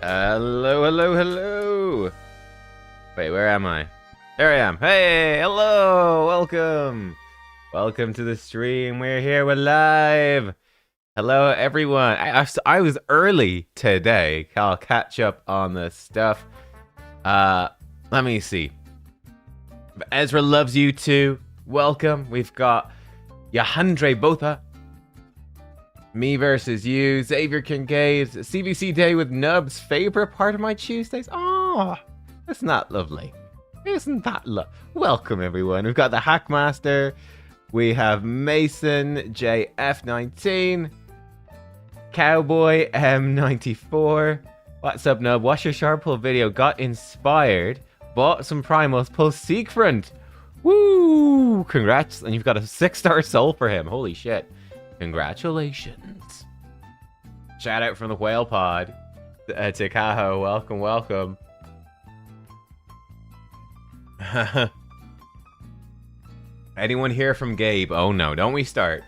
Hello, hello, hello. Wait, where am I? There I am. Hey, hello, welcome. Welcome to the stream. We're here, we're live. Hello, everyone. I was early today. I'll catch up on the stuff. Let me see. Ezra loves you too. Welcome. We've got Yahandre Botha. Me versus you, Xavier Kincaid, CvC Day with Nubs, favorite part of my Tuesdays. Oh, that's not lovely. Isn't that welcome, everyone. We've got the Hackmaster. We have Mason, JF19, Cowboy M94. What's up, Nub? Watch your sharp pull video. Got inspired. Bought some primals. Pull Seekfront. Woo! Congrats. And you've got a 6-star soul for him. Holy shit. Congratulations. Shout out from the Whale Pod to Caho. Welcome, welcome. Anyone here from Gabe? Oh no, don't we start.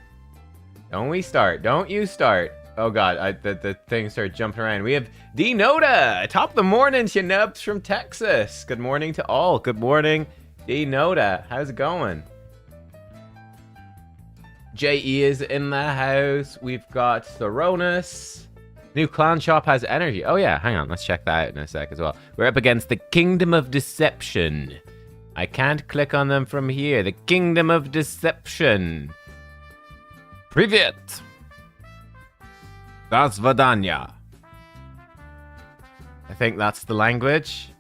Don't we start. Don't you start. Oh god, the things start jumping around. We have D Noda. Top of the morning, you nubs from Texas. Good morning to all. Good morning, D Noda. How's it going? JE is in the house. We've got Thoronis. New clan shop has energy. Oh yeah, hang on. Let's check that out in a sec as well. We're up against the Kingdom of Deception. I can't click on them from here. The Kingdom of Deception. Privet. Das Vadanya. I think that's the language.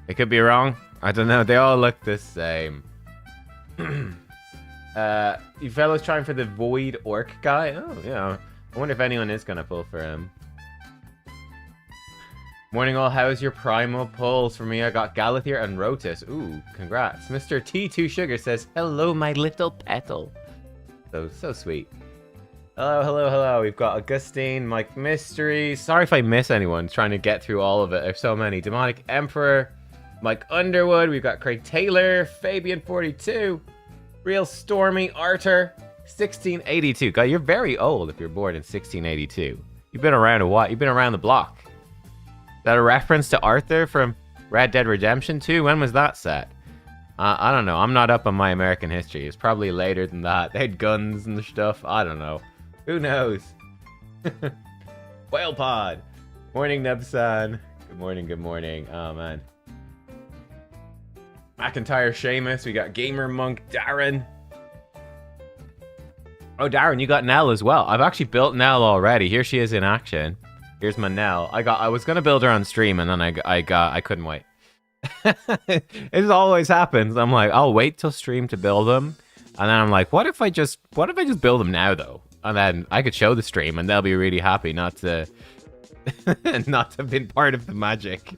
It could be wrong. I don't know. They all look the same. You fellas trying for the Void Orc guy? Oh, yeah. I wonder if anyone is gonna pull for him. Morning all, how's your primal pulls? For me, I got Galathier and Rotus. Ooh, congrats. Mr. T2 Sugar says, hello, my little petal. So sweet. Hello, hello, hello. We've got Augustine, Mike Mystery. Sorry if I miss anyone trying to get through all of it. There's so many. Demonic Emperor, Mike Underwood. We've got Craig Taylor, Fabian42. Real Stormy Arthur, 1682. God, you're very old if you're born in 1682. You've been around a while. You've been around the block. Is that a reference to Arthur from Red Dead Redemption 2? When was that set? I don't know. I'm not up on my American history. It's probably later than that. They had guns and stuff. I don't know. Who knows? Whale Pod. Morning, Nebsan. Good morning, good morning. Oh, man. McIntyre, Seamus, we got Gamer Monk, Darren. Oh, Darren, you got Nell as well. I've actually built Nell already. Here she is in action. Here's my Nell. I was gonna build her on stream, and then I couldn't wait. It always happens. I'm like, I'll wait till stream to build them, and then I'm like, what if I just build them now though? And then I could show the stream, and they'll be really happy not to not to have been part of the magic.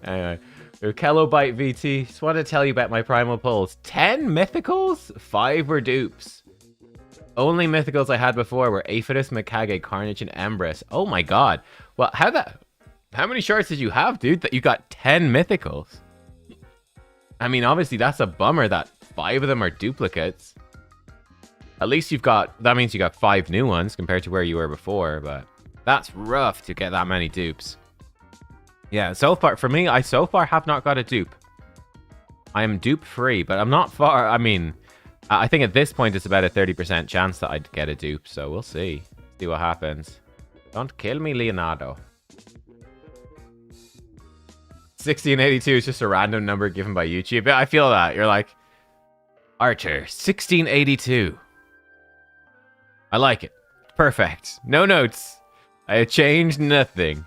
Anyway. Kelobite VT, just want to tell you about my primal pulls. 10 mythicals, 5 were dupes. Only mythicals I had before were Aphodus, Mikage, Carnage, and Empress. Oh my god. Well, how many shards did you have, dude, that you got 10 mythicals? I mean, obviously that's a bummer that 5 of them are duplicates. At least that means you got 5 new ones compared to where you were before, but that's rough to get that many dupes. Yeah, so far, for me, I so far have not got a dupe. I am dupe free, but I'm not far. I mean, I think at this point it's about a 30% chance that I'd get a dupe, so we'll see. See what happens. Don't kill me, Leonardo. 1682 is just a random number given by YouTube. I feel that. You're like, Archer, 1682. I like it. Perfect. No notes. I changed nothing.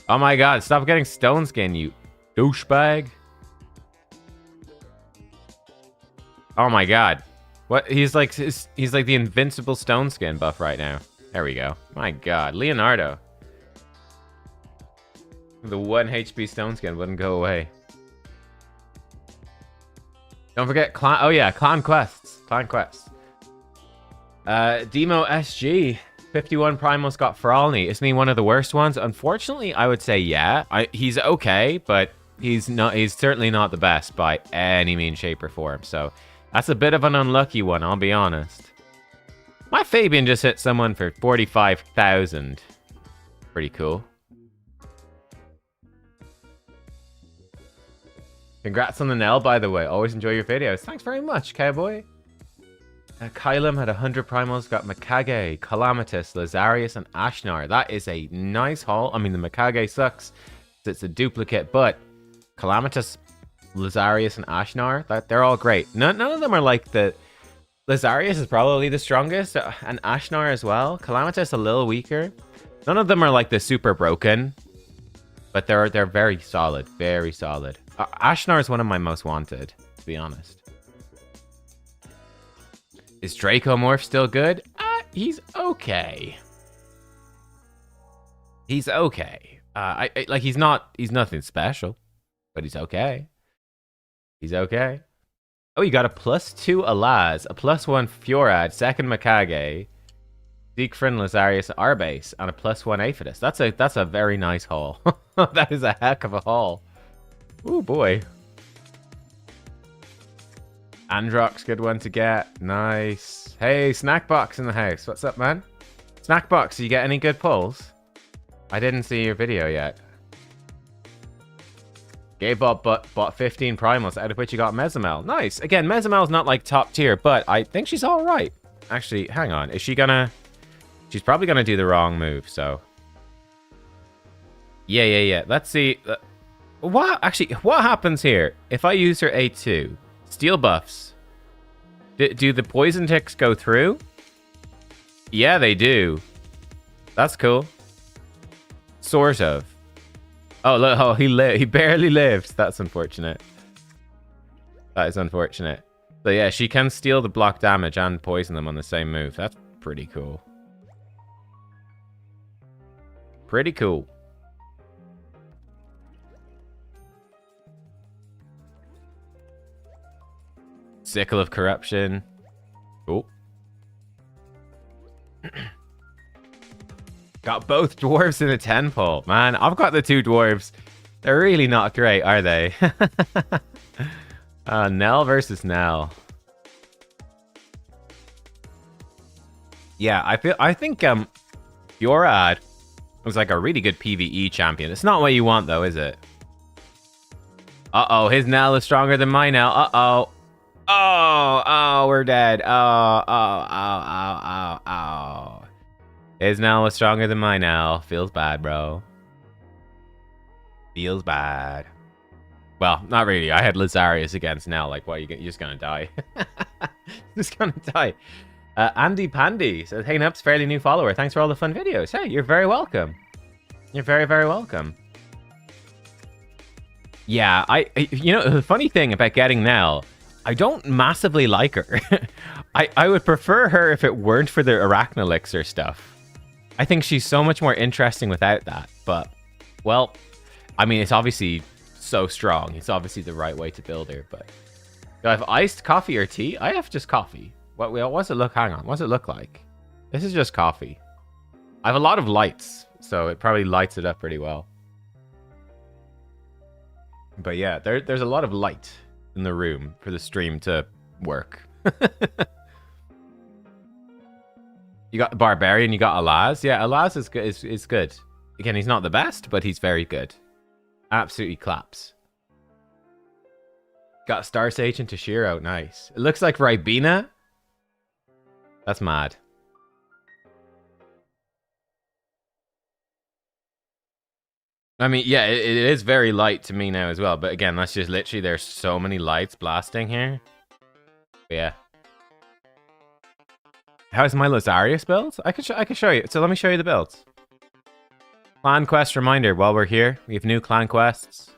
Oh my god, stop getting stone skin, you douchebag. Oh my god. What? He's like the invincible stone skin buff right now. There we go. My god, Leonardo. The 1 HP stone skin wouldn't go away. Don't forget clan. Oh yeah, clan quests. Clan quests. Demo SG. 51 Primals got Fralny. Isn't he one of the worst ones? Unfortunately, I would say yeah. He's okay, but he's certainly not the best by any means, shape, or form. So that's a bit of an unlucky one, I'll be honest. My Fabian just hit someone for 45,000. Pretty cool. Congrats on the Nell, by the way. Always enjoy your videos. Thanks very much, cowboy. Kylum had 100 primals, got Mikage, Calamitous, Lazarius, and Ashnar. That is a nice haul. I mean, the Mikage sucks. It's a duplicate, but Calamitous, Lazarius, and Ashnar, they're all great. None of them are like the... Lazarius is probably the strongest, and Ashnar as well. Calamitous a little weaker. None of them are like the super broken, but they're very solid, very solid. Ashnar is one of my most wanted, to be honest. Is Dracomorph still good? He's okay. He's okay. Like he's nothing special, but he's okay. He's okay. Oh, you got a +2 Alaz, a +1 Fjorad, second Mikage, Siegfried, Lazarius, Arbase, and a +1 Aphidus. That's a very nice haul. That is a heck of a haul. Oh boy. Androx, good one to get. Nice. Hey, Snackbox in the house. What's up, man? Snackbox, you get any good pulls? I didn't see your video yet. Gabe bought 15 primals, out of which you got Mezimel. Nice. Again, Mezimel's not like top tier, but I think she's all right. Actually, hang on. Is she gonna... She's probably gonna do the wrong move, so... Yeah. Let's see. What happens here? If I use her A2... Steel buffs. Do the poison ticks go through? Yeah, they do. That's cool. Sort of. Oh, look. Oh, he barely lived. That's unfortunate. That is unfortunate. So yeah, she can steal the block damage and poison them on the same move. That's pretty cool. Pretty cool. Sickle of Corruption. Oh. Got both dwarves in a 10 pull. Man, I've got the 2 dwarves. They're really not great, are they? Nell versus Nell. Yeah, I think Yorad was like a really good PvE champion. It's not what you want though, is it? Uh-oh, his Nell is stronger than my Nell. Uh-oh. Oh, we're dead. Oh. His Nell was stronger than my Nell. Feels bad, bro. Feels bad. Well, not really. I had Lazarius against Nell. Like, what? You're just gonna die. Just gonna die. Andy Pandy says, hey, Nups, fairly new follower. Thanks for all the fun videos. Hey, you're very welcome. You're very, very welcome. Yeah, you know, the funny thing about getting Nell, I don't massively like her. I would prefer her if it weren't for the Arachnelixir stuff. I think she's so much more interesting without that. But, well, I mean, it's obviously so strong. It's obviously the right way to build her. But do I have iced coffee or tea? I have just coffee. What's it look? Hang on. What's it look like? This is just coffee. I have a lot of lights, so it probably lights it up pretty well. But yeah, there's a lot of light in the room for the stream to work. You got the Barbarian, you got Alaz. Yeah, Alaz is good. Is good. Again, he's not the best, but he's very good. Absolutely claps. Got Star Sage and Toshiro. Nice. It looks like Ribena. That's mad. I mean, yeah, it is very light to me now as well. But again, that's just literally, there's so many lights blasting here. But yeah. How's my Lazarius build? I could show you. So let me show you the builds. Clan quest reminder while we're here. We have new clan quests.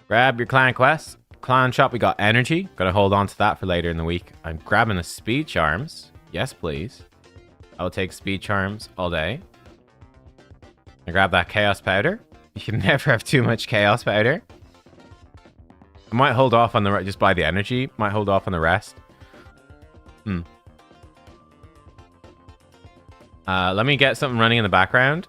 Grab your clan quests. Clan shop, we got energy. Gotta hold on to that for later in the week. I'm grabbing the speed charms. Yes, please. I will take speed charms all day. I grab that chaos powder. You can never have too much chaos powder. I might hold off on the just buy the energy. Might hold off on the rest. Let me get something running in the background.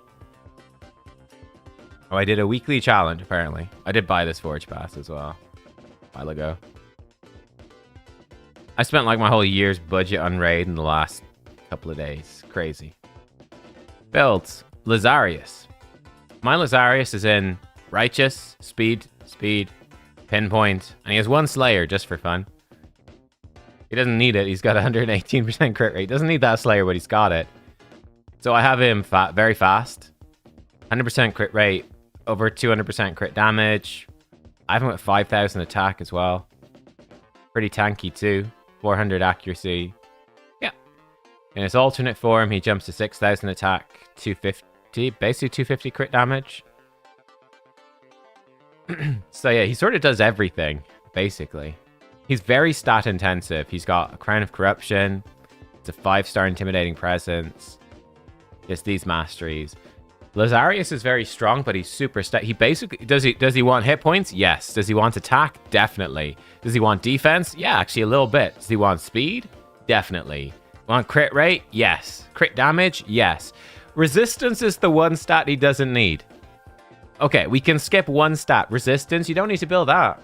Oh, I did a weekly challenge, apparently. I did buy this Forge Pass as well a while ago. I spent like my whole year's budget on raid in the last couple of days. Crazy. Builds. Lazarius. My Lazarius is in Righteous, Speed, pinpoint, and he has 1 Slayer just for fun. He doesn't need it. He's got 118% crit rate. Doesn't need that Slayer, but he's got it. So I have him very fast. 100% crit rate, over 200% crit damage. I have him at 5,000 attack as well. Pretty tanky too. 400 accuracy. Yeah. In his alternate form, he jumps to 6,000 attack, 250, basically 250 crit damage. So yeah, he sort of does everything, basically. He's very stat intensive. He's got a Crown of Corruption. It's a 5-star intimidating presence. Just these masteries. Lazarius is very strong, but he's super stat. He basically does he want hit points? Yes. Does he want attack? Definitely. Does he want defense? Yeah, actually a little bit. Does he want speed? Definitely. Want crit rate? Yes. Crit damage? Yes. Resistance is the one stat he doesn't need. Okay, we can skip one stat. Resistance, you don't need to build that.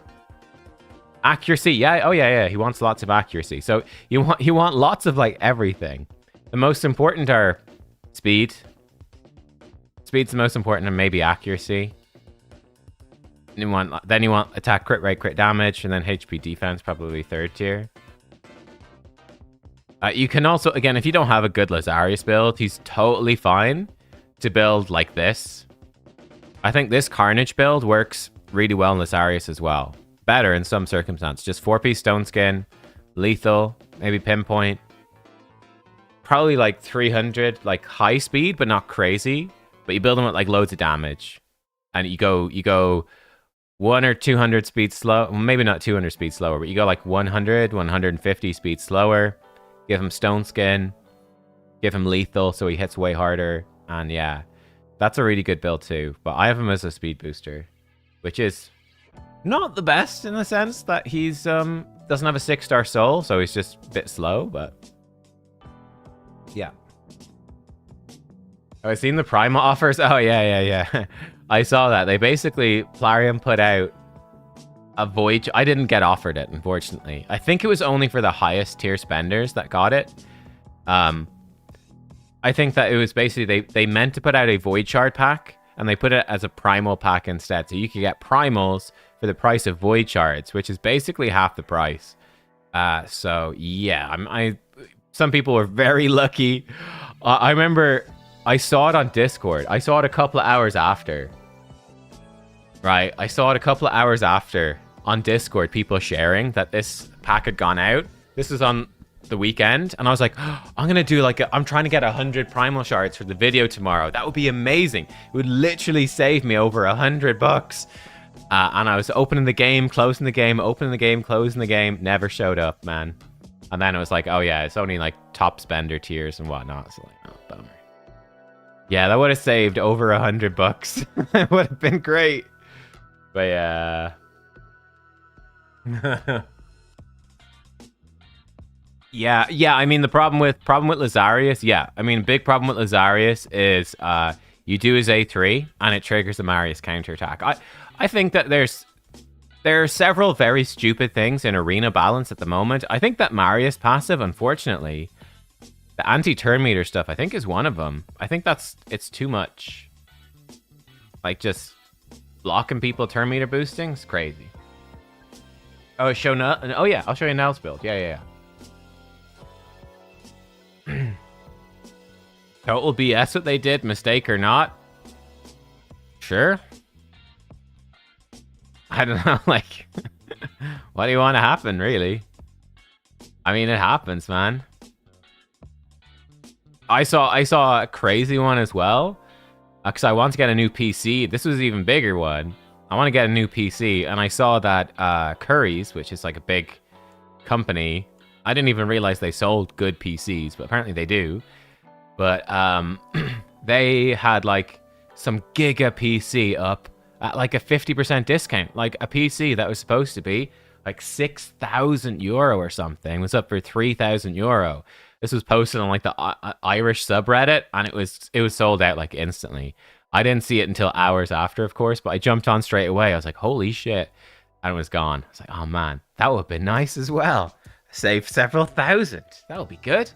Accuracy, yeah. Oh yeah. He wants lots of accuracy. So you want lots of like everything. The most important are speed. Speed's the most important, and maybe accuracy. Then you want attack, crit rate, crit damage, and then HP defense, probably 3rd tier. You can also, again, if you don't have a good Lazarius build, he's totally fine to build like this. I think this Carnage build works really well in Lazarius as well. Better in some circumstances. Just 4-piece Stone Skin, lethal, maybe pinpoint. Probably like 300, like high speed, but not crazy. But you build them with like loads of damage. And you go 1 or 200 speed slow. Well, maybe not 200 speed slower, but you go like 100, 150 speed slower. Give him Stone Skin. Give him lethal so he hits way harder. And yeah, that's a really good build too. But I have him as a speed booster, which is not the best in the sense that he's doesn't have a 6-star soul, so he's just a bit slow, but yeah. Oh, I've seen the Primal offers. Oh, yeah. I saw that. They basically, Plarium put out a Void. I didn't get offered it, unfortunately. I think it was only for the highest tier spenders that got it. I think that it was basically, they meant to put out a Void Shard pack, and they put it as a Primal pack instead. So you could get Primals for the price of Void Shards, which is basically half the price. So, yeah. Some people were very lucky. I remember I saw it on Discord. I saw it a couple of hours after. Right? I saw it a couple of hours after on Discord, people sharing that this pack had gone out. This was on the weekend, and I was like, oh, I'm gonna do like I'm trying to get 100 Primal Shards for the video tomorrow. That would be amazing. It would literally save me over $100. And I was opening the game, closing the game, opening the game, closing the game. Never showed up, man. And then it was like, oh yeah, it's only like top spender tiers and whatnot. So like, oh, bummer. Yeah, that would have saved over $100. It would have been great. But yeah. Yeah. I mean, the problem with Lazarius. Yeah, I mean, big problem with Lazarius is you do his A3 and it triggers the Marius counterattack. I think that there are several very stupid things in arena balance at the moment. I think that Marius passive, unfortunately, the anti-turn meter stuff, I think is one of them. I think it's too much. Like just blocking people turn meter boosting is crazy. Oh, oh yeah, I'll show you Nell's build. Yeah. Total BS what they did, mistake or not. Sure. I don't know, like, what do you want to happen, really? I mean, it happens, man. I saw a crazy one as well, because I want to get a new PC. This was an even bigger one. I want to get a new PC, and I saw that Curry's, which is like a big company, I didn't even realize they sold good PCs, but apparently they do. But they had like some giga PC up at like a 50% discount. Like a PC that was supposed to be like 6,000 euro or something was up for 3,000 euro. This was posted on like the Irish subreddit, and it was sold out like instantly. I didn't see it until hours after, of course, but I jumped on straight away. I was like, holy shit. And it was gone. I was like, oh man, that would have been nice as well. Save several thousand. That would be good.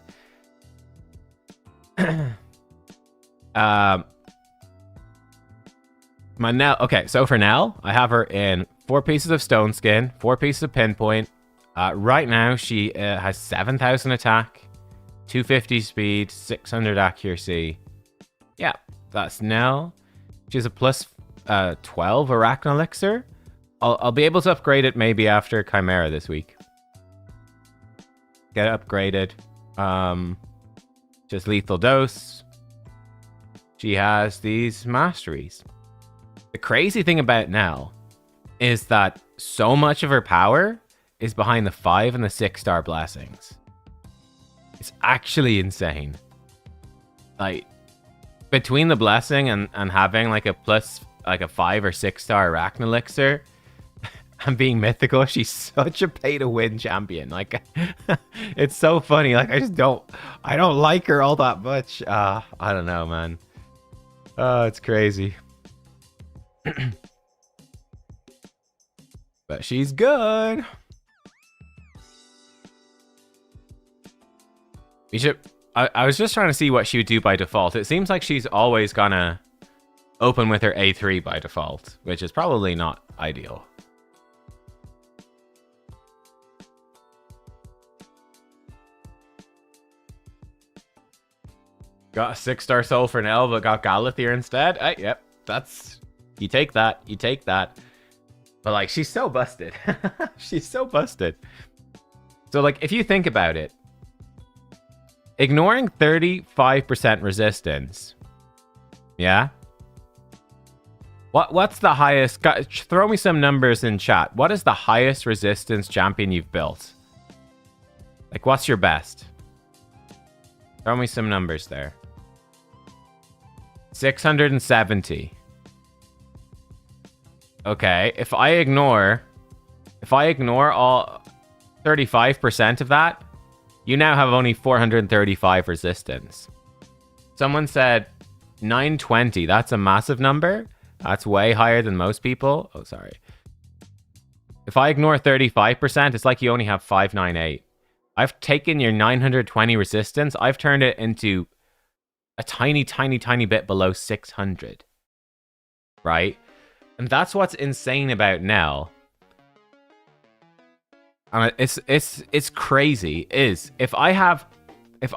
My Nell. Okay, so for Nell, I have her in 4 pieces of stone skin, 4 pieces of pinpoint. Right now, she has 7,000 attack, 250 speed, 600 accuracy. Yeah, that's Nell. She has a plus 12 Arachno Elixir. I'll be able to upgrade it maybe after Chimera this week. Get it upgraded. Just lethal dose. She has these masteries. The crazy thing about Nell is that so much of her power is behind the 5 and the 6-star blessings. It's actually insane. Like, between the blessing and having like a 5 or 6-star Arachno Elixir and being mythical, she's such a pay-to-win champion. Like, it's so funny. Like, I don't like her all that much. I don't know, man. It's crazy. But she's good. We should. I was just trying to see what she would do by default. It seems like she's always gonna open with her A3 by default, which is probably not ideal. Got a 6-star soul for Nell, but got Galathier instead. Yep, that's... You take that. You take that. But, like, she's so busted. She's so busted. So, like, if you think about it, ignoring 35% resistance, yeah? What's the highest... Throw me some numbers in chat. What is the highest resistance champion you've built? Like, what's your best? Throw me some numbers there. 670. Okay, if I ignore all 35% of that, you now have only 435 resistance. Someone said 920. That's a massive number. That's way higher than most people. Oh, sorry. If I ignore 35%, it's like you only have 598. I've taken your 920 resistance. I've turned it into a tiny, tiny, tiny bit below 600. Right? And that's what's insane about Nell. And it's crazy. If I have her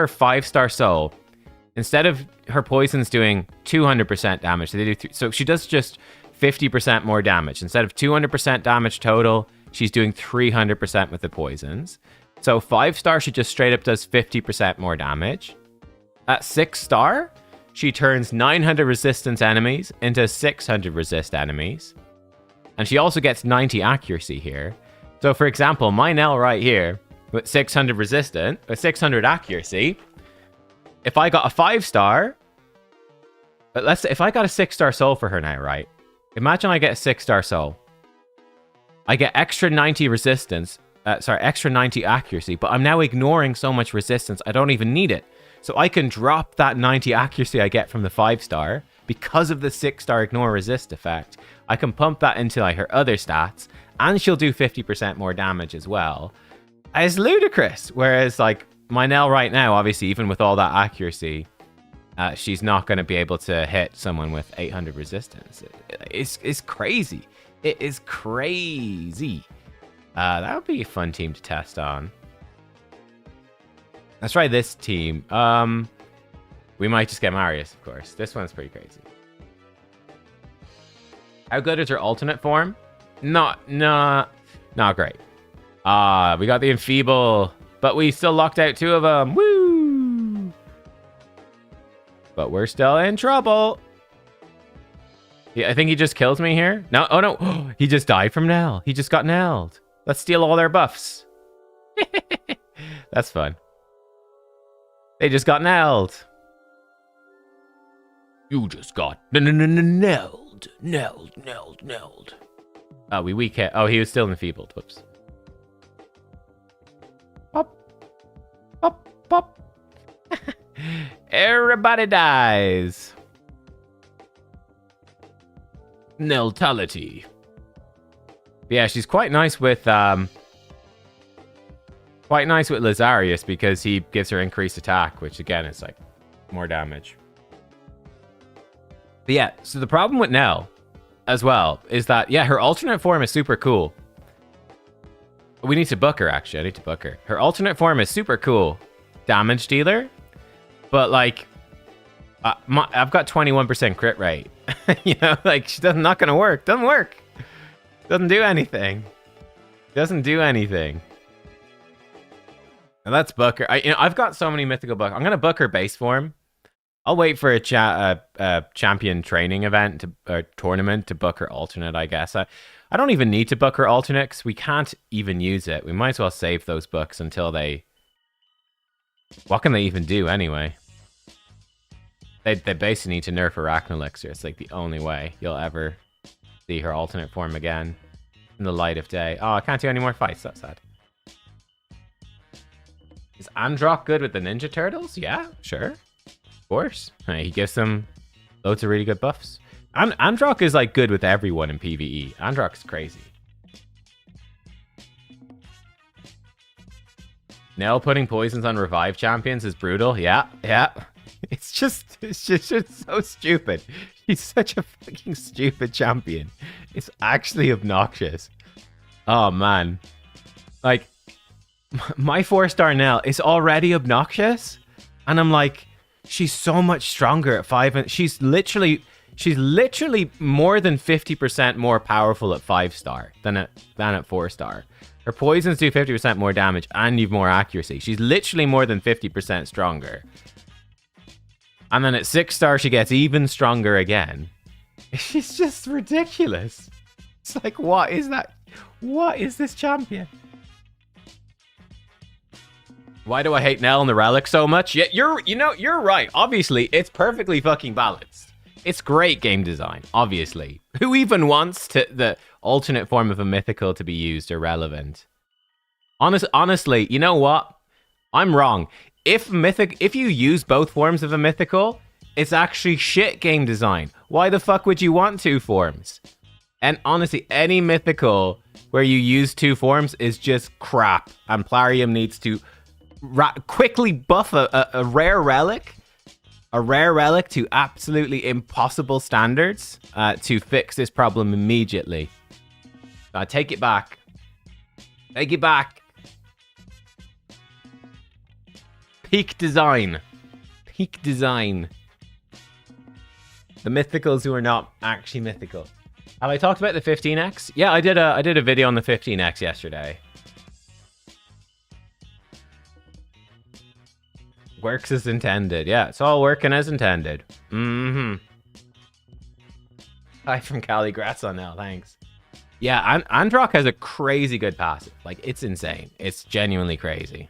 5-star soul, instead of her poisons doing 200% damage, they do so she does just 50% more damage. Instead of 200% damage total, she's doing 300% with the poisons. So 5-star, she just straight up does 50% more damage. At 6-star, she turns 900 resistance enemies into 600 resist enemies. And she also gets 90 accuracy here. So for example, my Nell right here, with 600 resistant, with 600 accuracy, if I got a 5-star, but let's say if I got a 6-star soul for her now, right? Imagine I get a 6-star soul. I get extra 90 resistance, extra 90 accuracy, but I'm now ignoring so much resistance, I don't even need it. So I can drop that 90 accuracy I get from the 5-star because of the 6-star ignore resist effect. I can pump that into like her other stats, and she'll do 50% more damage as well. It's ludicrous. Whereas like my Nell right now, obviously, even with all that accuracy, she's not going to be able to hit someone with 800 resistance. It's crazy. It is crazy. That would be a fun team to test on. Let's try this team. We might just get Marius, of course. This one's pretty crazy. How good is her alternate form? Not great. We got the Enfeeble, but we still locked out 2 of them. Woo! But we're still in trouble. Yeah, I think he just kills me here. No, oh no, he just died from Nell. He just got Nelled. Let's steal all their buffs. That's fun. They just got Nelled. You just got Nelled. Oh, we weak hit. Oh, he was still enfeebled. Whoops. Pop. Pop. Pop. Everybody dies. Neltality. Yeah, she's quite nice with Lazarius because he gives her increased attack, which again is like more damage. But yeah, so the problem with Nell as well is that, yeah, her alternate form is super cool. We need to book her, actually. I need to book her. Her alternate form is super cool. Damage dealer. But, like, I've got 21% crit rate. You know, like, she's not going to work. Doesn't work. Doesn't do anything. Doesn't do anything. And let's book her. I've got so many mythical books. I'm going to book her base form. I'll wait for a champion training event or tournament to book her alternate, I guess. I don't even need to book her alternate because we can't even use it. We might as well save those books until they... What can they even do anyway? They basically need to nerf Arachno Elixir. It's like the only way you'll ever see her alternate form again in the light of day. Oh, I can't do any more fights. That's sad. Is Androck good with the Ninja Turtles? Yeah, sure. Of course. He gives them loads of really good buffs. Androck is like good with everyone in PvE. Androck's crazy. Nell putting poisons on revive champions is brutal. Yeah, yeah. It's just so stupid. She's such a fucking stupid champion. It's actually obnoxious. Oh man. Like, my 4-star Nell is already obnoxious. And I'm like, she's so much stronger at 5. And she's literally more than 50% more powerful at 5-star than at 4-star. Her poisons do 50% more damage and you've more accuracy. She's literally more than 50% stronger. And then at 6-star, she gets even stronger again. She's just ridiculous. It's like, what is that? What is this champion? Why do I hate Nell and the Relic so much? Yeah, you're right. Obviously, it's perfectly fucking balanced. It's great game design, obviously. Who even wants the alternate form of a mythical to be used or relevant? Honestly, you know what? I'm wrong. If you use both forms of a mythical, it's actually shit game design. Why the fuck would you want 2 forms? And honestly, any mythical where you use 2 forms is just crap. And Plarium needs to quickly buff a rare relic. A rare relic to absolutely impossible standards to fix this problem immediately. Take it back. Take it back. Peak design. Peak design. The mythicals who are not actually mythical. Have I talked about the 15x? Yeah, I did a video on the 15x yesterday. Works as intended. Yeah, it's all working as intended. Mm-hmm. Hi from Cali. Grats on now. Thanks. Yeah, Androck has a crazy good passive. Like, it's insane. It's genuinely crazy.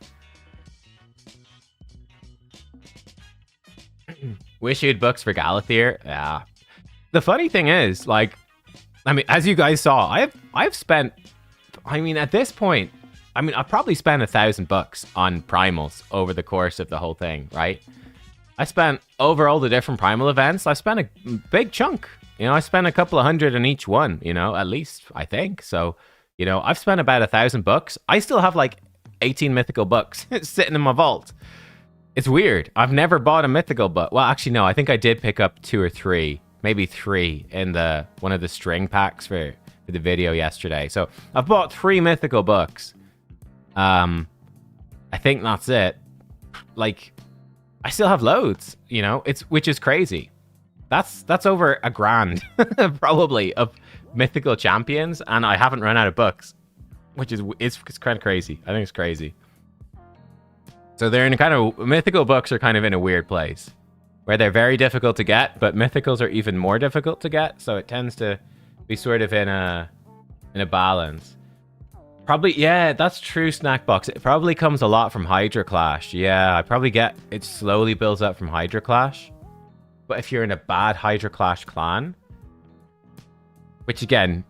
Wish you'd books for Galathier. Yeah. The funny thing is, like, I mean, as you guys saw, I've spent, I mean, at this point, I mean, I've probably spent $1,000 on primals over the course of the whole thing, right? I spent over all the different primal events. I spent a big chunk. You know, I spent a couple of hundred on each one, you know, at least, I think. So, you know, I've spent about $1,000. I still have like 18 mythical books sitting in my vault. It's weird. I've never bought a mythical book. Well, actually, no, I think I did pick up 2 or 3, maybe 3 in one of the string packs for the video yesterday. So I've bought 3 mythical books. I think that's it. Like, I still have loads, you know, which is crazy. That's over $1,000 probably of mythical champions, and I haven't run out of books, which is it's kind of crazy. I think it's crazy. So they're in a kind of mythical books are kind of in a weird place where they're very difficult to get, but mythicals are even more difficult to get. So it tends to be sort of in a balance. Probably, yeah, that's true, Snackbox. It probably comes a lot from Hydra Clash. Yeah, I probably get it slowly builds up from Hydra Clash. But if you're in a bad Hydra Clash clan, which again,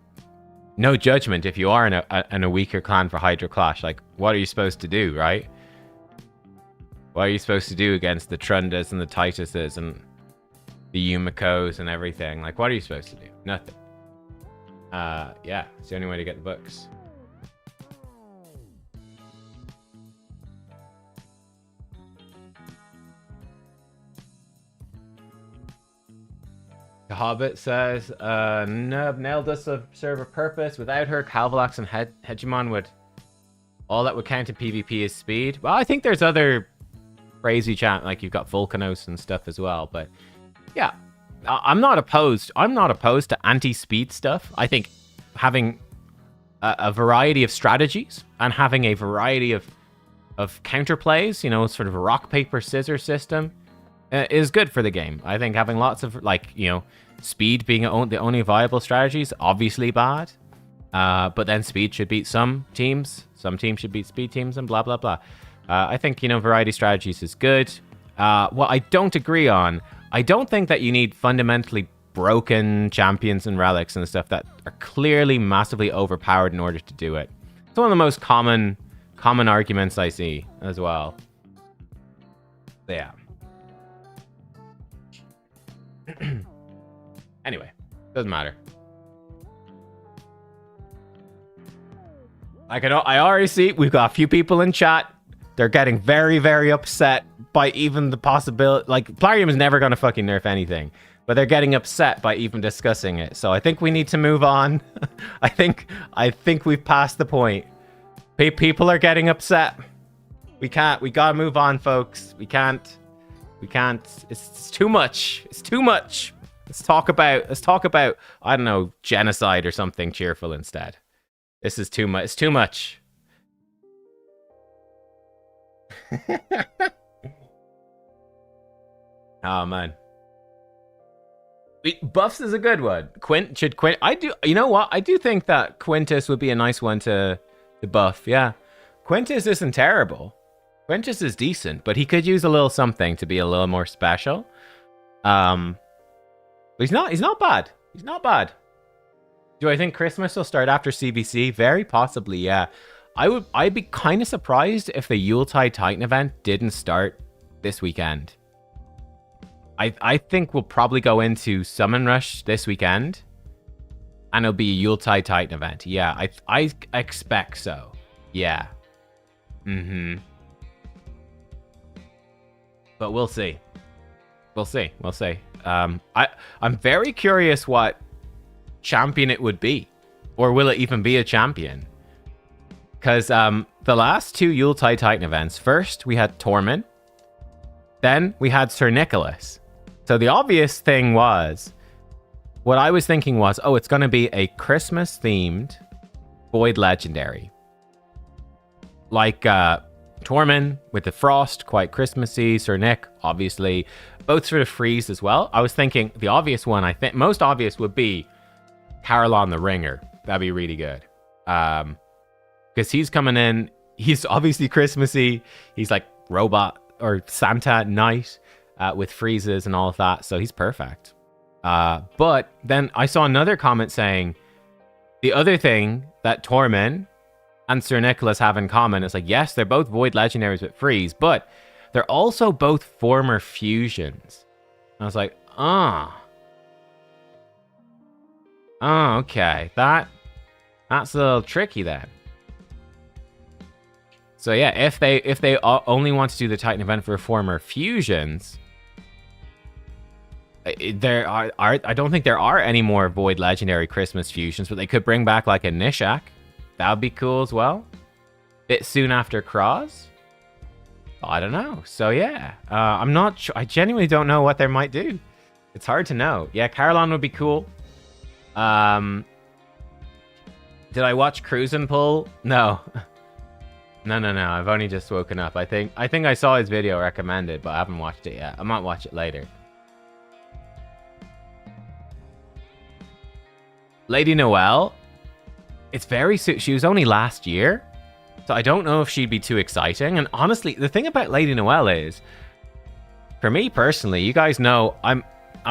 no judgment if you are in a weaker clan for Hydra Clash. Like, what are you supposed to do, right? What are you supposed to do against the Trundas and the Tituses and the Yumikos and everything? Like, what are you supposed to do? Nothing. Yeah, it's the only way to get the books. The Hobbit says, Nub Nell does serve a purpose. Without her, Calvalax and Hegemon would... All that would count in PvP is speed. Well, I think there's other crazy champ, like you've got Volcanos and stuff as well. But yeah, I'm not opposed. I'm not opposed to anti-speed stuff. I think having a variety of strategies and having a variety of counterplays, you know, sort of a rock, paper, scissors system is good for the game. I think having lots of, like, you know, speed being the only viable strategy is obviously bad. But then speed should beat some teams. Some teams should beat speed teams and blah, blah, blah. I think, you know, variety strategies is good. What I don't agree on, I don't think that you need fundamentally broken champions and relics and stuff that are clearly massively overpowered in order to do it. It's one of the most common arguments I see as well. Yeah. Anyway, doesn't matter. I already see we've got a few people in chat. They're getting very, very upset by even the possibility. Like, Plarium is never going to fucking nerf anything, but they're getting upset by even discussing it. So I think we need to move on. I think we've passed the point. People are getting upset. We gotta move on, folks. We can't. It's too much. It's too much. Let's talk about, I don't know, genocide or something cheerful instead. This is too much. It's too much. Oh man. Buffs is a good one. You know what? I do think that Quintus would be a nice one to buff. Yeah. Quintus isn't terrible. Quintus is decent, but he could use a little something to be a little more special. But he's not bad. He's not bad. Do I think Christmas will start after CvC? Very possibly, yeah. I'd be kind of surprised if the Yuletide Titan event didn't start this weekend. I think we'll probably go into Summon Rush this weekend, and it'll be a Yuletide Titan event. Yeah, I expect so. Yeah. But we'll see. We'll see. I'm very curious what champion it would be, or will it even be a champion? Because the last two Yuletide Titan events, first we had Tormund, then we had Sir Nicholas. So the obvious thing was, what I was thinking was, oh, it's going to be a Christmas themed Void Legendary, like Tormund with the Frost, quite Christmassy. Sir Nick, obviously, both sort of freeze as well. I was thinking the obvious one, I think most obvious, would be Carolon the Ringer. That'd be really good. Because he's coming in, he's obviously Christmassy. He's like robot or Santa Knight with freezes and all of that. So he's perfect. But then I saw another comment saying the other thing that Tormund and Sir Nicholas have in common is, like, yes, they're both Void Legendaries with freeze, but they're also both former fusions. And I was like, okay. That's a little tricky then. So yeah, if they only want to do the Titan event for former fusions, I don't think there are any more Void Legendary Christmas fusions, but they could bring back like a Nishak. That would be cool as well. Bit soon after Cross. I don't know. So yeah, I'm not sure. I genuinely don't know what they might do. It's hard to know. Yeah, Carolon would be cool. Did I watch Cruise and Pull? No. No. I've only just woken up. I think I saw his video recommended, but I haven't watched it yet. I might watch it later. Lady Noelle. It's very soon. She was only last year, so I don't know if she'd be too exciting. And honestly, the thing about Lady Noelle is, for me personally, you guys know I'm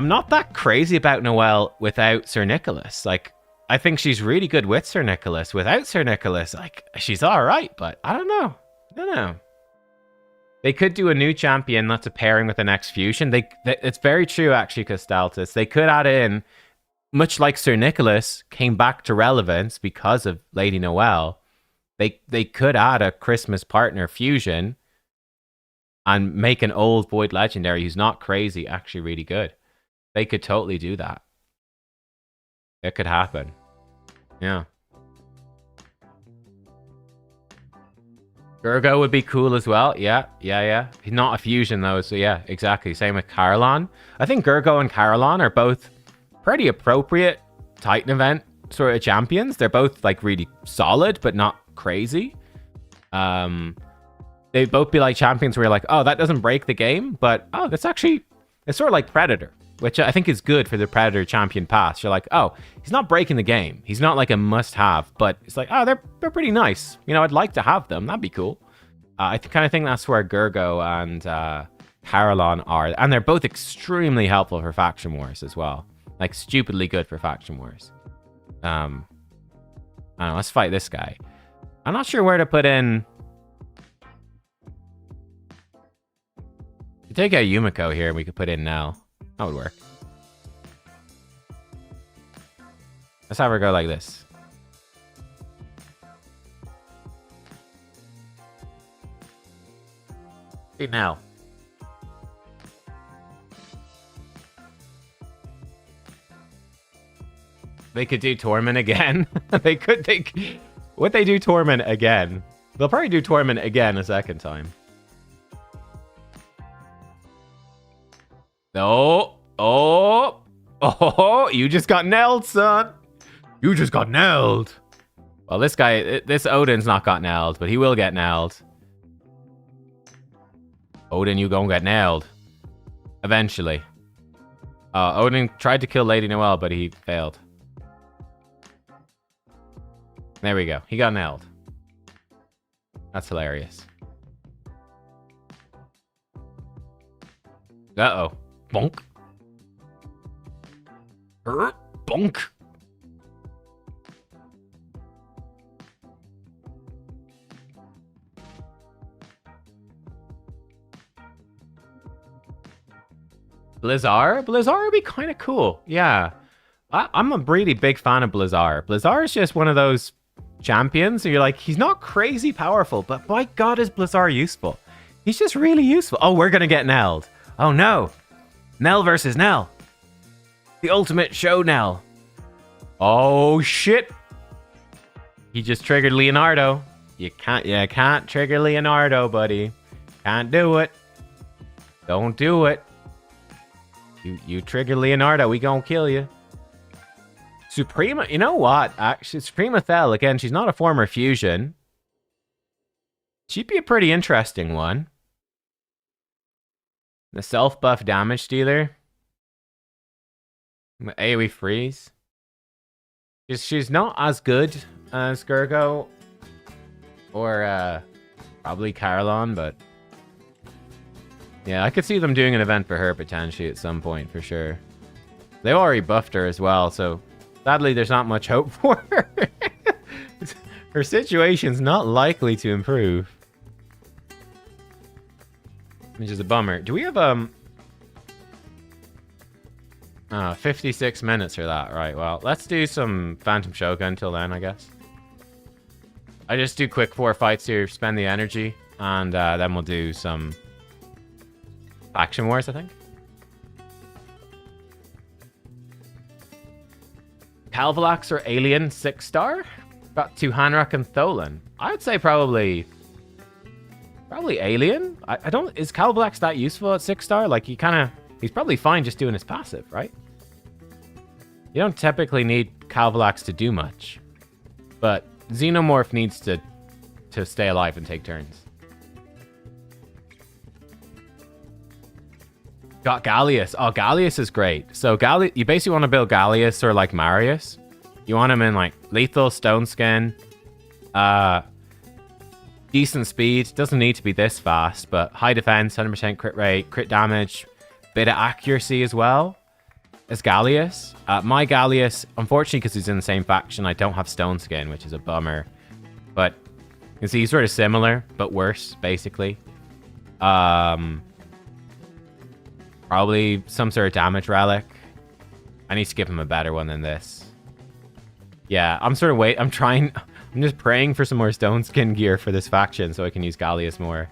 not that crazy about Noelle without Sir Nicholas. Like, I think she's really good with Sir Nicholas. Without Sir Nicholas, like, she's all right, but I don't know. They could do a new champion that's a pairing with the next fusion. It's very true, actually, Costaltis. They could add in, much like Sir Nicholas came back to relevance because of Lady Noelle, they could add a Christmas partner fusion and make an old Void Legendary who's not crazy actually really good. They could totally do that. It could happen. Yeah. Gergo would be cool as well. Yeah. He's not a fusion though, so yeah, exactly. Same with Carolon. I think Gergo and Carolon are both pretty appropriate Titan event sort of champions. They're both like really solid, but not crazy. They'd both be like champions where you're like, oh, that doesn't break the game, but oh, that's actually, it's sort of like Predator, which I think is good for the Predator champion pass. You're like, oh, he's not breaking the game. He's not like a must-have, but it's like, oh, they're pretty nice. You know, I'd like to have them. That'd be cool. I kind of think that's where Gergo and Carolon are, and they're both extremely helpful for faction wars as well. Like stupidly good for faction wars. I don't know, let's fight this guy. I'm not sure where to put in. You take out Yumiko here, and we could put in Nell. That would work. Let's have her go like this. See Nell. They could do Torment again. They could. Would they do Torment again? They'll probably do Torment again a second time. Oh, you just got nailed, son. You just got nailed. Well, this guy, this Odin's not got nailed, but he will get nailed. Odin, you gonna get nailed. Eventually. Odin tried to kill Lady Noelle, but he failed. There we go. He got nailed. That's hilarious. Uh-oh. Bonk. Bonk. Blizzard? Blizzard would be kind of cool. Yeah. I'm a really big fan of Blizzard. Blizzard is just one of those champions, so you're like, he's not crazy powerful, but by God is Blizzard useful. He's just really useful. Oh, we're gonna get nailed. Oh no. Nell versus Nell. The ultimate show Nell. Oh shit. He just triggered Leonardo. You can't trigger Leonardo, buddy. Can't do it. Don't do it. You trigger Leonardo, we gonna kill you. Suprema, you know what? Actually, Suprema Thel, again, she's not a former fusion. She'd be a pretty interesting one. The self-buff damage dealer. AoE freeze. She's not as good as Gergo. Or probably Carolon, but... yeah, I could see them doing an event for her potentially at some point, for sure. They've already buffed her as well, so... sadly, there's not much hope for her. Her situation's not likely to improve. Which is a bummer. Do we have 56 minutes for that? Right, well, let's do some Phantom Shogun till then, I guess. I just do quick 4 fights here, spend the energy, and then we'll do some faction wars, I think. Calvalax or Alien 6-star? Got 2 Hanrak and Tholan. I would say probably Alien. I don't... is Calvalax that useful at 6-star? Like, he's probably fine just doing his passive, right? You don't typically need Calvalax to do much. But Xenomorph needs to stay alive and take turns. Got Gallius. Oh, Gallius is great. So you basically want to build Gallius or like Marius. You want him in like lethal, stone skin, decent speed. Doesn't need to be this fast, but high defense, 100% crit rate, crit damage, bit of accuracy as well as Gallius. My Gallius, unfortunately, because he's in the same faction, I don't have stone skin, which is a bummer. But you can see he's sort of similar, but worse, basically. Probably some sort of damage relic. I need to give him a better one than this. Yeah, I'm sort of I'm just praying for some more stone skin gear for this faction so I can use Gallius more.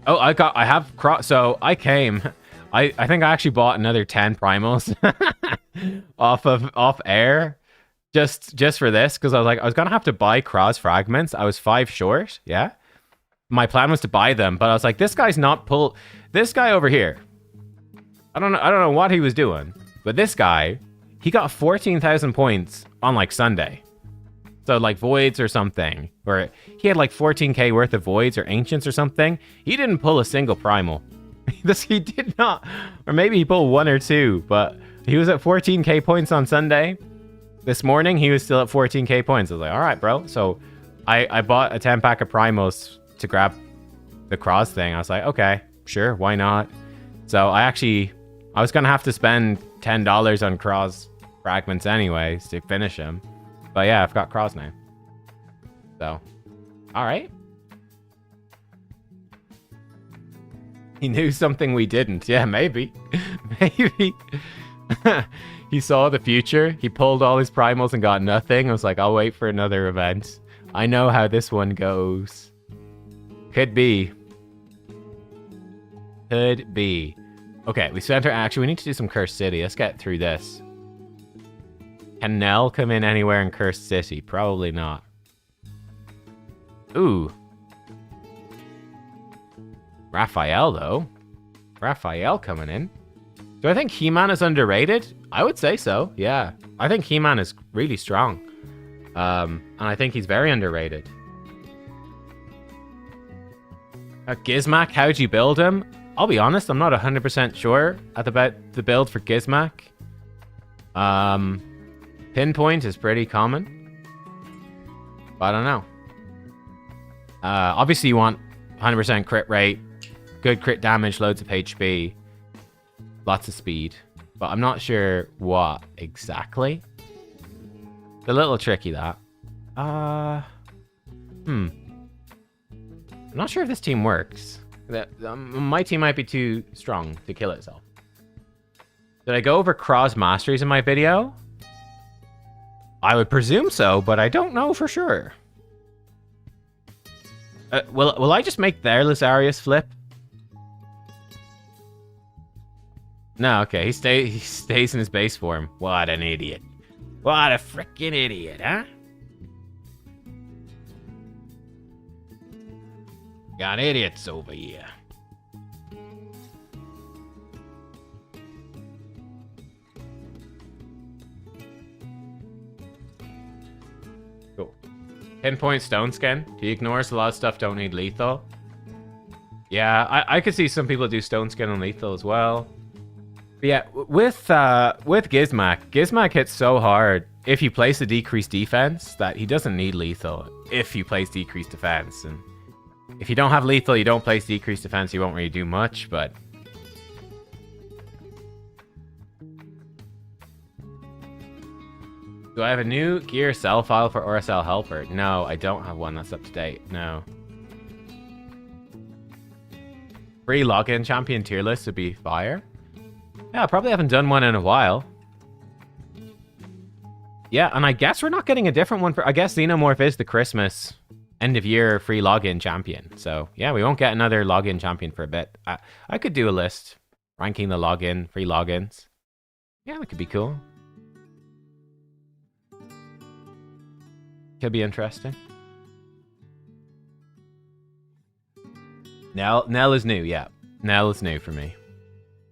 Oh, I have cross. So I came. I think I actually bought another 10 primals off air just for this because I was like I was gonna have to buy cross fragments. I was 5 short. Yeah, my plan was to buy them, but I was like, this guy's not pull. This guy over here. I don't know what he was doing, but this guy, he got 14,000 points on like Sunday. So like voids or something, or he had like 14k worth of voids or ancients or something. He didn't pull a single primal. He did not, or maybe he pulled 1 or 2, but he was at 14k points on Sunday. This morning he was still at 14k points. I was like, all right, bro. So I bought a 10 pack of primals to grab the cross thing. I was like, okay, sure, why not? So I was gonna have to spend $10 on cross fragments anyways to finish him. But yeah, I've got cross now. So, all right. He knew something we didn't. Yeah, maybe. Maybe. He saw the future. He pulled all his primals and got nothing. I was like, I'll wait for another event. I know how this one goes. Could be. Could be. Okay, we spent our action. We need to do some Cursed City. Let's get through this. Can Nell come in anywhere in Cursed City? Probably not. Ooh. Raphael, though. Raphael coming in. Do I think He-Man is underrated? I would say so, yeah. I think He-Man is really strong. And I think he's very underrated. Gizmac, how'd you build him? I'll be honest, I'm not 100% sure about the build for Gizmac. Pinpoint is pretty common. But I don't know. Obviously you want 100% crit rate, good crit damage, loads of HP, lots of speed. But I'm not sure what exactly. It's a little tricky, that. I'm not sure if this team works. My team might be too strong to kill itself. Did I go over cross masteries in my video? I would presume so, but I don't know for sure. Will I just make their Lazarius flip? No, okay. He stays in his base form. What an idiot. What a freaking idiot, huh? Got idiots over here. Cool. Pinpoint Stone Skin. He ignores a lot of stuff, don't need lethal. Yeah, I could see some people do Stone Skin on lethal as well. But yeah, with Gizmac hits so hard if you place a decreased defense that he doesn't need lethal if you place decreased defense. And if you don't have lethal, you don't place decreased defense, you won't really do much, but... Do I have a new gear sell file for RSL Helper? No, I don't have one that's up to date. No. Free login champion tier list would be fire. Yeah, I probably haven't done one in a while. Yeah, and I guess we're not getting a different one for... I guess Xenomorph is the Christmas end of year free login champion. So yeah, we won't get another login champion for a bit. I could do a list ranking the login, free logins. Yeah, that could be cool. Could be interesting. Nell is new, yeah. Nell is new for me.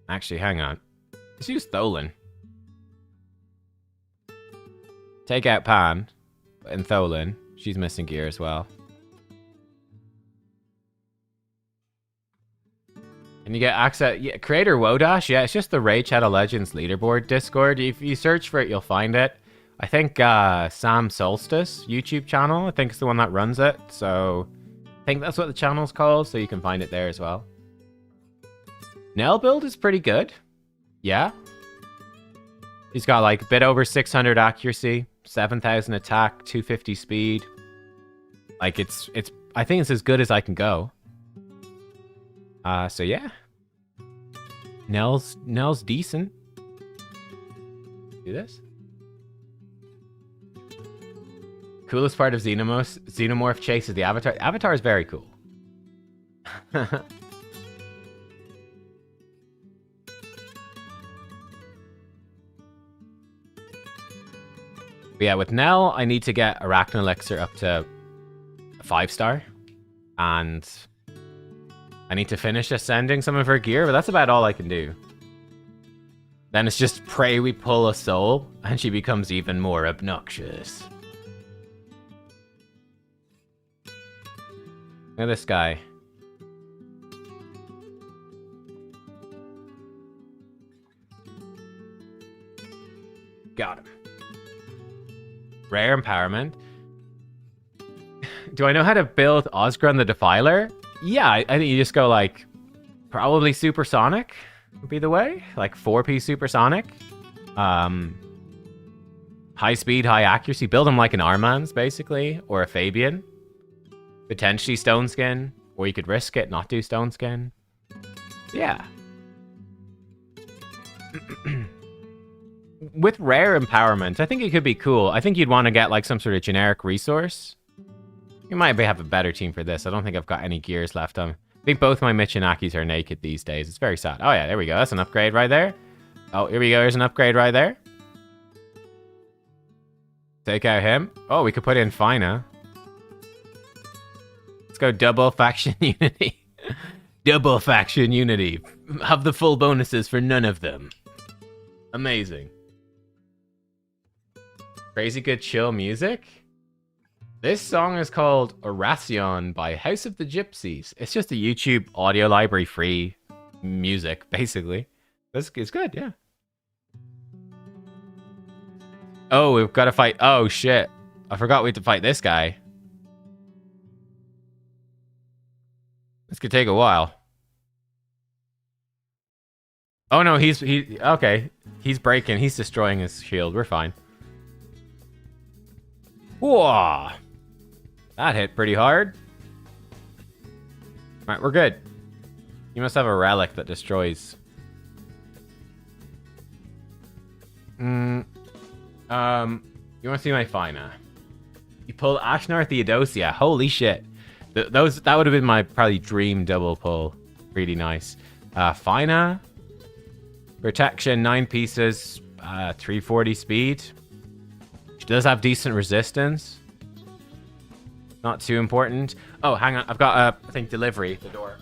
Actually, hang on. Let's use Tholen. Take out Pan and Tholen. She's missing gear as well. And you get access... Yeah, Creator Wodash, yeah, it's just the Raid Shadow Legends leaderboard Discord. If you search for it, you'll find it. I think Sam Solstice YouTube channel, I think is the one that runs it. So I think that's what the channel's called, so you can find it there as well. Nell build is pretty good. Yeah. He's got like a bit over 600 accuracy, 7,000 attack, 250 speed. Like it's I think it's as good as I can go. So yeah. Nell's decent. Do this. Coolest part of Xenomorph chase is the Avatar. Avatar is very cool. But yeah, with Nell, I need to get Arachno Elixir up to 5-star. And I need to finish ascending some of her gear, but that's about all I can do. Then it's just pray we pull a soul, and she becomes even more obnoxious. Look at this guy. Got him. Rare empowerment. Do I know how to build Osgron the Defiler? Yeah, I think you just go like, probably supersonic would be the way. Like 4-piece supersonic. High speed, high accuracy. Build him like an Armans, basically. Or a Fabian. Potentially Stone Skin. Or you could risk it, not do Stone Skin. Yeah. With rare empowerment, I think it could be cool. I think you'd want to get like some sort of generic resource. You might have a better team for this. I don't think I've got any gears left on. I think both my Michinakis are naked these days. It's very sad. Oh yeah, there we go. That's an upgrade right there. Oh, here we go. Here's an upgrade right there. Take out him. Oh, we could put in Fina. Let's go double faction unity. Double faction unity. Have the full bonuses for none of them. Amazing. Crazy good chill music. This song is called Oracion by House of the Gypsies. It's just a YouTube audio library free music, basically. It's good, yeah. Oh, we've got to fight. Oh, shit. I forgot we had to fight this guy. This could take a while. Oh, no, okay. He's breaking. He's destroying his shield. We're fine. Whoa. That hit pretty hard. Alright, we're good. You must have a relic that destroys. You want to see my Fina? You pulled Ashnar Theodosia. Holy shit. That would have been my probably dream double pull. Really nice. Fina. Protection, 9 pieces. 340 speed. She does have decent resistance. Not too important. Oh, hang on. I've got, I think, delivery at the door.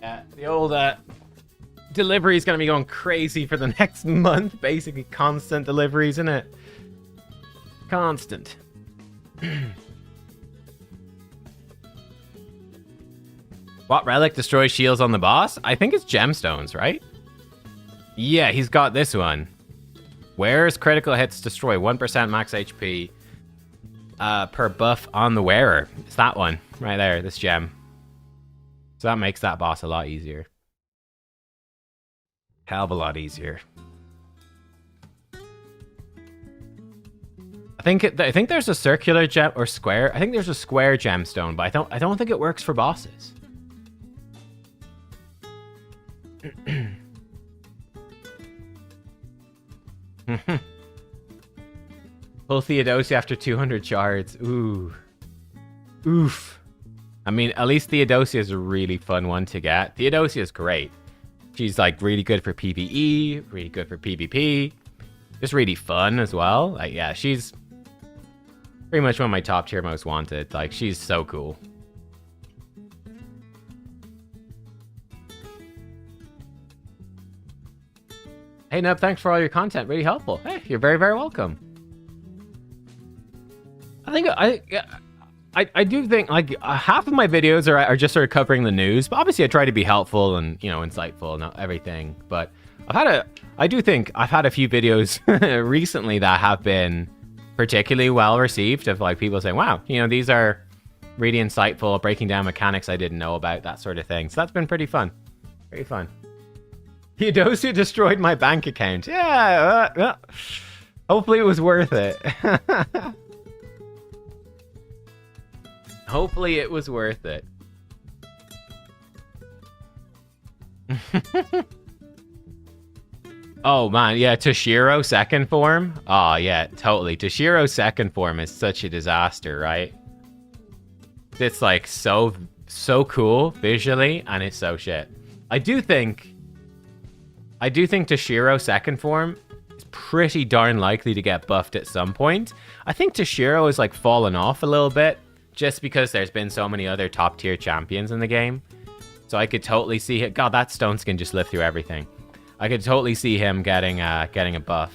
Yeah, the old delivery is going to be going crazy for the next month. Basically, constant deliveries, isn't it? Constant. What relic destroys shields on the boss? I think it's gemstones, right? Yeah, he's got this one. Wearer's critical hits destroy 1% max HP per buff on the wearer. It's that one right there, this gem. So that makes that boss a lot easier. Hell of a lot easier. I think there's a circular gem or square. I think there's a square gemstone, but I don't think it works for bosses. Pull Theodosia after 200 shards. Ooh. Oof. I mean, at least Theodosia is a really fun one to get. Theodosia is great. She's like really good for PvE, really good for PvP. Just really fun as well. Like, yeah, she's pretty much one of my top tier most wanted. Like, she's so cool. Hey, Nub, thanks for all your content. Really helpful. Hey, you're very, very welcome. I do think like half of my videos are just sort of covering the news, but obviously I try to be helpful and, you know, insightful and everything. But I do think I've had a few videos recently that have been particularly well received, of like people saying, wow, you know, these are really insightful, breaking down mechanics I didn't know about, that sort of thing. So that's been pretty fun. Very fun. Theodosia destroyed my bank account. Yeah. Hopefully it was worth it. Hopefully it was worth it. Oh man, yeah, Toshiro second form? Oh yeah, totally. Toshiro second form is such a disaster, right? It's like so cool visually, and it's so shit. I do think Toshiro second form is pretty darn likely to get buffed at some point. I think Toshiro is like fallen off a little bit just because there's been so many other top tier champions in the game. So I could totally see it. God, that stone skin just lived through everything. I could totally see him getting a buff.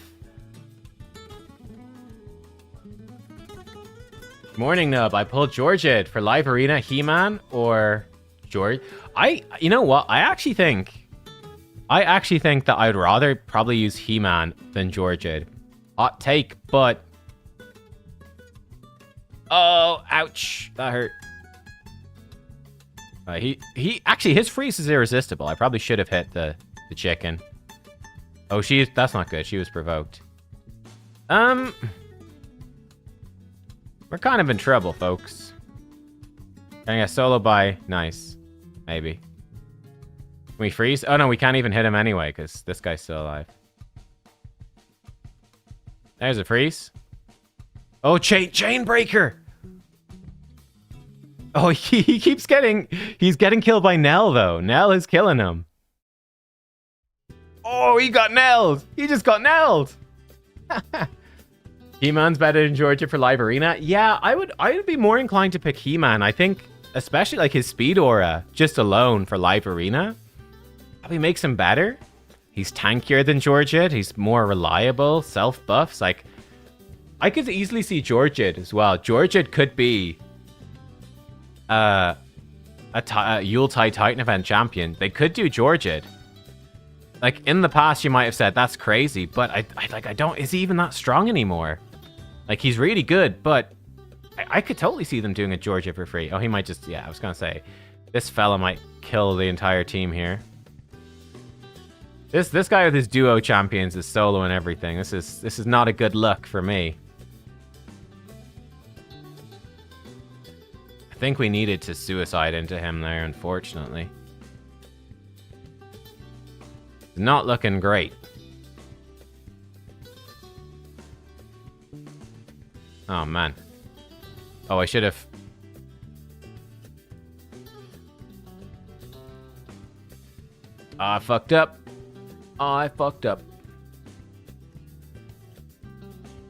Morning, Nub. I pulled Georgid for live arena, He-Man, or George. You know what? I actually think that I'd rather probably use He-Man than Georgid. Hot take, but oh, ouch, that hurt. He actually, his freeze is irresistible. I probably should have hit the chicken. Oh, that's not good. She was provoked. We're kind of in trouble, folks. Getting a solo buy. Nice. Maybe. Can we freeze? Oh, no, we can't even hit him anyway, because this guy's still alive. There's a freeze. Oh, chain breaker! Oh, he keeps getting... He's getting killed by Nell, though. Nell is killing him. Oh, he got nailed. He just got nailed. He-Man's better than Georgia for live arena. Yeah, I would be more inclined to pick He-Man. I think, especially like his speed aura, just alone for live arena, probably makes him better. He's tankier than Georgid. He's more reliable. Self buffs. Like, I could easily see Georgid as well. Georgid could be a Yuletide Titan event champion. They could do Georgid. Like, in the past, you might have said, that's crazy, but I don't... Is he even that strong anymore? Like, he's really good, but I could totally see them doing a Georgia for free. Oh, he might just... Yeah, I was going to say, this fella might kill the entire team here. This guy with his duo champions is solo and everything. This is not a good look for me. I think we needed to suicide into him there, unfortunately. Not looking great. Oh, man. Oh, I should have... Oh, I fucked up. Oh, I fucked up.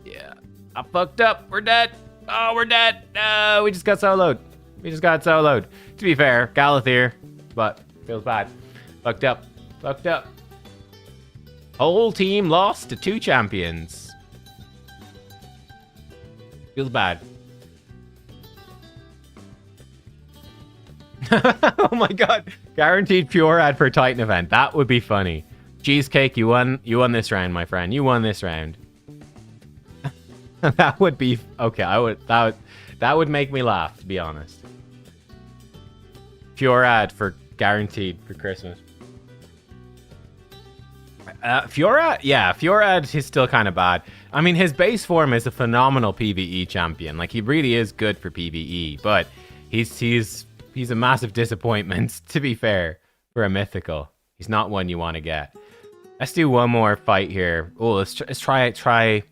Yeah. I fucked up. We're dead. Oh, we're dead. No, we just got soloed. We just got soloed. To be fair, Galathir, but feels bad. Fucked up. Fucked up. Whole team lost to 2 champions. Feels bad. Oh my god. Guaranteed pure ad for Titan event. That would be funny. Cheesecake, you won this round, my friend. You won this round. That would be okay. That would make me laugh, to be honest. Pure ad for guaranteed for Christmas. Fiora? Yeah, Fiora is still kind of bad. I mean, his base form is a phenomenal PvE champion. Like, he really is good for PvE, but he's a massive disappointment, to be fair, for a mythical. He's not one you want to get. Let's do one more fight here. Oh, let's try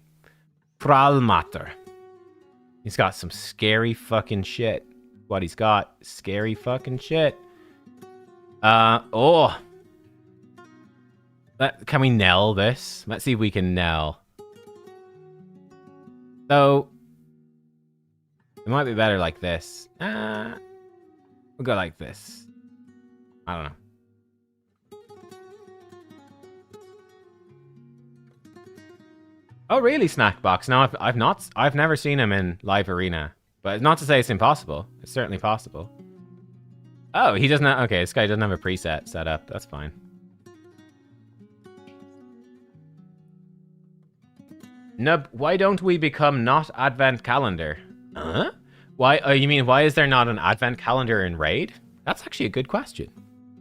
Pralmater. He's got some scary fucking shit. What he's got, scary fucking shit. Oh. Can we Nell this? Let's see if we can Nell. So, it might be better like this. We'll go like this. I don't know. Oh, really, Snackbox? No, I've never seen him in live arena. But not to say it's impossible. It's certainly possible. Oh, he doesn't have... Okay, this guy doesn't have a preset set up. That's fine. Nub, why don't we become not advent calendar? Huh? Why? You mean, why is there not an advent calendar in Raid? That's actually a good question.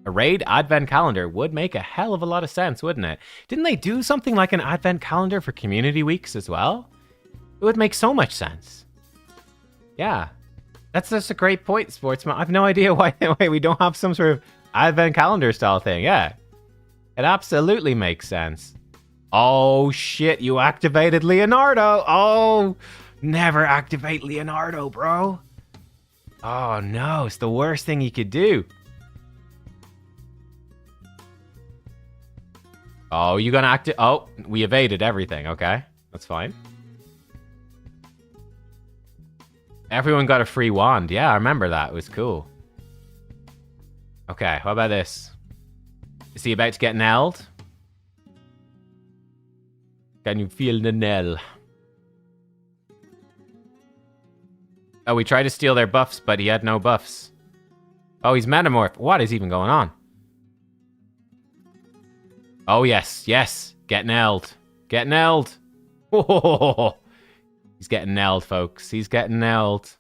A raid advent calendar would make a hell of a lot of sense, wouldn't it? Didn't they do something like an advent calendar for community weeks as well? It would make so much sense. Yeah. That's just a great point, Sportsman. I have no idea why we don't have some sort of advent calendar style thing. Yeah. It absolutely makes sense. Oh, shit. You activated Leonardo. Oh, never activate Leonardo, bro. Oh, no. It's the worst thing you could do. Oh, you gonna activate? Oh, we evaded everything. Okay. That's fine. Everyone got a free wand. Yeah, I remember that. It was cool. Okay, how about this? Is he about to get nailed? Can you feel the nail? Oh, we tried to steal their buffs, but he had no buffs. Oh, he's metamorph. What is even going on? Oh, yes. Yes. Get nailed. Get nailed. Oh, he's getting nailed, folks. He's getting nailed.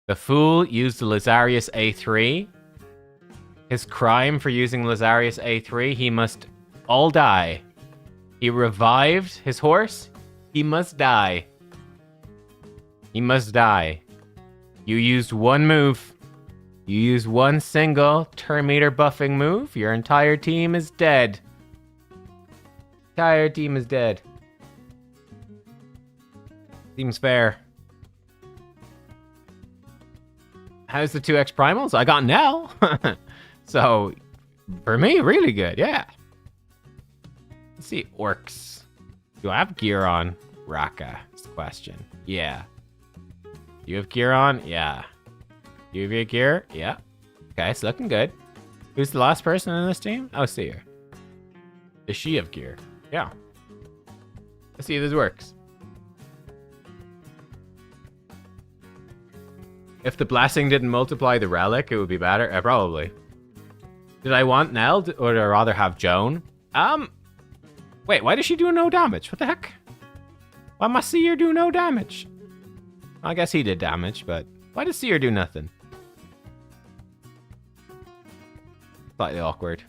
The fool used the Lazarius A3. His crime for using Lazarius A3, he must all die. He revived his horse. He must die. He must die. You used one move. You used one single turn meter buffing move. Your entire team is dead. Entire team is dead. Seems fair. How's the 2x primals? I got Nell. So, for me, really good. Yeah. Let's see. Orcs. Do I have gear on? Raka is the question. Yeah. You have gear on? Yeah. You have your gear? Yeah. Okay, it's looking good. Who's the last person in this team? Oh, see her. Does she have gear? Yeah. Let's see if this works. If the blessing didn't multiply the relic, it would be better. Probably. Did I want Nell, or did I rather have Joan? Wait, why does she do no damage? What the heck? Why must Seer do no damage? I guess he did damage, but why does Seer do nothing? Slightly awkward.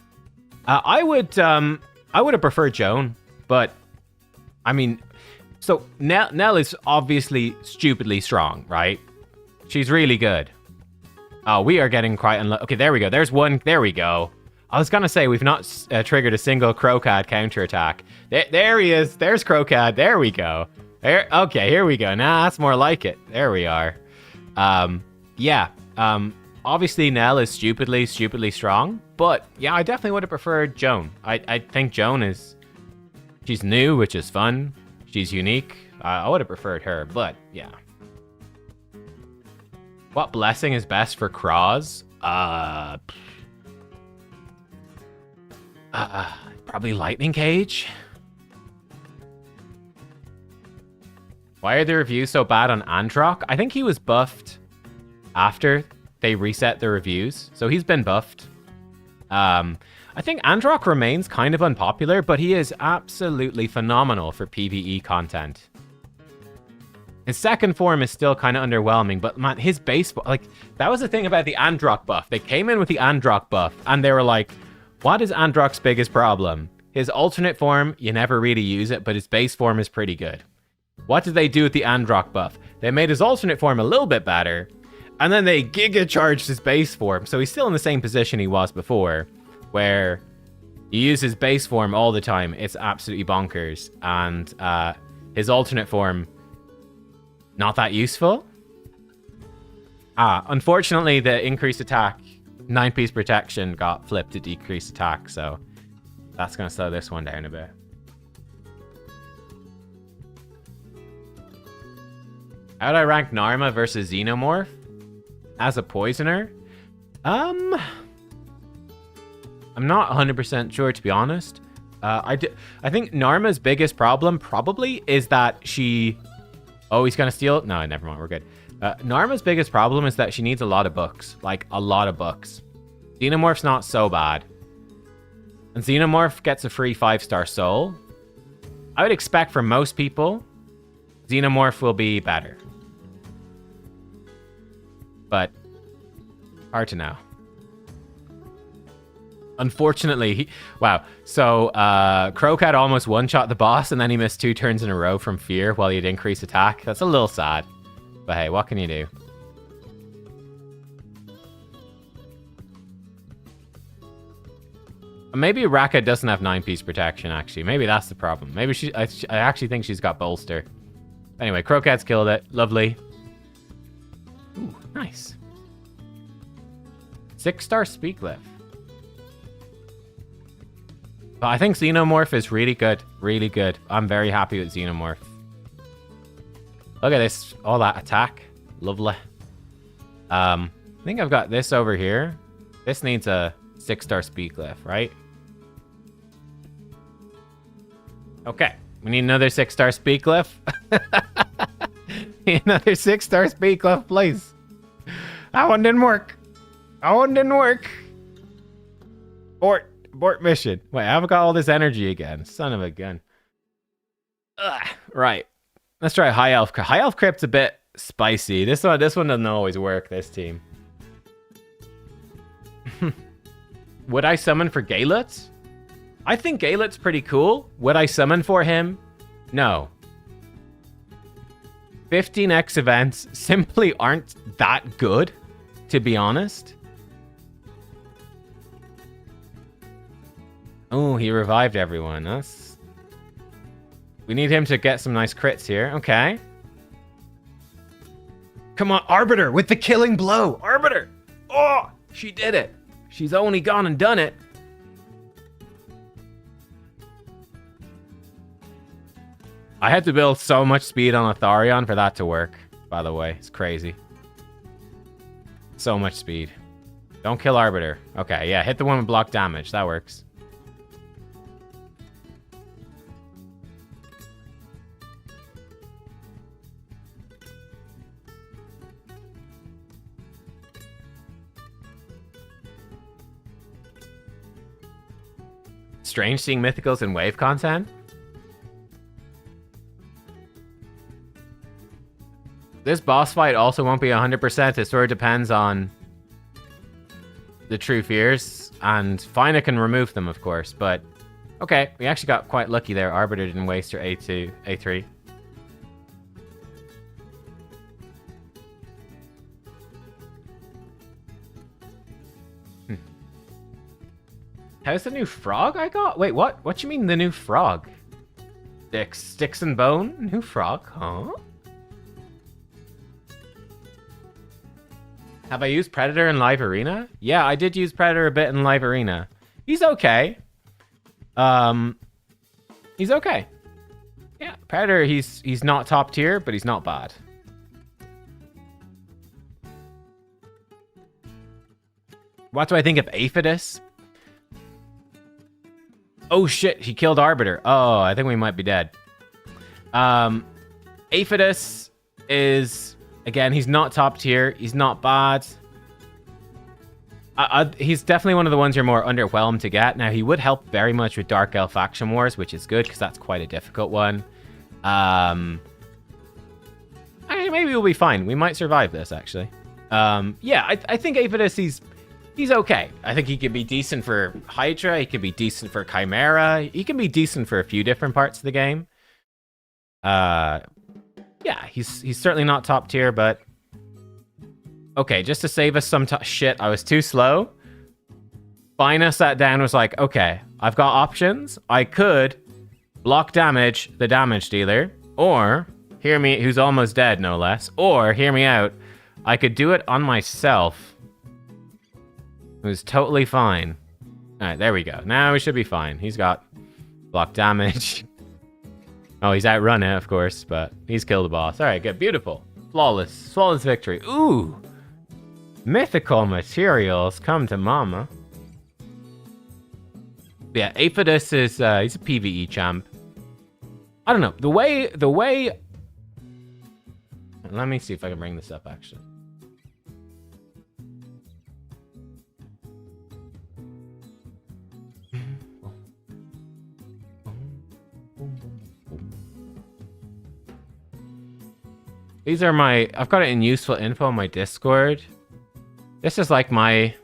I would have preferred Joan, but I mean, so Nell is obviously stupidly strong, right? She's really good. Oh, we are getting quite unlucky. Okay, there we go. There's one. There we go. I was gonna say we've not triggered a single Crocad counterattack. There he is. There's Crocad. There we go. There. Okay, here we go. Nah, that's more like it. There we are. Yeah. Obviously Nell is stupidly strong, but yeah, I definitely would have preferred Joan. I think Joan is, she's new, which is fun. She's unique. I would have preferred her, but yeah. What blessing is best for Cross? Probably Lightning Cage. Why are the reviews so bad on Androck? I think he was buffed after they reset the reviews, so he's been buffed. I think Androck remains kind of unpopular, but he is absolutely phenomenal for PvE content. His second form is still kind of underwhelming, but man, his base, like, that was the thing about the Androck buff. They came in with the Androck buff, and they were like, what is Androck's biggest problem? His alternate form, you never really use it, but his base form is pretty good. What did they do with the Androck buff? They made his alternate form a little bit better, and then they giga-charged his base form, so he's still in the same position he was before, where you use his base form all the time. It's absolutely bonkers, and his alternate form, not that useful. Unfortunately, the increased attack, 9-piece protection got flipped to decreased attack, so that's going to slow this one down a bit. How would I rank Narma versus Xenomorph as a poisoner? I'm not 100% sure, to be honest. I think Narma's biggest problem probably is that she... Oh, he's gonna steal? No, never mind, we're good. Narma's biggest problem is that she needs a lot of books. Like, a lot of books. Xenomorph's not so bad. And Xenomorph gets a free 5-star soul. I would expect for most people, Xenomorph will be better. But, hard to know. Unfortunately, wow. So, Crocat almost one-shot the boss, and then he missed 2 turns in a row from fear while he had increased attack. That's a little sad. But hey, what can you do? Maybe Raka doesn't have 9-piece protection, actually. Maybe that's the problem. Maybe I actually think she's got bolster. Anyway, Crocat's killed it. Lovely. Ooh, nice. 6-star Speaklift. But I think Xenomorph is really good. Really good. I'm very happy with Xenomorph. Look at this. All that attack. Lovely. I think I've got this over here. This needs a 6-star Speaklift, right? Okay. We need another 6-star Speaklift. Another 6-star Speaklift, please. That one didn't work. That one didn't work. Abort mission. Wait, I haven't got all this energy again. Son of a gun. Ugh. Right. Let's try High Elf Crypt. High Elf Crypt's a bit spicy. This one doesn't always work, this team. Would I summon for Galutz? I think Galut's pretty cool. Would I summon for him? No. 15x events simply aren't that good, to be honest. Oh, he revived everyone. We need him to get some nice crits here. Okay. Come on, Arbiter with the killing blow. Arbiter! Oh, she did it. She's only gone and done it. I had to build so much speed on Atharion for that to work, by the way. It's crazy. So much speed. Don't kill Arbiter. Okay, yeah, hit the one with block damage. That works. Strange seeing mythicals in wave content. This boss fight also won't be 100%. It sort of depends on the true fears, and Fina can remove them, of course. But okay, we actually got quite lucky there. Arbiter didn't waste her A2, A3. How's the new frog I got? Wait, what? What you mean the new frog? Sticks and bone? New frog? Huh? Have I used Predator in Live Arena? Yeah, I did use Predator a bit in Live Arena. He's okay. He's okay. Yeah, Predator, he's not top tier, but he's not bad. What do I think of Aphidus? Oh shit, he killed Arbiter. Oh, I think we might be dead. Aphidus is, again, he's not top tier. He's not bad. He's definitely one of the ones you're more underwhelmed to get. Now, he would help very much with Dark Elf Faction Wars, which is good, because that's quite a difficult one. Actually, maybe we'll be fine. We might survive this, actually. Yeah, I think Aphidus, he's okay. I think he could be decent for Hydra. He could be decent for Chimera. He can be decent for a few different parts of the game. Yeah, he's certainly not top tier, but okay, just to save us some shit, I was too slow. Fina sat down and was like, okay, I've got options. I could block damage the damage dealer, or hear me, who's almost dead, no less, or hear me out. I could do it on myself. It was totally fine. All right, there we go. Now we should be fine. He's got block damage. Oh, he's outrun it, of course, but he's killed the boss. All right, good. Beautiful. Flawless victory. Ooh. Mythical materials come to mama. Yeah, Aphidus is, he's a PvE champ. I don't know. The way... Let me see if I can bring this up, actually. These are my... I've got it in useful info on my Discord. This is like my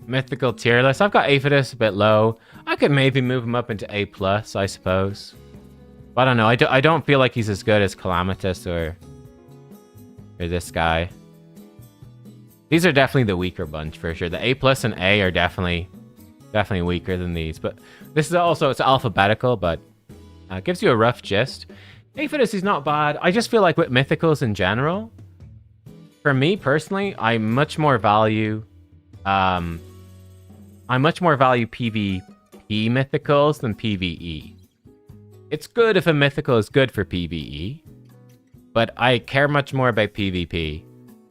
mythical tier list. I've got Aphidus a bit low. I could maybe move him up into A+, I suppose. But I don't know. I don't feel like he's as good as Calamitous or this guy. These are definitely the weaker bunch for sure. The A+ and A are definitely weaker than these. But this is also, it's alphabetical, but gives you a rough gist. Aphidus is not bad. I just feel like with mythicals in general, for me personally, I much more value PvP mythicals than PvE. It's good if a mythical is good for PvE, but I care much more about PvP.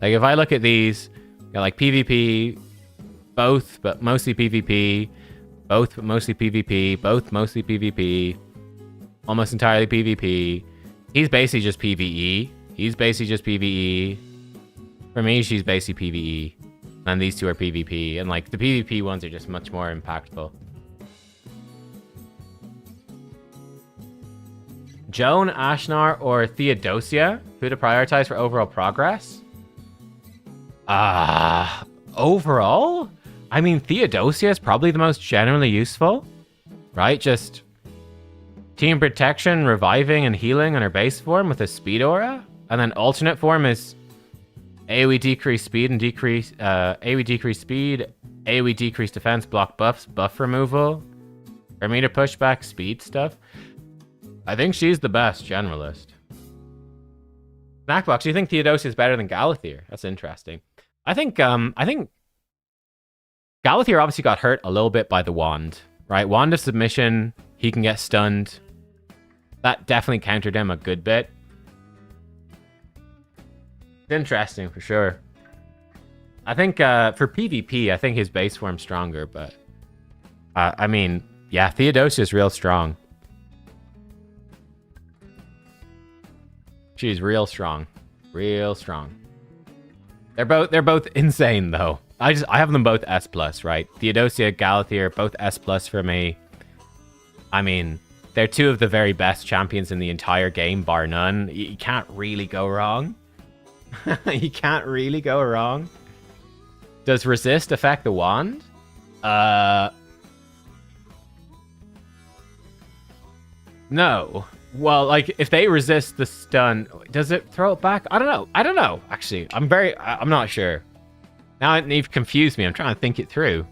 Like if I look at these, you know, like PvP, both but mostly PvP, both but mostly PvP, both mostly PvP, almost entirely PvP. He's basically just PvE. He's basically just PvE. For me, she's basically PvE. And these two are PvP. And like the PvP ones are just much more impactful. Joan, Ashnar, or Theodosia? Who to prioritize for overall progress? Overall? I mean, Theodosia is probably the most generally useful. Right? Just team protection, reviving, and healing on her base form with a speed aura. And then alternate form is AoE decrease speed and decrease AoE decrease speed, AoE decrease defense, block buffs, buff removal, for me to push back speed stuff. I think she's the best generalist. Snackbox, do you think Theodosia is better than Galathier? That's interesting. I think Galathier obviously got hurt a little bit by the wand, right? Wand of submission, he can get stunned. That definitely countered him a good bit. It's interesting for sure. I think for PvP, I think his base form's stronger, but I mean, yeah, Theodosia's real strong. She's real strong. Real strong. They're both insane though. I have them both S+, right? Theodosia, Galathier, both S+ for me. I mean, they're two of the very best champions in the entire game, bar none. You can't really go wrong. You can't really go wrong. Does resist affect the wand? No. Well, like, if they resist the stun, does it throw it back? I don't know, actually. I'm not sure. Now you've confused me. I'm trying to think it through.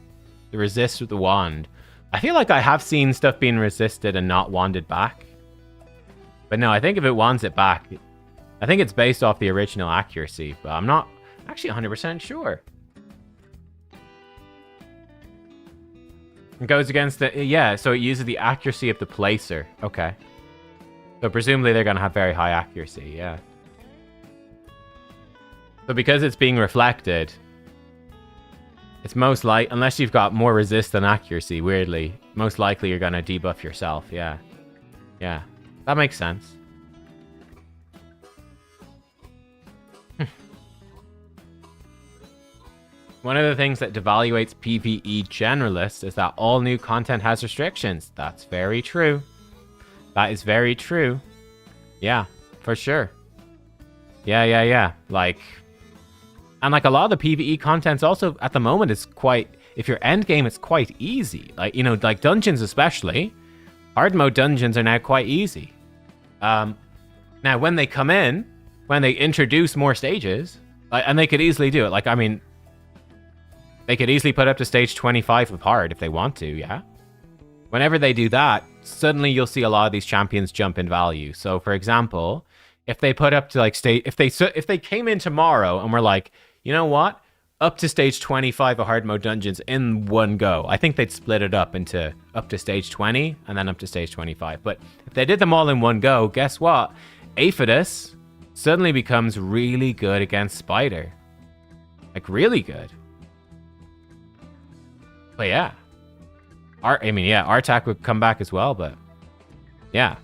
The resist with the wand. I feel like I have seen stuff being resisted and not wanded back. But no, I think if it wands it back, I think it's based off the original accuracy, but I'm not actually 100% sure. It goes against the... Yeah, so it uses the accuracy of the placer. Okay. So presumably they're going to have very high accuracy, yeah. So because it's being reflected, it's most like... Unless you've got more resist than accuracy, weirdly, most likely you're going to debuff yourself, yeah. Yeah, that makes sense. One of the things that devaluates PvE generalists is that all new content has restrictions. That's very true. That is very true. Yeah, for sure. Yeah. Like, and like a lot of the PvE content's also at the moment is quite, if you're end game, it's quite easy. Like, you know, like dungeons especially, hard mode dungeons are now quite easy. Now when they come in, when they introduce more stages, and they could easily do it. Like, I mean, they could easily put up to stage 25 of hard if they want to, yeah? Whenever they do that, suddenly you'll see a lot of these champions jump in value. So, for example, if they put up to like if they came in tomorrow and were like, you know what? Up to stage 25 of hard mode dungeons in one go. I think they'd split it up into up to stage 20 and then up to stage 25. But if they did them all in one go, guess what? Aphidus suddenly becomes really good against Spider. Like, really good. But yeah, Artak would come back as well. But yeah,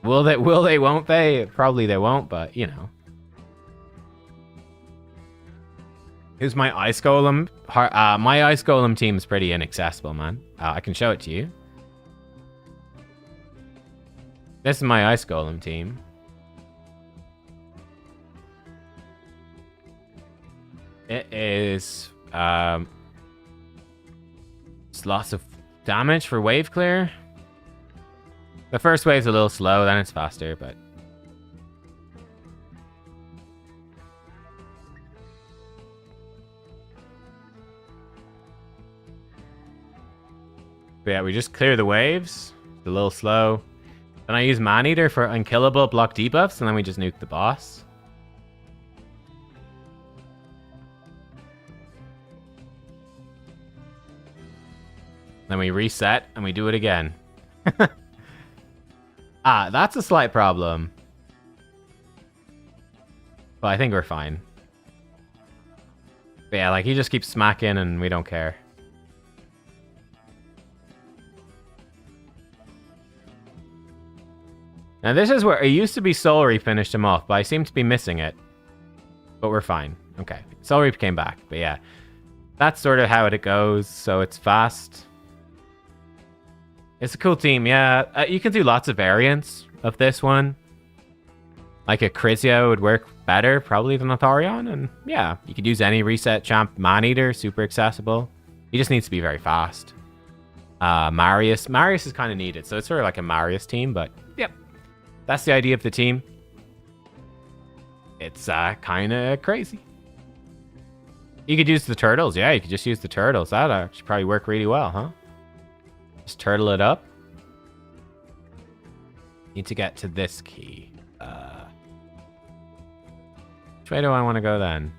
will they? Won't they? Probably they won't. But you know, who's my Ice Golem? My Ice Golem team is pretty inaccessible, man. I can show it to you. This is my Ice Golem team. It is just lots of damage for wave clear. The first wave's a little slow, then it's faster, but yeah, we just clear the waves. It's a little slow. Then I use Man-Eater for unkillable block debuffs, and then we just nuke the boss. Then we reset, and we do it again. That's a slight problem. But I think we're fine. But yeah, like, he just keeps smacking, and we don't care. Now this is where it used to be Soul Reap finished him off, but I seem to be missing it. But we're fine. Okay. Soul Reap came back, but yeah. That's sort of how it goes, so it's fast. It's a cool team, yeah. You can do lots of variants of this one. Like a Crizio would work better, probably, than a Thorion, and yeah. You could use any reset champ. Man-Eater, super accessible. He just needs to be very fast. Marius is kind of needed, so it's sort of like a Marius team, but yep. That's the idea of the team. It's kind of crazy. You could use the turtles. Yeah, you could just use the turtles. That'd actually probably work really well, huh? Just turtle it up. Need to get to this key. Which way do I want to go then?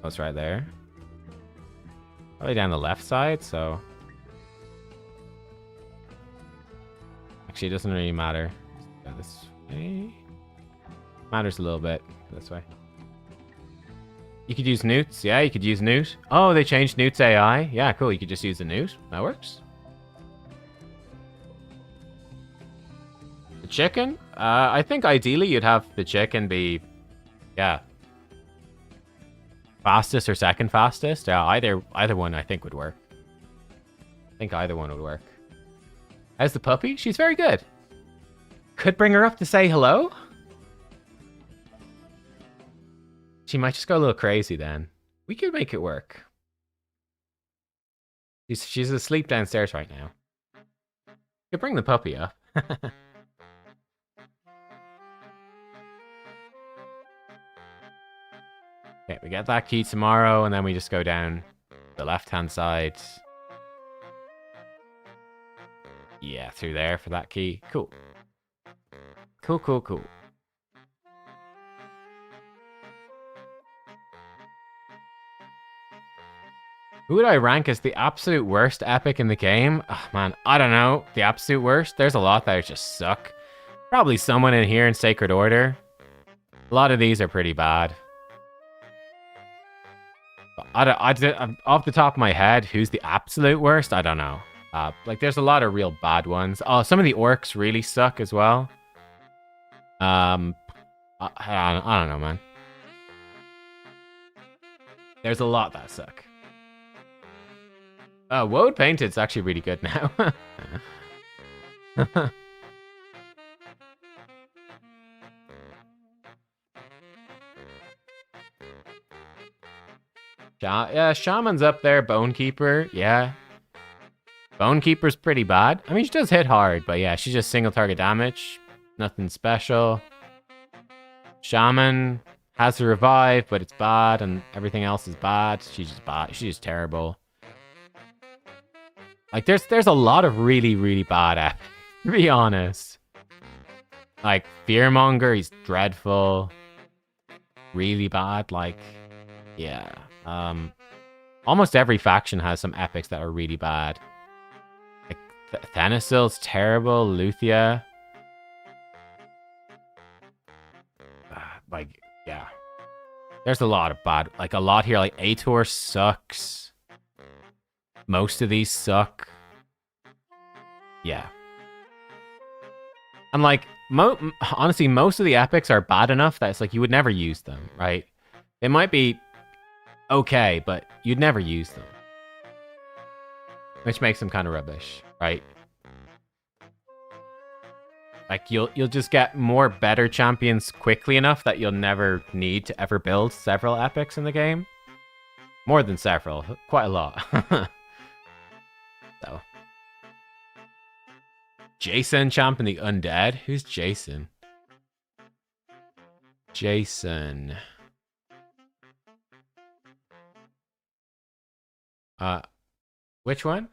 Oh, it's right there. Probably down the left side, so... Actually, it doesn't really matter. Go this way. Matters a little bit. This way. You could use Newts. Yeah, you could use Newt. Oh, they changed Newt's AI. Yeah, cool. You could just use the Newt. That works. The chicken? I think ideally you'd have the chicken be... Yeah. Fastest or second fastest. Yeah, either one I think would work. I think either one would work. How's the puppy? She's very good. Could bring her up to say hello. She might just go a little crazy then. We could make it work. She's asleep downstairs right now. Could bring the puppy up. Okay, we get that key tomorrow, and then we just go down the left-hand side. Yeah, through there for that key. Cool. Cool, cool, cool. Who would I rank as the absolute worst epic in the game? Oh, man, I don't know. The absolute worst? There's a lot that just suck. Probably someone in here in Sacred Order. A lot of these are pretty bad. Off the top of my head, who's the absolute worst? I don't know. Like, there's a lot of real bad ones. Oh, some of the orcs really suck as well. I don't know, man. There's a lot that suck. Woad Painted's actually really good now. Yeah, Shaman's up there. Bonekeeper, yeah. Bonekeeper's pretty bad. I mean, she does hit hard, but yeah, she's just single target damage. Nothing special. Shaman has to revive, but it's bad, and everything else is bad. She's just bad. She's just terrible. Like, there's a lot of really, really bad epic, to be honest. Like, Fearmonger, he's dreadful. Really bad, like, yeah. Almost every faction has some epics that are really bad. Like, Thanasil's terrible. Luthia. Like, yeah. There's a lot of bad, like, a lot here. Like, Ator sucks. Most of these suck. Yeah. And, like, honestly, most of the epics are bad enough that it's like you would never use them, right? They might be okay, but you'd never use them. Which makes them kind of rubbish, right? Like you'll just get more better champions quickly enough that you'll never need to ever build several epics in the game. More than several, quite a lot. So, Jason champion the undead. Who's Jason? Jason. Which one?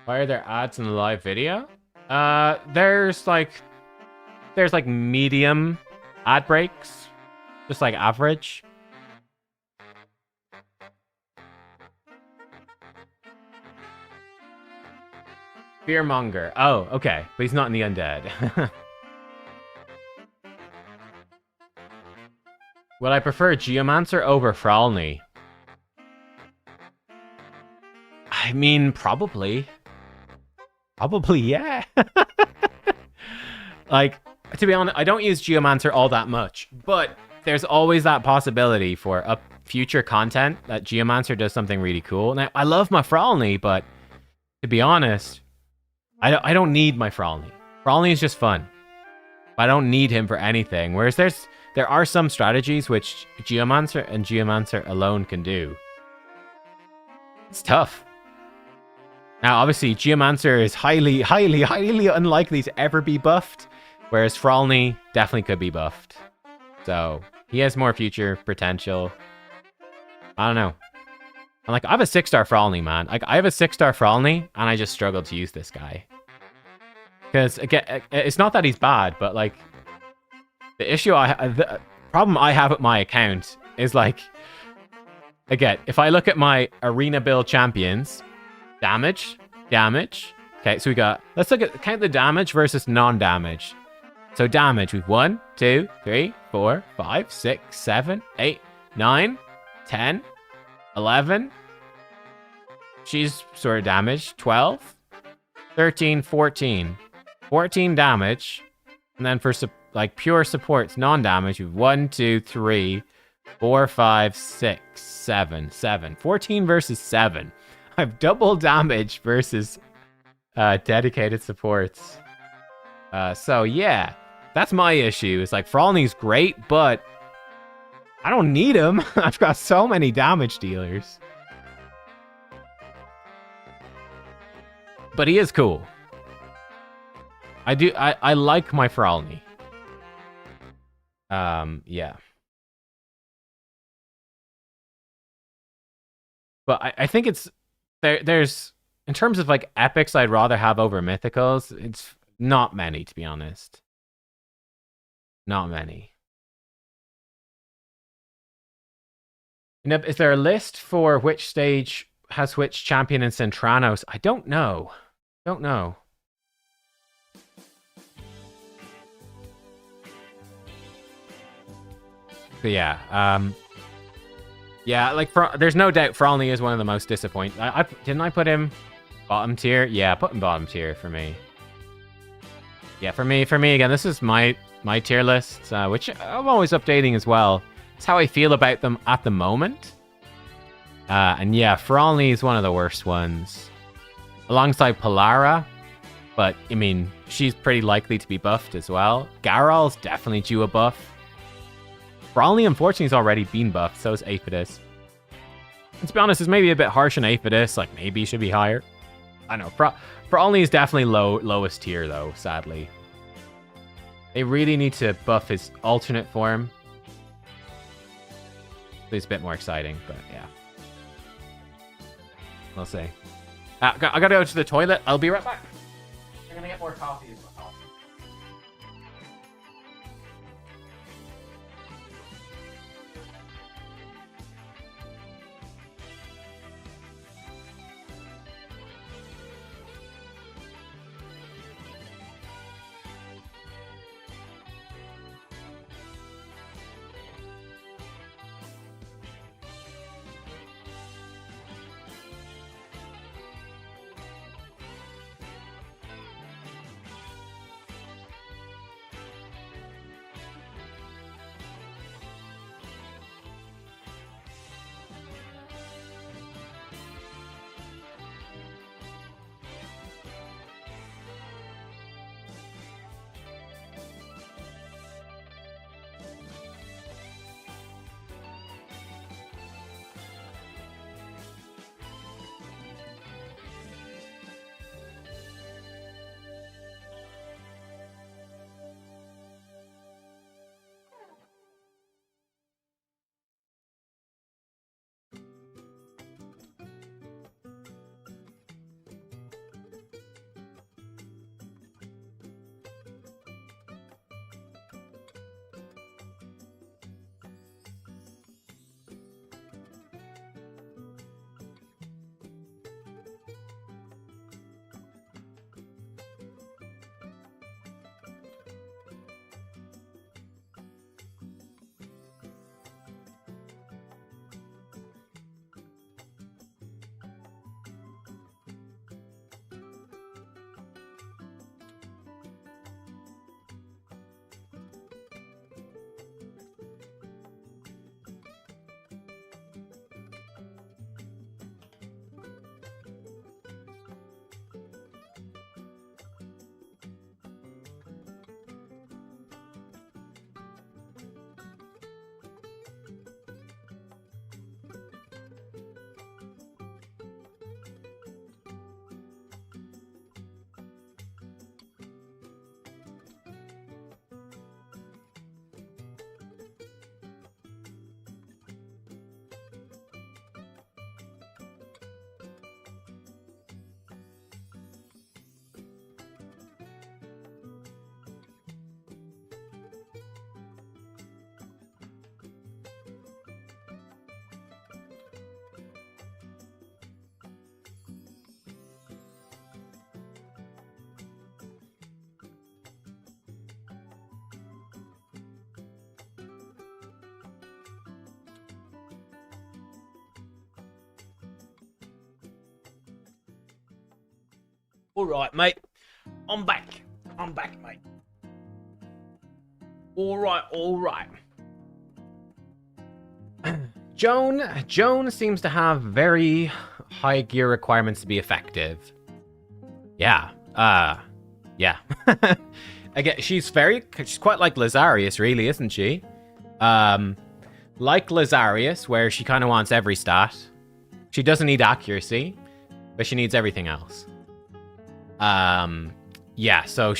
Why are there ads in the live video? There's like medium ad breaks, just like average. Fearmonger. Oh, okay, but he's not in the undead. Would I prefer Geomancer over Fralny? I mean, probably. Probably, yeah. Like, to be honest, I don't use Geomancer all that much, but there's always that possibility for future content that Geomancer does something really cool. Now, I love my Fralny, but to be honest, I don't need my Fralny. Fralny is just fun. I don't need him for anything. Whereas there are some strategies which Geomancer and Geomancer alone can do. It's tough. Now, obviously, Geomancer is highly, highly, highly unlikely to ever be buffed, whereas Fralny definitely could be buffed. So, he has more future potential. I don't know. I'm like, I have a 6-star Fralny, man. Like, I have a 6-star Fralny, and I just struggle to use this guy. Because, again, it's not that he's bad, but, like, the problem I have with my account is, like, again, if I look at my arena build champions, damage. Okay, so we got, let's count the damage versus non-damage. So damage, we've 1, 2, 3, 4, 5, 6, 7, 8, 9, 10, 11. She's sort of damaged. 12, 13, 14. 14 damage. And then for like pure supports, non-damage, we've 1, 2, 3, 4, 5, 6, 7, 7. 14 versus 7. I've double damage versus dedicated supports. So yeah, that's my issue. It's like Fralny's great, but I don't need him. I've got so many damage dealers. But he is cool. I like my Fralny. Yeah. But I think it's there's in terms of like epics I'd rather have over mythicals, it's not many, to be honest. Not many. Is there a list for which stage has which champion in Centranos? I don't know. Don't know. But yeah, yeah, like there's no doubt Fralny is one of the most disappointing. Didn't I put him bottom tier? Yeah, put him bottom tier for me. Yeah, for me again, this is my tier list, which I'm always updating as well. It's how I feel about them at the moment. And yeah, Fralny is one of the worst ones, alongside Polara. But I mean, she's pretty likely to be buffed as well. Garal's definitely due a buff. Fralny, unfortunately, has already been buffed, so is Aphodus. And to be honest, it's maybe a bit harsh on Aphodus, like maybe he should be higher. I don't know. Fralny is definitely lowest tier, though, sadly. They really need to buff his alternate form. So he's a bit more exciting, but yeah. We'll see. I gotta go to the toilet. I'll be right back. I'm gonna get more coffee as well. Alright, mate. I'm back, mate. Alright. Joan seems to have very high gear requirements to be effective. Yeah. Yeah. Again, she's quite like Lazarius, really, isn't she? Like Lazarius, where she kind of wants every stat. She doesn't need accuracy, but she needs everything else. Yeah, so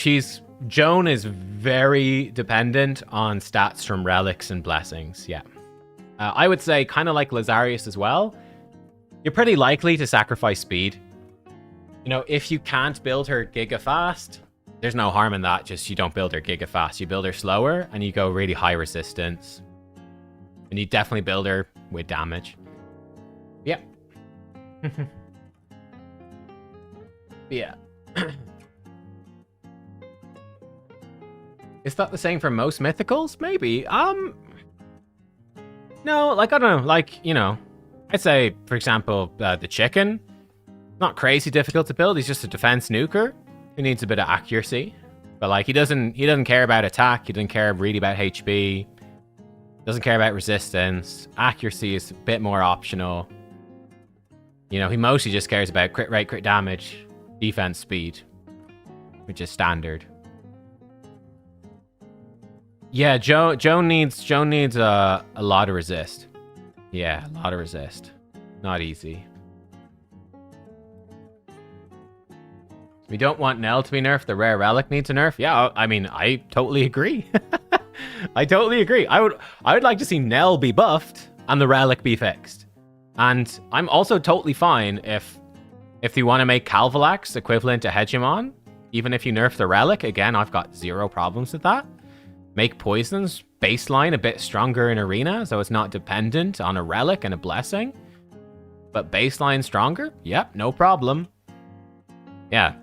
Joan is very dependent on stats from relics and blessings, yeah. I would say, kind of like Lazarius as well, you're pretty likely to sacrifice speed. You know, if you can't build her giga fast, there's no harm in that, just you don't build her giga fast. You build her slower, and you go really high resistance. And you definitely build her with damage. Yeah. Yeah. Is that the same for most mythicals? Maybe. No, like, I don't know. Like, you know, I'd say, for example, the chicken. Not crazy difficult to build. He's just a defense nuker who needs a bit of accuracy. But, like, he doesn't care about attack. He doesn't care really about HP. Doesn't care about resistance. Accuracy is a bit more optional. You know, he mostly just cares about crit rate, crit damage, defense, speed, which is standard. Yeah, Joan needs a lot of resist. Yeah, a lot of resist. Not easy. We don't want Nell to be nerfed. The rare relic needs a nerf. Yeah, I mean, I totally agree. I totally agree. I would like to see Nell be buffed and the relic be fixed. And I'm also totally fine if you want to make Calvalax equivalent to Hegemon, even if you nerf the relic. Again, I've got zero problems with that. Make Poison's baseline a bit stronger in Arena, so it's not dependent on a relic and a blessing. But baseline stronger? Yep, no problem. Yeah,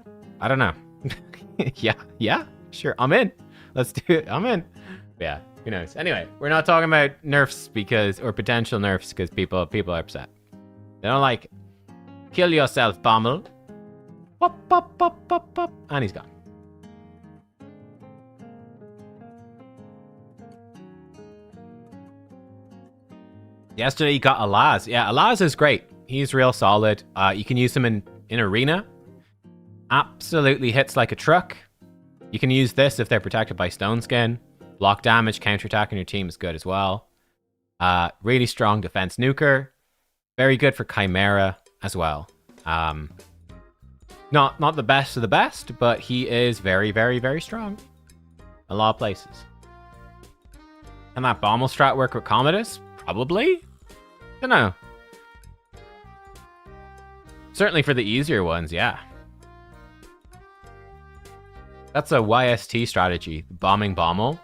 I don't know. yeah, sure, I'm in. Let's do it, I'm in. Yeah, who knows? Anyway, we're not talking about nerfs or potential nerfs because people are upset. They don't like it. Kill yourself, Bommel. Pop, pop, pop, pop, pop. And he's gone. Yesterday you got Alaz. Yeah, Alaz is great. He's real solid. You can use him in Arena. Absolutely hits like a truck. You can use this if they're protected by Stone Skin. Block damage, counterattack on your team is good as well. Really strong defense nuker. Very good for Chimera as well. Not the best of the best, but he is very, very, very strong. A lot of places. Can that Bommel strat work with Commodus? Probably? Don't know. Certainly for the easier ones, yeah. That's a YST strategy. Bombing Bommel.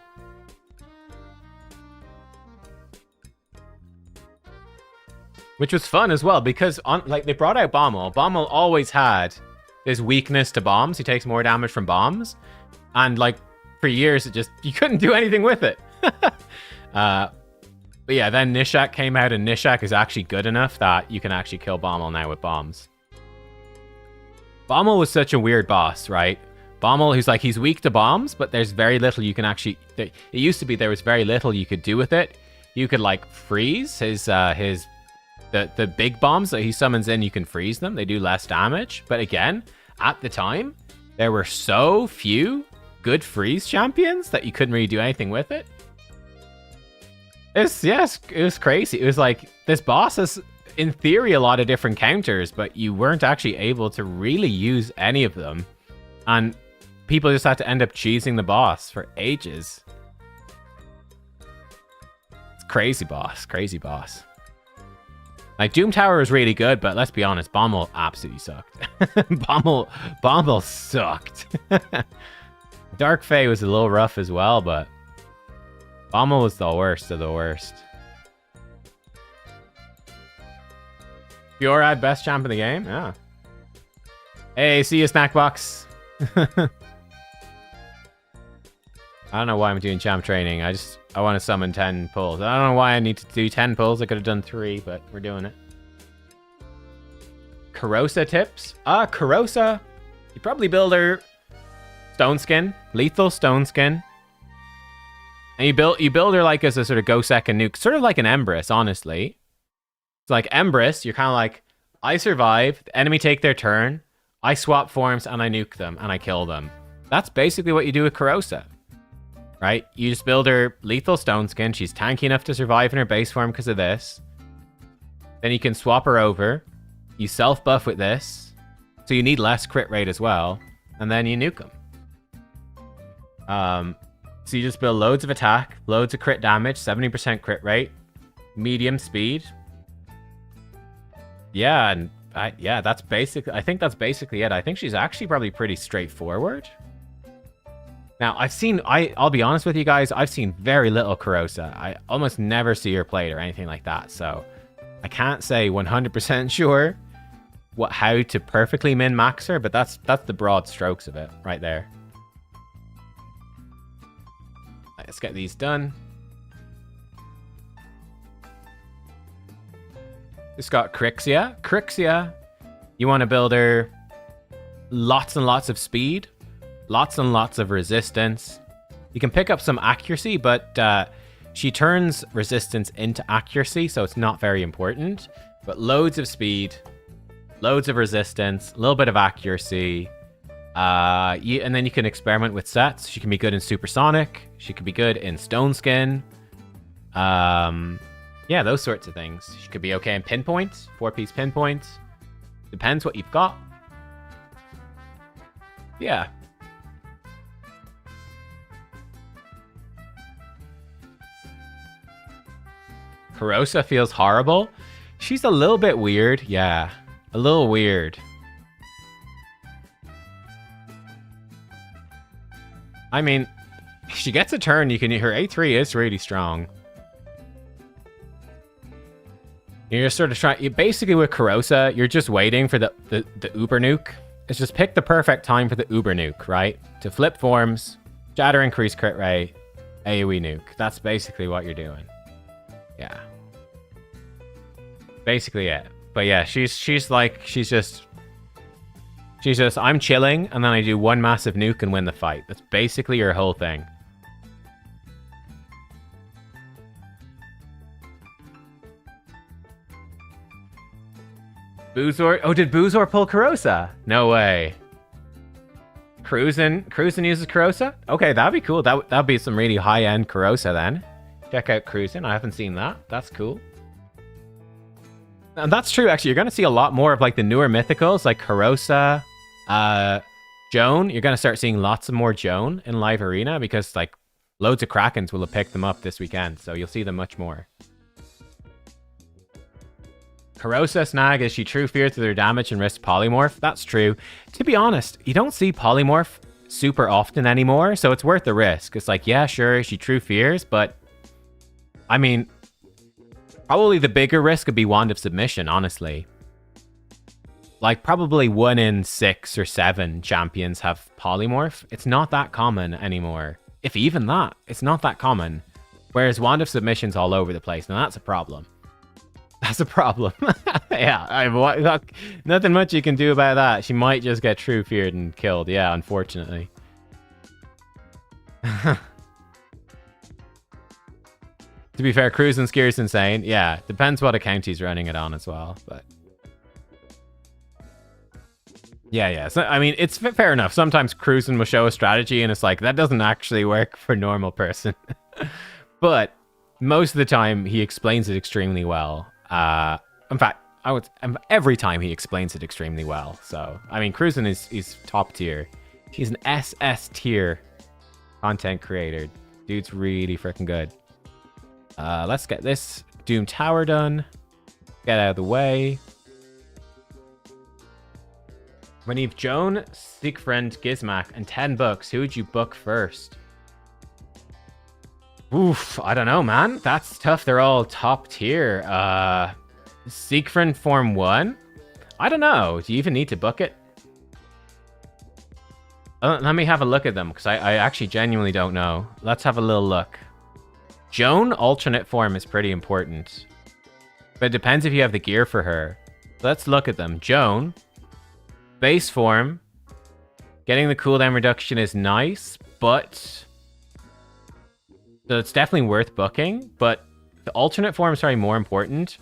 Which was fun as well, because they brought out Bommel. Bommel always had this weakness to bombs. He takes more damage from bombs. And like for years, you couldn't do anything with it. But yeah, then Nishak came out, and Nishak is actually good enough that you can actually kill Bommel now with bombs. Bommel was such a weird boss, right? Bommel, he's weak to bombs, but there's very little you can actually... It used to be there was very little you could do with it. You could, like, freeze the big bombs that he summons in, you can freeze them. They do less damage. But again, at the time, there were so few good freeze champions that you couldn't really do anything with it. It was crazy. It was like, this boss has, in theory, a lot of different counters, but you weren't actually able to really use any of them. And people just had to end up cheesing the boss for ages. It's crazy boss. Like, Doom Tower is really good, but let's be honest, Bommel absolutely sucked. Bommel sucked. Dark Fae was a little rough as well, but Bommel was the worst of the worst. Fiorad, best champ in the game? Yeah. Hey, see you, Snackbox. I don't know why I'm doing champ training. I want to summon 10 pulls. I don't know why I need to do 10 pulls. I could have done 3, but we're doing it. Karosa tips? Karosa. You probably build her Stone Skin, lethal Stone Skin. And you build her like as a sort of go second nuke, sort of like an Empress, honestly. It's like Empress, you're kind of like, I survive, the enemy take their turn, I swap forms and I nuke them and I kill them. That's basically what you do with Corrosa, right? You just build her lethal Stone Skin. She's tanky enough to survive in her base form because of this. Then you can swap her over. You self-buff with this. So you need less crit rate as well. And then you nuke them. So you just build loads of attack, loads of crit damage, 70% crit rate, medium speed. Yeah, and that's basically, I think that's basically it. I think she's actually probably pretty straightforward. Now, I'll be honest with you guys, I've seen very little Corrosa. I almost never see her played or anything like that. So I can't say 100% sure how to perfectly min-max her, but that's the broad strokes of it right there. Let's get these done. Just got Crixia. Crixia, you want to build her lots and lots of speed, lots and lots of resistance. You can pick up some accuracy, but she turns resistance into accuracy, so it's not very important. But loads of speed, loads of resistance, a little bit of accuracy. And then you can experiment with sets. She can be good in Supersonic. She could be good in Stone Skin. Yeah, those sorts of things. She could be okay in Pinpoints, 4-piece Pinpoints. Depends what you've got. Yeah. Corrosa feels horrible. She's a little bit weird. Yeah, a little weird. I mean, if she gets a turn, her A3 is really strong. You're just sort of trying, basically with Corrosa, you're just waiting for the Uber nuke. It's just pick the perfect time for the Uber nuke, right? To flip forms, shatter increase crit rate, AoE nuke. That's basically what you're doing. Yeah. Basically it. But yeah, she's just, I'm chilling, and then I do one massive nuke and win the fight. That's basically your whole thing. Boozor? Oh, did Boozor pull Corrosa? No way. Cruisin uses Corrosa? Okay, that'd be cool. That'd be some really high-end Corrosa then. Check out Cruisin. I haven't seen that. That's cool. And that's true, actually. You're going to see a lot more of like the newer mythicals, like Corrosa, Joan. You're going to start seeing lots of more Joan in Live Arena because like loads of Krakens will have picked them up this weekend. So you'll see them much more. Corrosa snag, is she true fear to their damage and risk polymorph? That's true. To be honest, you don't see polymorph super often anymore, so it's worth the risk. It's like, yeah, sure, she true fears, but I mean, probably the bigger risk would be Wand of Submission, honestly. Like, probably 1 in 6 or 7 champions have polymorph. It's not that common anymore. If even that, it's not that common. Whereas Wand of Submission's all over the place, and that's a problem. That's a problem. Yeah, nothing much you can do about that. She might just get true feared and killed. Yeah, unfortunately. To be fair, Cruise and Skier's insane. Yeah, depends what account he's running it on as well. But yeah. So, I mean, it's fair enough. Sometimes Cruising will show a strategy and it's like, that doesn't actually work for a normal person. But most of the time, he explains it extremely well. In fact, every time he explains it extremely well. So, I mean, Cruisin is top tier. He's an SS tier content creator. Dude's really freaking good. Let's get this Doom Tower done. Get out of the way. When you've Joan, Siegfried, Gizmak, and 10 books, who would you book first? Oof, I don't know, man. That's tough. They're all top tier. Siegfried Form 1? I don't know. Do you even need to book it? Let me have a look at them, because I actually genuinely don't know. Let's have a little look. Joan alternate form is pretty important. But it depends if you have the gear for her. Let's look at them. Joan, base form, Getting the cooldown reduction is nice, but... So it's definitely worth booking, but the alternate form is probably more important.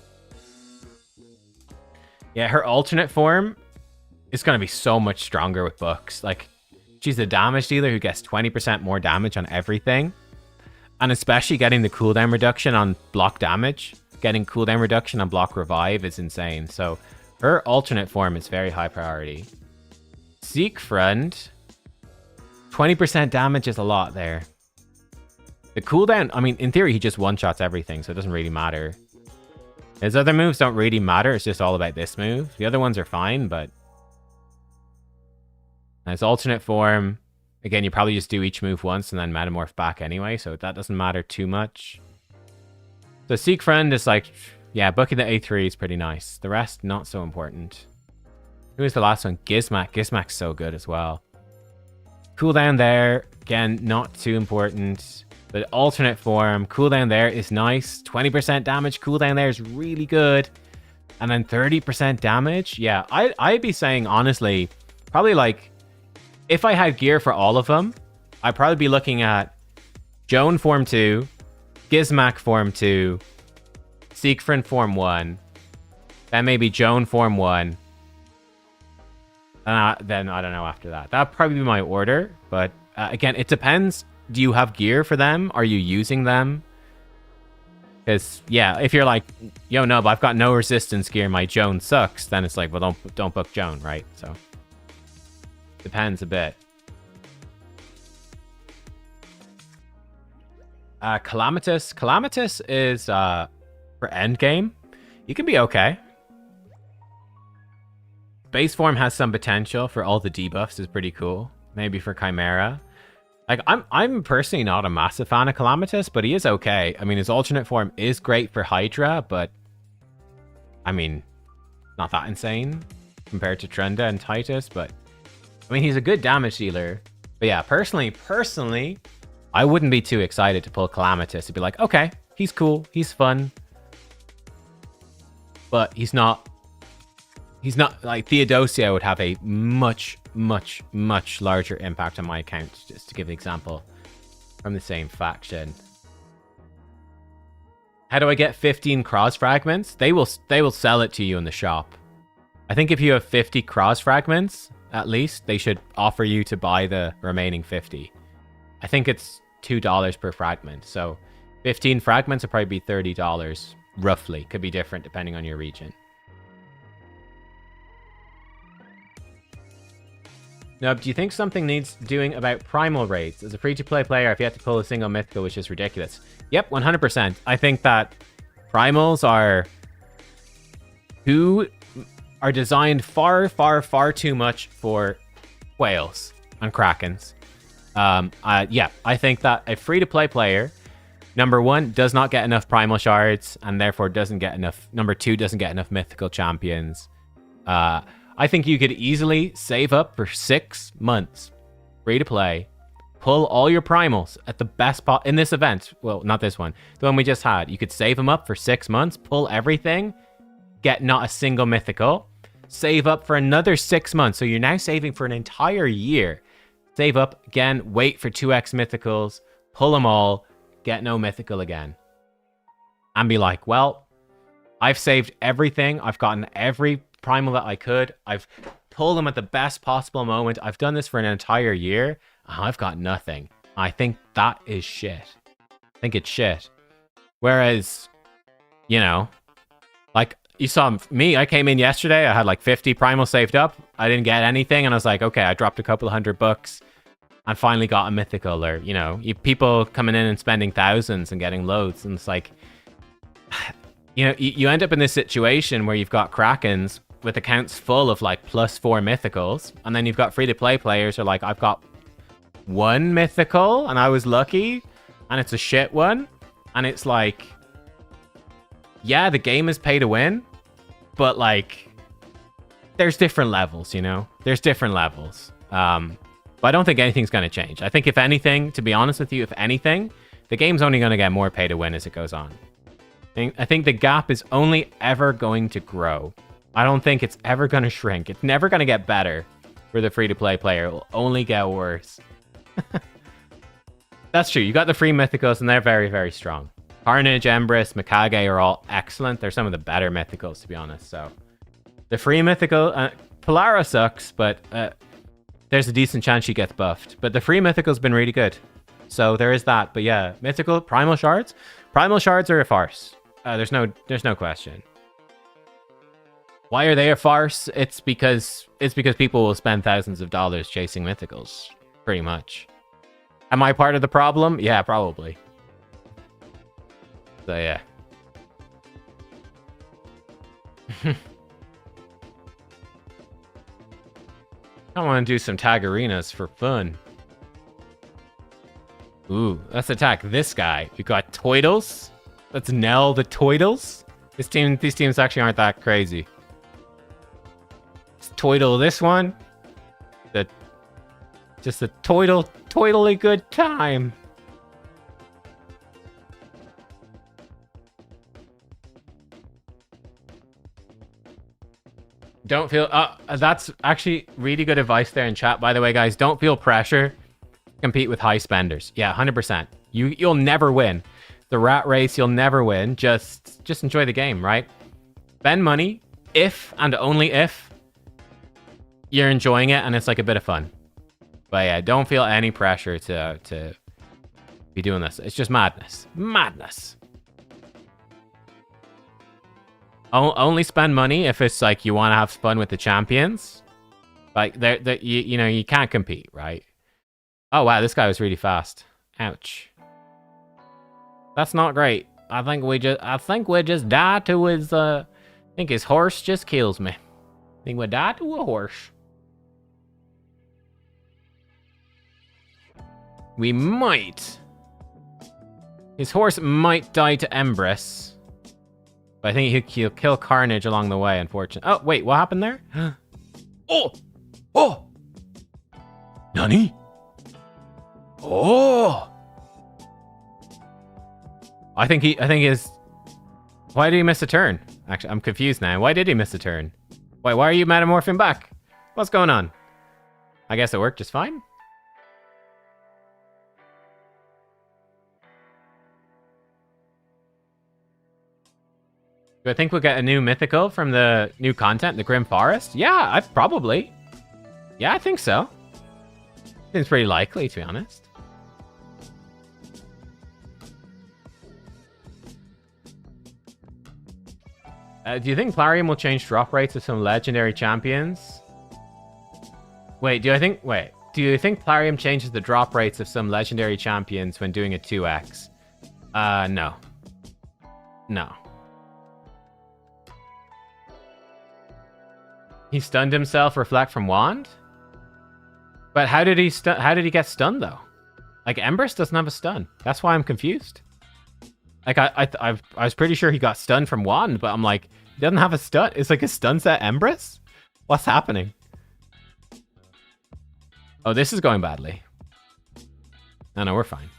Yeah, her alternate form is going to be so much stronger with books. Like, she's a damage dealer who gets 20% more damage on everything. And especially getting the cooldown reduction on block damage. Getting cooldown reduction on block revive is insane. So her alternate form is very high priority. Siegfried, 20% damage is a lot there. The cooldown, I mean, in theory, he just one-shots everything, so it doesn't really matter. His other moves don't really matter. It's just all about this move. The other ones are fine, but... His alternate form, again, you probably just do each move once and then metamorph back anyway, so that doesn't matter too much. So Siegfried is like, yeah, booking the A3 is pretty nice. The rest, not so important. Who was the last one? Gizmak. Gizmak's so good as well. Cooldown there, again, not too important. But alternate form, cooldown there is nice. 20% damage cooldown there is really good. And then 30% damage. Yeah, I'd be saying, honestly, probably like, if I had gear for all of them, I'd probably be looking at Joan Form 2, Gizmak Form 2, Siegfried Form 1, then maybe Joan Form 1. Then I don't know after that. That'd probably be my order. But again, it depends. Do you have gear for them? Are you using them? Because, yeah, if you're like, yo, no, but I've got no resistance gear, my Joan sucks, then it's like, well, don't book Joan, right? So, depends a bit. Calamitous. Calamitous is, for endgame, you can be okay. Base form has some potential for all the debuffs, is pretty cool. Maybe for Chimera. Like, I'm personally not a massive fan of Calamitous, but he is okay. I mean, his alternate form is great for Hydra, but... I mean, not that insane compared to Trenda and Titus, but... I mean, he's a good damage dealer. But yeah, personally, I wouldn't be too excited to pull Calamitous. It'd be like, okay, he's cool, he's fun. But he's not... He's not, like, Theodosia would have a much larger impact on my account, just to give an example from the same faction. How do I get 15 cross fragments? They will sell it to you in the shop. I think if you have 50 cross fragments, at least, they should offer you to buy the remaining 50. I think it's $2 per fragment, so 15 fragments would probably be $30, roughly. Could be different depending on your region. Now, do you think something needs doing about primal raids? As a free-to-play player, if you have to pull a single mythical, which is ridiculous. Yep, 100%. I think that primals are designed far too much for whales and krakens. Yeah, I think that a free-to-play player, number one, does not get enough primal shards, and therefore doesn't get enough. Number two, doesn't get enough mythical champions. I think you could easily save up for 6 months, free to play, pull all your primals at the best spot in this event. Well, not this one, the one we just had. You could save them up for 6 months, pull everything, get not a single mythical, save up for another 6 months. So you're now saving for an entire year. Save up again, wait for 2x mythicals, pull them all, get no mythical again. And be like, well, I've saved everything. I've gotten every primal that I could. I've pulled them at the best possible moment. I've done this for an entire year. And I've got nothing. I think that is shit. I think it's shit. Whereas, you know, like you saw me, I came in yesterday. I had like 50 primal saved up. I didn't get anything. And I was like, okay, I dropped a couple $100 and finally got a mythical. Or, you know, people coming in and spending thousands and getting loads. And it's like, you know, you end up in this situation where you've got Krakens with accounts full of like +4 mythicals, and then you've got free-to-play players who are like, I've got 1 mythical and I was lucky, and it's a shit one. And it's like, yeah, the game is pay to win, but like, there's different levels, you know? There's different levels. But I don't think anything's going to change. I think if anything, to be honest with you, if anything, the game's only going to get more pay to win as it goes on. I think the gap is only ever going to grow. I don't think it's ever going to shrink. It's never going to get better. for the free-to-play player. It will only get worse. That's true. You got the free mythicals, and they're very, very strong. Carnage, Empress, Mikage are all excellent. They're some of the better mythicals, to be honest. So the free mythical, Polara sucks, but there's a decent chance she gets buffed. But the free mythical's been really good. So there is that. But yeah, mythical primal shards. Primal shards are a farce. There's no question. Why are they a farce? It's because people will spend thousands of dollars chasing mythicals, pretty much. Am I part of the problem? Yeah, probably. So yeah. I want to do some tag arenas for fun. Ooh, let's attack this guy. We got Toidles. Let's nail the Toidles. These teams actually aren't that crazy. Let's Toidle this one. Just a totally good time. Don't feel... that's actually really good advice there in chat, by the way, guys. Don't feel pressure to compete with high spenders. Yeah, 100%. You'll never win. The rat race, you'll never win. Just enjoy the game, right? Spend money if and only if you're enjoying it and it's like a bit of fun. But yeah, don't feel any pressure to be doing this. It's just madness. Madness. Only spend money if it's like you want to have fun with the champions. Like you know, you can't compete, right? Oh wow, this guy was really fast. Ouch. That's not great. I think we just died to his I think his horse just kills me. I think we died to a horse. We might. His horse might die to Empress. But I think he'll kill Carnage along the way, unfortunately. Oh, wait, what happened there? Oh! Oh! Nani? Oh! I think his... Why did he miss a turn? Actually, I'm confused now. Why did he miss a turn? Wait, why are you metamorphing back? What's going on? I guess it worked just fine. Do I think we'll get a new mythical from the new content, the Grim Forest? Yeah, probably. Yeah, I think so. Seems pretty likely, to be honest. Do you think Plarium will change drop rates of some legendary champions? Wait, do you think Plarium changes the drop rates of some legendary champions when doing a 2x? No. No. He stunned himself, reflect from wand? But how did he get stunned though? Like Empress doesn't have a stun. That's why I'm confused. Like I was pretty sure he got stunned from wand, but I'm like, he doesn't have a stun. It's like a stun set Empress? What's happening? Oh, this is going badly. No, we're fine.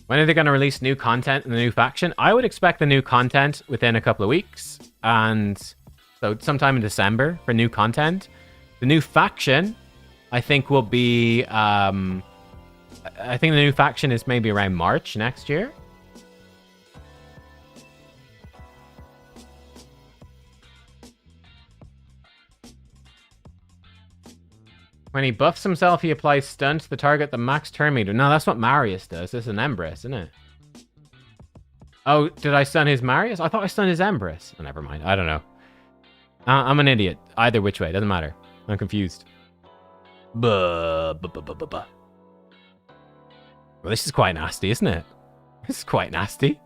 When are they going to release new content in the new faction? I would expect the new content within a couple of weeks. And so sometime in December for new content. The new faction, I think, will be... I think the new faction is maybe around March next year. When he buffs himself, he applies stun to the target the max turn meter. No, that's what Marius does. This is an Empress, isn't it? Oh, did I stun his Marius? I thought I stunned his Empress. Oh, never mind. I don't know. I'm an idiot. Either which way. Doesn't matter. I'm confused. Well, this is quite nasty, isn't it? This is quite nasty.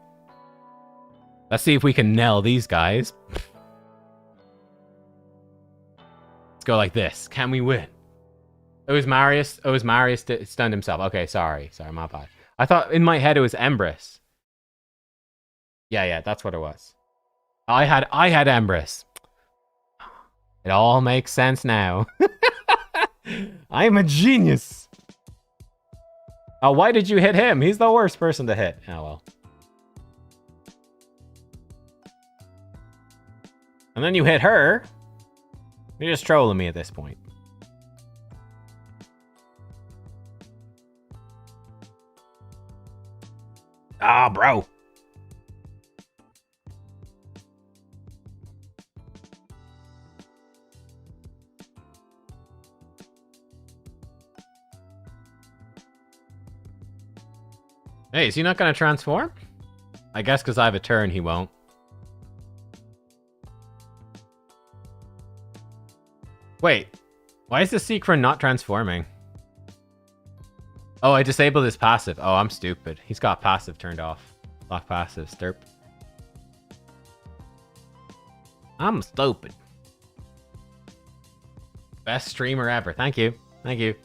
Let's see if we can nail these guys. Let's go like this. Can we win? It was Marius. Oh, it was Marius that stunned himself. Okay, sorry. Sorry, my bad. I thought in my head it was Empress. Yeah, that's what it was. I had Empress. It all makes sense now. I'm a genius. Oh, why did you hit him? He's the worst person to hit. Oh, well. And then you hit her. You're just trolling me at this point. Ah, bro. Hey, is he not going to transform? I guess because I have a turn, he won't. Wait, why is the Seacron not transforming? Oh, I disabled his passive. Oh, I'm stupid. He's got passive turned off. Lock passive, stirp. I'm stupid. Best streamer ever. Thank you. Thank you.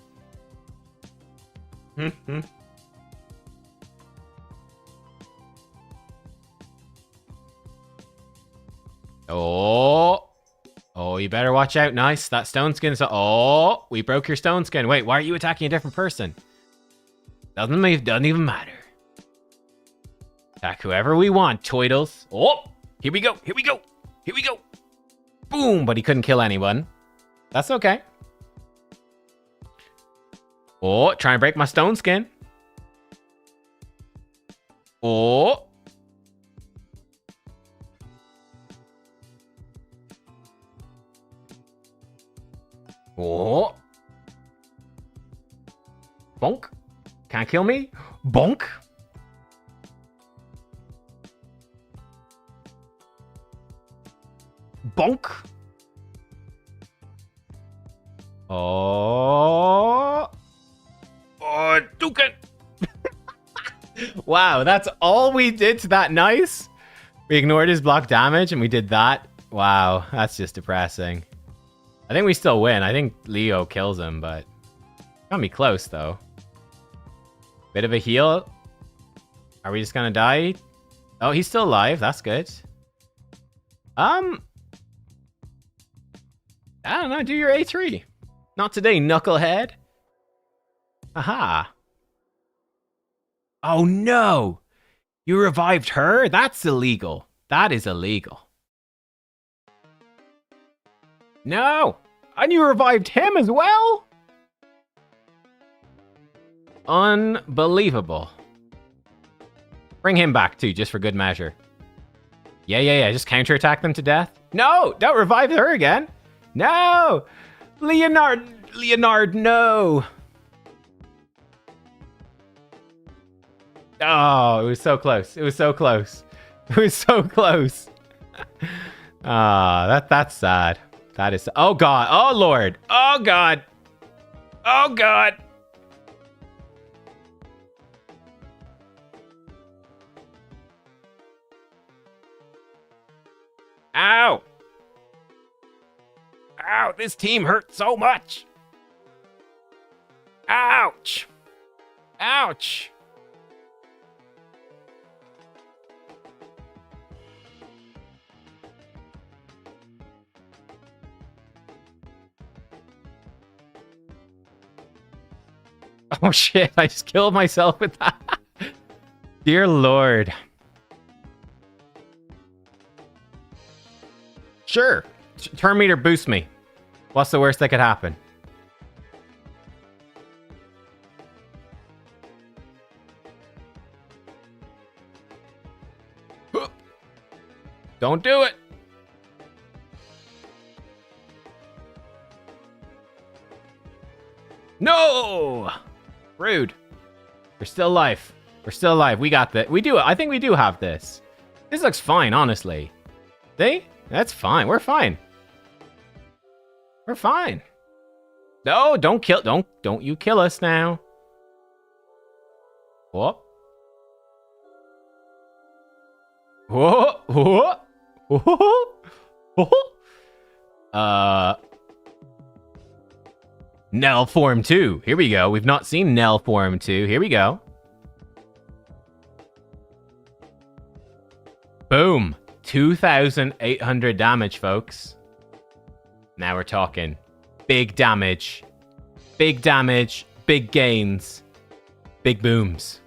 Oh. Oh, you better watch out. Nice. That stone skin is... Oh, we broke your stone skin. Wait, why are you attacking a different person? Doesn't even matter. Attack whoever we want, Toidles. Oh, here we go. Here we go. Here we go. Boom, but he couldn't kill anyone. That's okay. Oh, try and break my stone skin. Oh. Oh. Bonk. Can't kill me. Bonk. Bonk. Oh. Oh, Dukin. Wow, that's all we did to that. Nice. We ignored his block damage and we did that. Wow, that's just depressing. I think we still win. I think Leo kills him, but gonna be close though. Bit of a heal. Are we just gonna die? Oh, he's still alive. That's good. I don't know. Do your A3. Not today, knucklehead. Aha. Oh no! You revived her? That's illegal. That is illegal. No! And you revived him as well? Unbelievable. Bring him back too, just for good measure. Yeah. Just counterattack them to death. No! Don't revive her again. No! Leonard, no! Oh, it was so close. It was so close. It was so close. Ah, that's sad. That is... Oh, God. Oh, Lord. Oh, God. Oh, God. Ow. Ow, this team hurts so much. Ouch. Ouch. Oh shit, I just killed myself with that. Dear Lord. Sure. Turn meter boost me. What's the worst that could happen? Don't do it. No! Rude. We're still alive. We're still alive. We got that. We do. I think we do have this. This looks fine, honestly. See? That's fine. We're fine. We're fine. No, don't kill. Don't you kill us now. Whoop. Whoa. Whoa. Whoa. Nell form 2. Here we go. We've not seen Nell form 2. Here we go. Boom. 2,800 damage, folks. Now we're talking. Big damage. Big damage. Big gains. Big booms.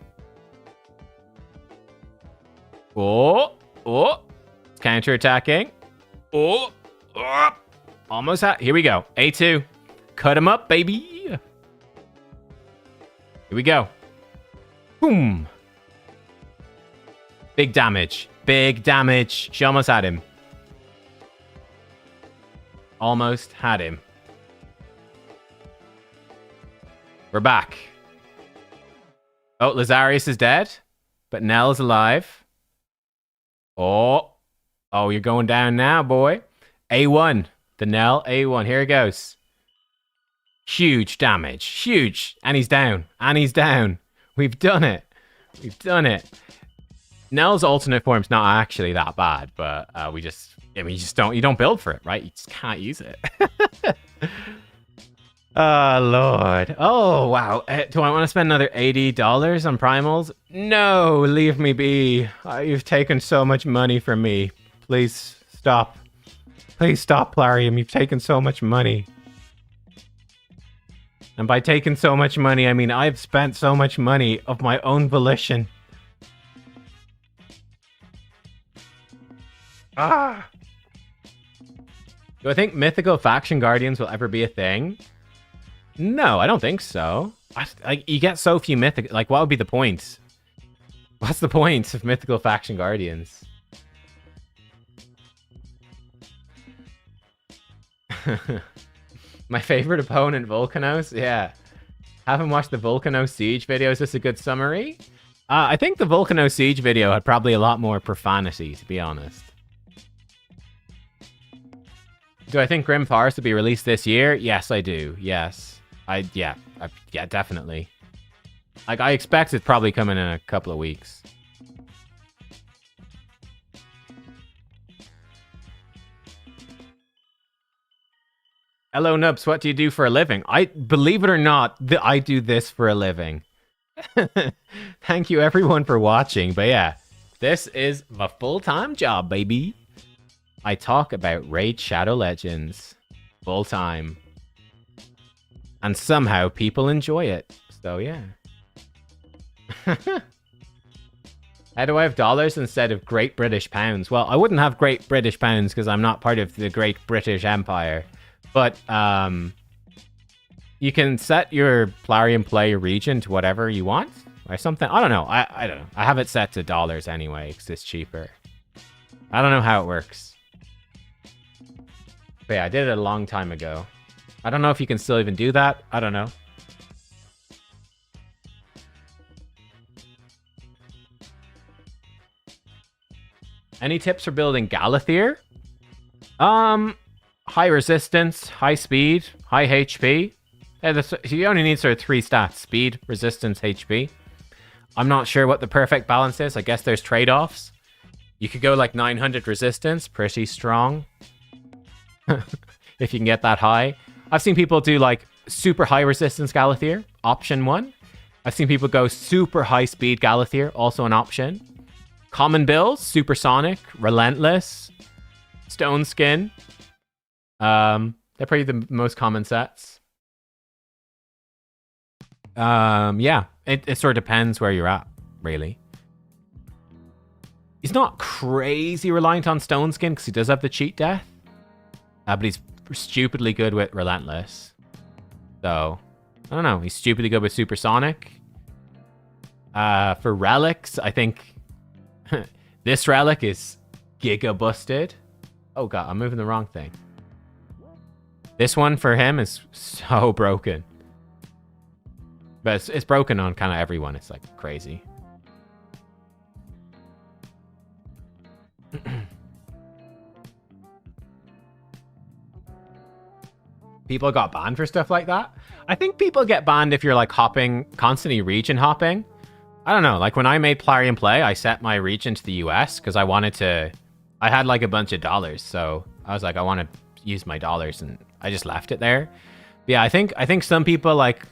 Oh. Oh. Counter-attacking. Oh, almost at. Here we go. A2. Cut him up, baby. Here we go. Boom. Big damage. Big damage. She almost had him. Almost had him. We're back. Oh, Lazarius is dead. But Nell is alive. Oh. Oh, you're going down now, boy. A1. The Nell A1. Here it goes. Huge damage. Huge. And he's down. And he's down. We've done it. We've done it. Nell's alternate form's not actually that bad, but you don't build for it, right? You just can't use it. Oh, Lord. Oh, wow. Do I want to spend another $80 on primals? No, leave me be. You've taken so much money from me. Please stop. Please stop, Plarium. You've taken so much money. And by taking so much money, I mean I've spent so much money of my own volition. Ah! Do I think mythical faction guardians will ever be a thing? No, I don't think so. You get so few mythical... Like, what would be the point? What's the point of mythical faction guardians? My favorite opponent, Volcanos? Yeah. Haven't watched the Volcano Siege video. Is this a good summary? I think the Volcano Siege video had probably a lot more profanity, to be honest. Do I think Grim Forest will be released this year? Yes, I do. Yes. Yeah, definitely. Like, I expect it's probably coming in a couple of weeks. Hello, Nubs. What do you do for a living? Believe it or not, I do this for a living. Thank you, everyone, for watching. But yeah, this is my full-time job, baby. I talk about Raid Shadow Legends full-time. And somehow people enjoy it. So yeah. How do I have dollars instead of Great British Pounds? Well, I wouldn't have Great British Pounds because I'm not part of the Great British Empire. But you can set your Plarium Play region to whatever you want or something. I don't know. I don't know. I have it set to dollars anyway because it's cheaper. I don't know how it works. But yeah, I did it a long time ago. I don't know if you can still even do that. I don't know. Any tips for building Galathier? High resistance, high speed, high HP. Yeah, you only need sort of 3 stats. Speed, resistance, HP. I'm not sure what the perfect balance is. I guess there's trade-offs. You could go like 900 resistance. Pretty strong. If you can get that high. I've seen people do like super high resistance Galathier. Option 1. I've seen people go super high speed Galathier. Also an option. Common builds. Supersonic. Relentless. Stone Skin. They're probably the most common sets. Yeah, it sort of depends where you're at, really. He's not crazy reliant on Stone Skin because he does have the cheat death. But he's stupidly good with Relentless. So, I don't know. He's stupidly good with Supersonic. For relics, I think this relic is giga busted. Oh god, I'm moving the wrong thing. This one for him is so broken. But it's broken on kind of everyone. It's like crazy. People got banned for stuff like that. I think people get banned if you're like hopping, constantly region hopping. I don't know. Like when I made Plarium Play, I set my region to the US because I wanted to... I had like a bunch of dollars. So I was like, I want to use my dollars and I just left it there. But yeah, I think some people like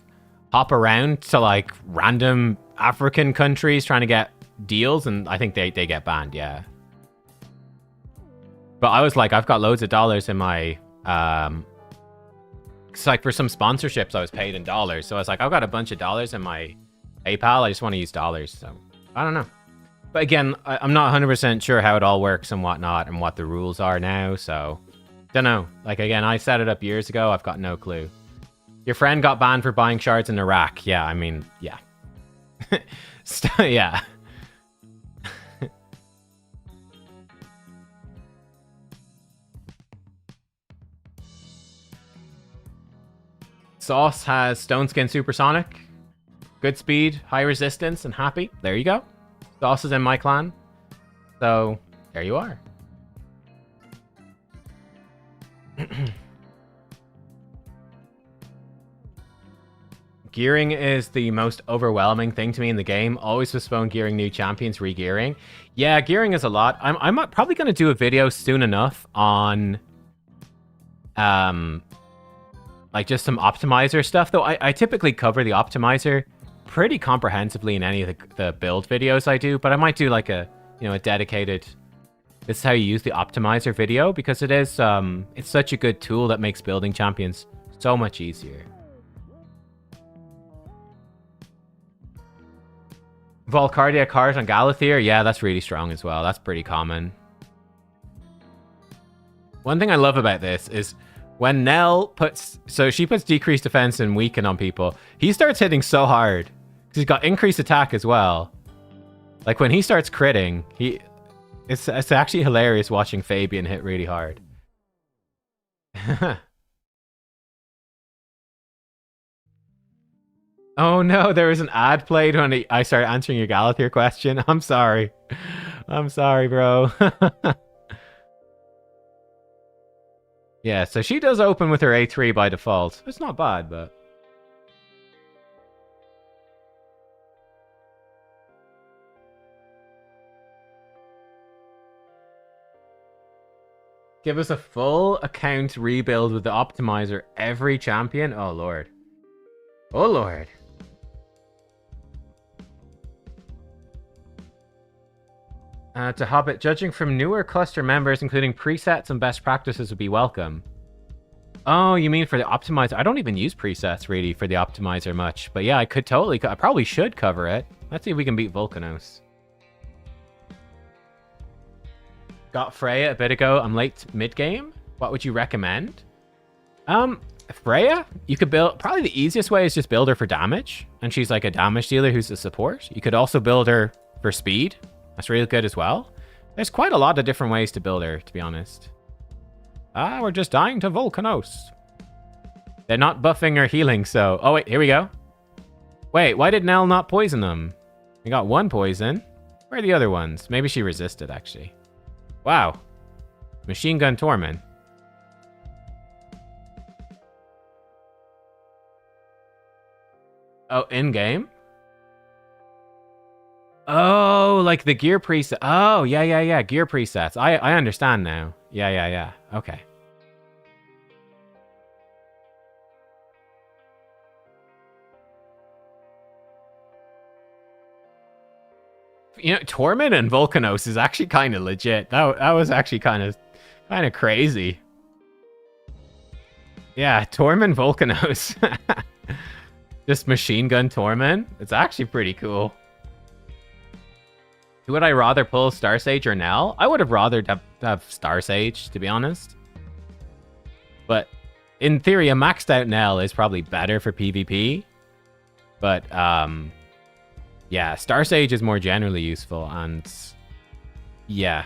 hop around to like random African countries trying to get deals and I think they get banned, yeah. But I was like, I've got loads of dollars in my... It's like for some sponsorships I was paid in dollars. So I was like, I've got a bunch of dollars in my PayPal. I just want to use dollars. So I don't know. But again, I'm not 100% sure how it all works and whatnot and what the rules are now, so... Don't know. Like, again, I set it up years ago. I've got no clue. Your friend got banned for buying shards in Iraq. Yeah, I mean, yeah. Yeah. Sauce has Stone Skin Supersonic. Good speed, high resistance, and happy. There you go. Sauce is in my clan. So, there you are. Gearing is the most overwhelming thing to me in the game. Always postpone gearing new champions, re-gearing. Yeah, gearing is a lot. I'm probably going to do a video soon enough on... like just some optimizer stuff, though I typically cover the optimizer pretty comprehensively in any of the build videos I do, but I might do like a, you know, a dedicated, this is how you use the optimizer video, because it is, it's such a good tool that makes building champions so much easier. Volcardia card on Galathir, yeah, that's really strong as well. That's pretty common. One thing I love about this is when Nell puts... So she puts decreased defense and weaken on people. He starts hitting so hard. Because he's got increased attack as well. Like when he starts critting, it's actually hilarious watching Fabian hit really hard. Oh no, there was an ad played when I started answering your Galathir question. I'm sorry. I'm sorry, bro. Yeah, so she does open with her A3 by default. It's not bad, but... Give us a full account rebuild with the optimizer every champion? Oh, Lord. Oh, Lord. To Hobbit, judging from newer cluster members, including presets and best practices would be welcome. Oh, you mean for the optimizer? I don't even use presets, really, for the optimizer much. But yeah, I probably should cover it. Let's see if we can beat Volcanos. Got Freya a bit ago. I'm late mid-game. What would you recommend? Freya, you could build... Probably the easiest way is just build her for damage. And she's like a damage dealer who's a support. You could also build her for speed. That's really good as well. There's quite a lot of different ways to build her, to be honest. Ah, we're just dying to Volcanos. They're not buffing or healing, so... Oh, wait, here we go. Wait, why did Nell not poison them? We got one poison. Where are the other ones? Maybe she resisted, actually. Wow. Machine Gun Torment. Oh, in-game? Oh, like the gear preset. Oh, yeah. Gear presets. I understand now. Yeah. Okay. You know, Torment and Volcanos is actually kind of legit. That was actually kind of crazy. Yeah, Torment Volcanos. Just Machine Gun Torment. It's actually pretty cool. Would I rather pull Star Sage or Nell? I would have rather have Star Sage, to be honest. But in theory, a maxed out Nell is probably better for PvP. But yeah, Star Sage is more generally useful, and yeah,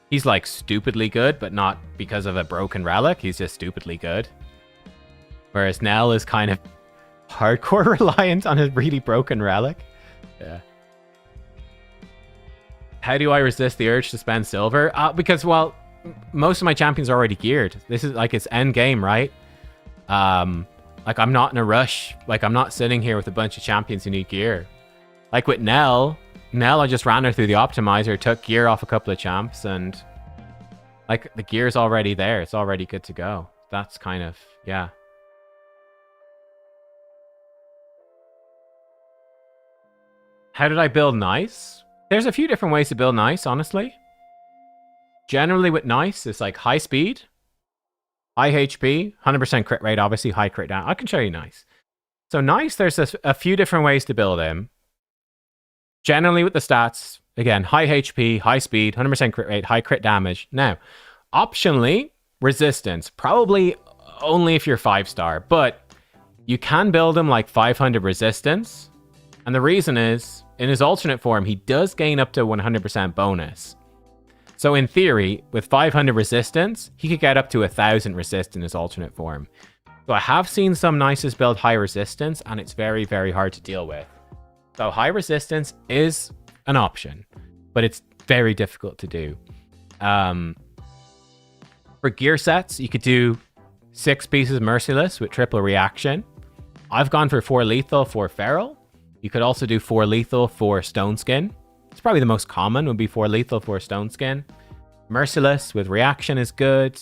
he's like stupidly good, but not because of a broken relic. He's just stupidly good. Whereas Nell is kind of hardcore reliant on a really broken relic. Yeah. How do I resist the urge to spend silver? Because, well, most of my champions are already geared. This is like it's end game, right? Like I'm not in a rush. Like I'm not sitting here with a bunch of champions who need gear. Like with Nell, I just ran her through the optimizer, took gear off a couple of champs, and like the gear's already there. It's already good to go. That's kind of, yeah. How did I build nice? There's a few different ways to build nice, honestly. Generally with nice, it's like high speed, high HP, 100% crit rate, obviously high crit down. I can show you nice. So nice, there's a few different ways to build him. Generally with the stats, again, high HP, high speed, 100% crit rate, high crit damage. Now, optionally, resistance. Probably only if you're 5-star, but you can build him like 500 resistance. And the reason is, in his alternate form, he does gain up to 100% bonus. So in theory, with 500 resistance, he could get up to 1,000 resist in his alternate form. So I have seen some Nices build high resistance, and it's very, very hard to deal with. So high resistance is an option, but it's very difficult to do. For gear sets, you could do 6 pieces Merciless with triple reaction. I've gone for 4 lethal, 4 feral. You could also do 4 lethal, 4 stone skin. It's probably the most common, would be 4 lethal, 4 stone skin. Merciless with reaction is good.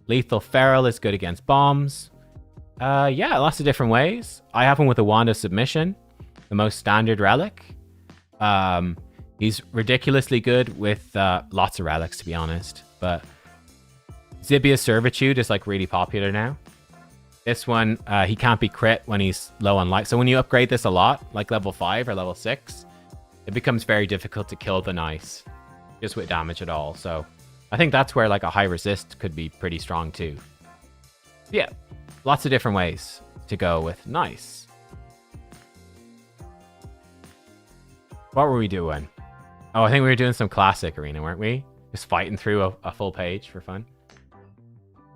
Lethal feral is good against bombs. Yeah, lots of different ways. I have him with a Wand of Submission, the most standard relic. He's ridiculously good with lots of relics, to be honest. But Zibia's Servitude is like really popular now. This one, he can't be crit when he's low on life. So when you upgrade this a lot, like level 5 or level 6, it becomes very difficult to kill the Nice just with damage at all. So I think that's where like a high resist could be pretty strong too. Yeah, lots of different ways to go with Nice. What were we doing? Oh, I think we were doing some classic arena, weren't we? Just fighting through a full page for fun.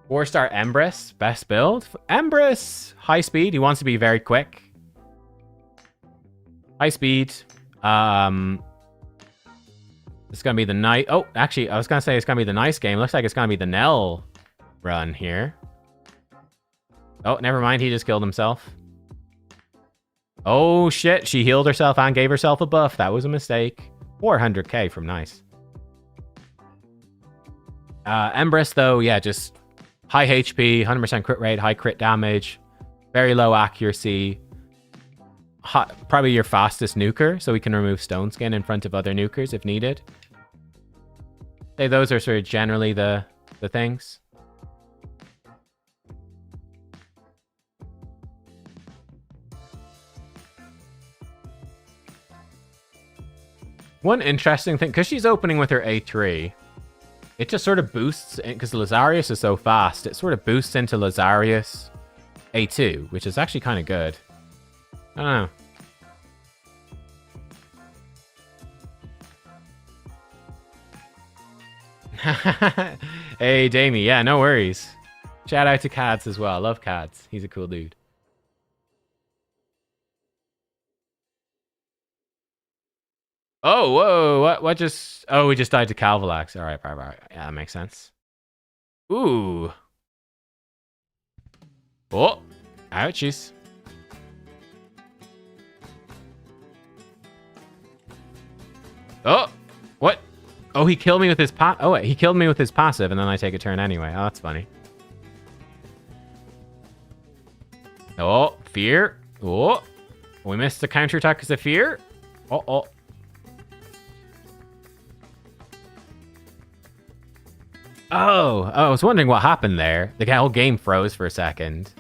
4-star Empress, best build. Empress, high speed. He wants to be very quick. High speed. It's gonna be the night. Oh, actually, I was gonna say it's gonna be the nice game. Looks like it's gonna be the Nell run here. Oh, never mind. He just killed himself. Oh shit! She healed herself and gave herself a buff. That was a mistake. 400k from Nice. Empress though, yeah, just high HP, 100% crit rate, high crit damage, very low accuracy. Probably your fastest nuker, so we can remove Stone Skin in front of other nukers if needed. Say those are sort of generally the things. One interesting thing, because she's opening with her A3, it just sort of boosts, because Lazarius is so fast, it sort of boosts into Lazarius A2, which is actually kind of good. I don't know. Hey, Damie. Yeah, no worries. Shout out to Cads as well. I love Cads. He's a cool dude. Oh, whoa. What just... Oh, we just died to Calvalax. All right. Yeah, that makes sense. Ooh. Oh. Ouchies. Oh. What? Oh, he killed me with his he killed me with his passive, and then I take a turn anyway. Oh, that's funny. Oh, fear. Oh. We missed the counterattack because of fear. Oh. Oh, I was wondering what happened there. The whole game froze for a second.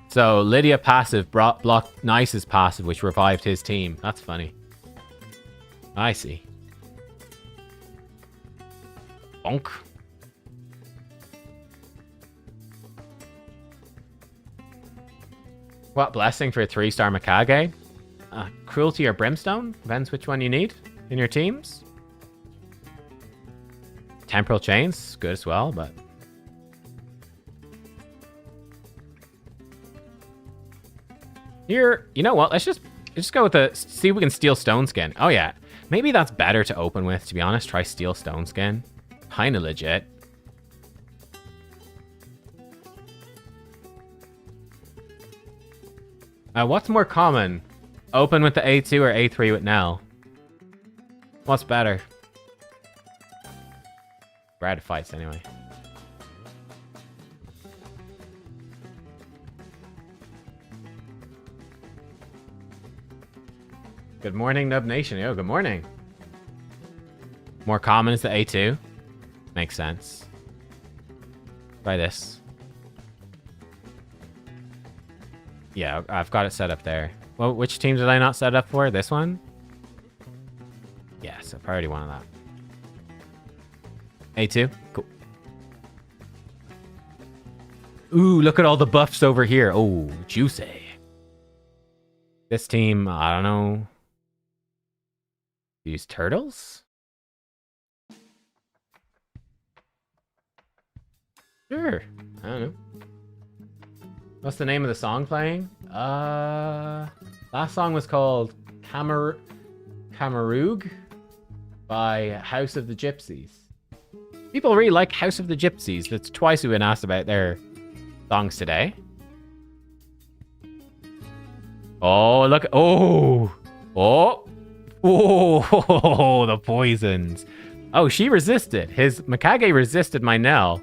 So Lydia passive blocked Nice's passive, which revived his team. That's funny. I see. Bonk. What blessing for a 3-star Mikage? Cruelty or Brimstone? Depends which one you need in your teams. Temporal Chains, good as well, but... Here, you know what? Let's just go with the... See if we can steal Stone Skin. Oh, yeah. Maybe that's better to open with, to be honest. Try steal Stone Skin. Kinda legit. What's more common? Open with the A2 or A3 with Nell? What's better? We're out of fights anyway. Good morning, Nub Nation. Yo, good morning. More common is the A2. Makes sense. Try this. Yeah, I've got it set up there. Well, which team did I not set up for? This one? Yeah, so priority 1 on that. A2? Cool. Ooh, look at all the buffs over here. Oh, juicy. This team, I don't know. Use turtles? Sure. I don't know. What's the name of the song playing? Last song was called Camarug by House of the Gypsies. People really like House of the Gypsies. That's twice we've been asked about their songs today. Oh, look. Oh. Oh. Oh, the poisons. Oh, she resisted. His Mikage resisted my Nell.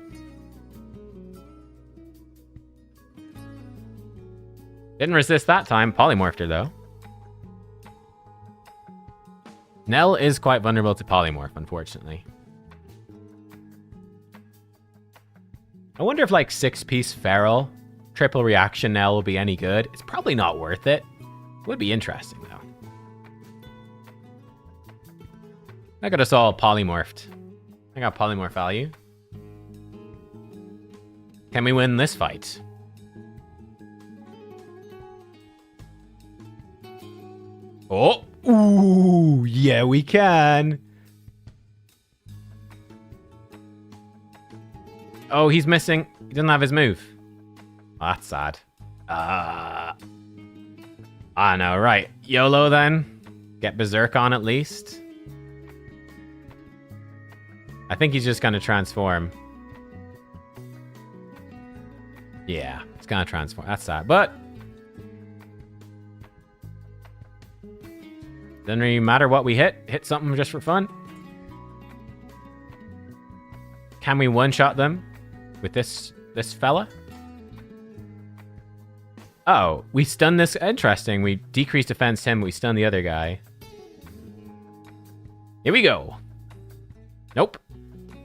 Didn't resist that time. Polymorphed her, though. Nell is quite vulnerable to polymorph, unfortunately. I wonder if, like, 6-piece Feral triple reaction Nell will be any good. It's probably not worth it. Would be interesting, though. I got us all polymorphed. I got polymorph value. Can we win this fight? Oh, ooh, yeah, we can. Oh, he's missing. He doesn't have his move. Oh, that's sad. I know, right. YOLO then. Get Berserk on at least. I think he's just gonna transform. Yeah, he's gonna transform. That's sad, but doesn't really matter what we hit. Hit something just for fun. Can we one-shot them with this fella? Oh, we stun this. Interesting. We decrease defense him. We stun the other guy. Here we go. Nope.